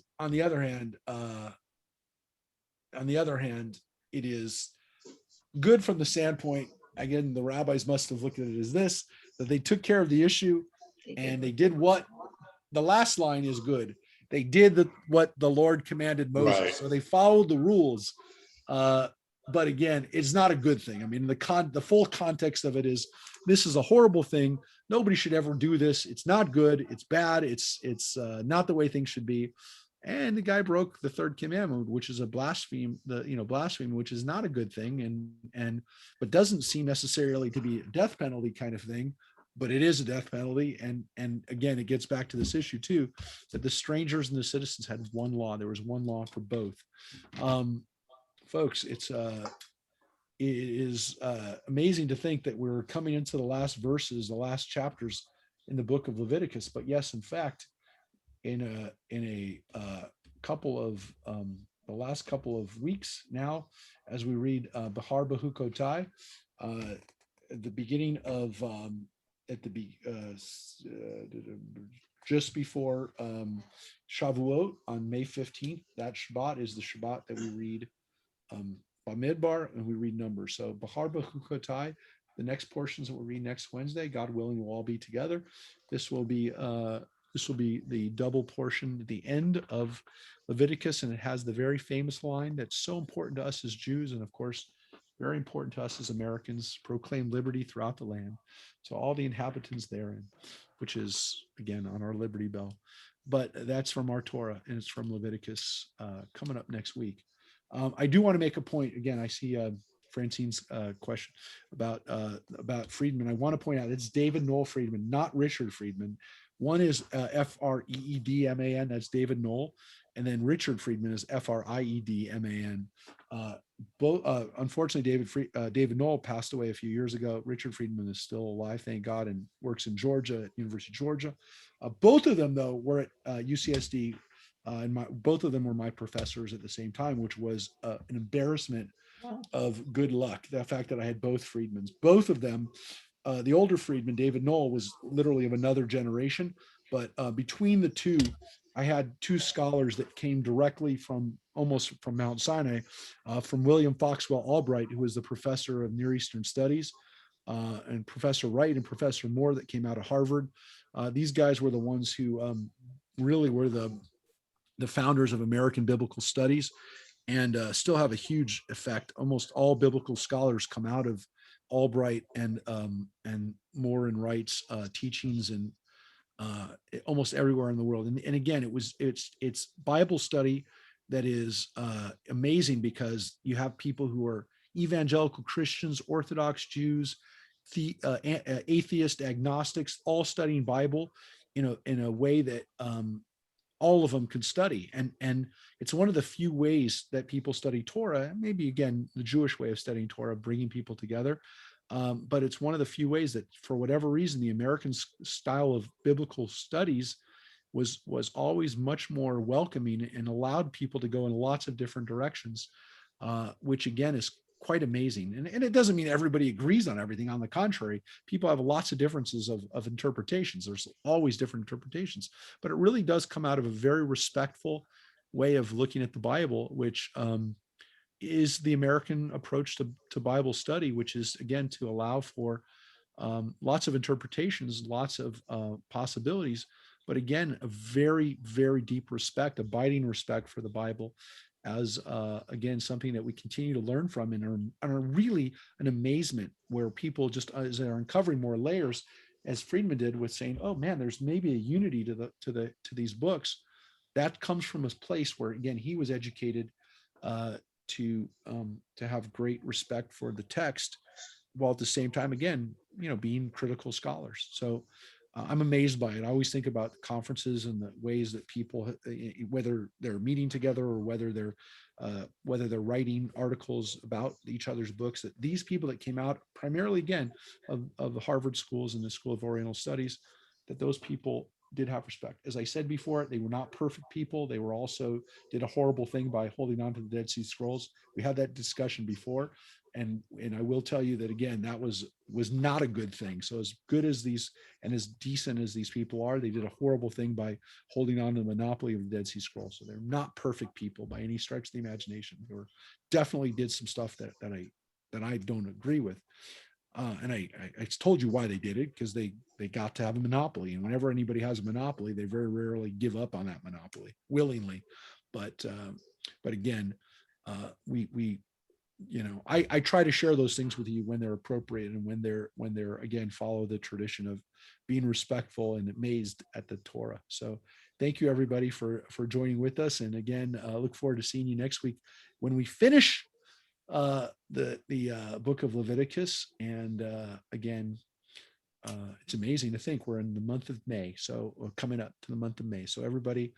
it is good from the standpoint, again, the rabbis must have looked at it as this, that they took care of the issue and they did what the last line is good. They did what the Lord commanded Moses. Right. So they followed the rules. But again, it's not a good thing. I mean, the full context of it is this is a horrible thing. Nobody should ever do this. It's not good. It's bad. It's not the way things should be. And the guy broke the third commandment, which is a blasphemy, blasphemy, which is not a good thing, but doesn't seem necessarily to be a death penalty kind of thing, but it is a death penalty. And again, it gets back to this issue too, that the strangers and the citizens had one law. There was one law for both. Folks, it is amazing to think that we're coming into the last verses, the last chapters in the book of Leviticus. But yes, in fact, in a couple of the last couple of weeks now, as we read Bahar Bahukotai, at the beginning of just before Shavuot on May 15th, that Shabbat is the Shabbat that we read Bamidbar and we read Numbers. So Bahar Bahukotai, the next portions that we'll read next Wednesday, God willing, we'll all be together. This will be the double portion at the end of Leviticus, and it has the very famous line that's so important to us as Jews, and of course, very important to us as Americans: proclaim liberty throughout the land. So all the inhabitants therein, which is again on our Liberty Bell. But that's from our Torah, and it's from Leviticus coming up next week. I do want to make a point. Again, I see Francine's question about Friedman. I want to point out it's David Noel Friedman, not Richard Friedman. One is Freedman, that's David Noel, and then Richard Friedman is Friedman. Unfortunately, David Noel passed away a few years ago. Richard Friedman is still alive, thank God, and works in Georgia, at University of Georgia. Both of them, though, were at UCSD, and both of them were my professors at the same time, which was an embarrassment of good luck. The fact that I had both Friedmans, both of them. The older Friedman, David Noel, was literally of another generation, but between the two, I had two scholars that came directly almost from Mount Sinai, from William Foxwell Albright, who was the professor of Near Eastern Studies, and Professor Wright and Professor Moore that came out of Harvard. These guys were the ones who really were the founders of American Biblical Studies, and still have a huge effect. Almost all biblical scholars come out of Albright and Moore and Wright's teachings, and almost everywhere in the world. And again, it's Bible study that is amazing, because you have people who are evangelical Christians, Orthodox Jews, atheist, agnostics, all studying Bible in a way that all of them could study. And it's one of the few ways that people study Torah, maybe again, the Jewish way of studying Torah, bringing people together. But it's one of the few ways that, for whatever reason, the American style of biblical studies was always much more welcoming and allowed people to go in lots of different directions, which again is quite amazing. And it doesn't mean everybody agrees on everything. On the contrary, people have lots of differences of interpretations. There's always different interpretations, but it really does come out of a very respectful way of looking at the Bible, which is the American approach to Bible study, which is, again, to allow for lots of interpretations, lots of possibilities, but again, a very, very deep respect, abiding respect for the Bible as, again, something that we continue to learn from, and are really an amazement where people just, as they're uncovering more layers, as Friedman did with saying, oh man, there's maybe a unity to these books. That comes from a place where, again, he was educated to have great respect for the text, while at the same time, again, being critical scholars. So I'm amazed by it. I always think about conferences and the ways that people, whether they're meeting together or whether they're writing articles about each other's books, that these people that came out primarily, again, of the Harvard schools and the School of Oriental Studies, that those people did have respect. As I said before, they were not perfect people. They were also did a horrible thing by holding on to the Dead Sea Scrolls. We had that discussion before. And I will tell you that, again, that was not a good thing. So as good as these and as decent as these people are, they did a horrible thing by holding on to the monopoly of the Dead Sea Scrolls. So they're not perfect people by any stretch of the imagination. They definitely did some stuff that I don't agree with. And I told you why they did it, because they got to have a monopoly. And whenever anybody has a monopoly, they very rarely give up on that monopoly willingly. But again, I try to share those things with you when they're appropriate and when they're again, follow the tradition of being respectful and amazed at the Torah. So thank you everybody for joining with us. And again, look forward to seeing you next week when we finish the book of Leviticus. And again, it's amazing to think we're in the month of May. So we're coming up to the month of May. So everybody,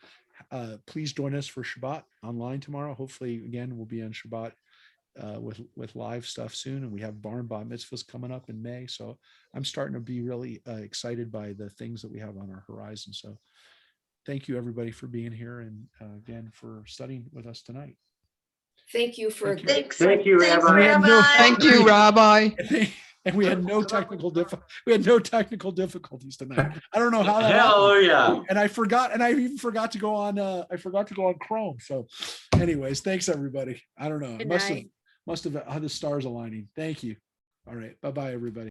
please join us for Shabbat online tomorrow. Hopefully, again, we'll be on Shabbat with live stuff soon, and we have bar and bat mitzvahs coming up in May. So I'm starting to be really excited by the things that we have on our horizon. So thank you everybody for being here, and again for studying with us tonight. Thank you for a Thank you. great. Thank you, Thanks, Rabbi. Thank you, Rabbi. And we had no technical difficulties tonight. I don't know how that happened. Hallelujah. And I even forgot to go on Chrome. So anyways, thanks everybody. I don't know. Good Must night. have had the stars aligning. Thank you. All right. Bye-bye, everybody.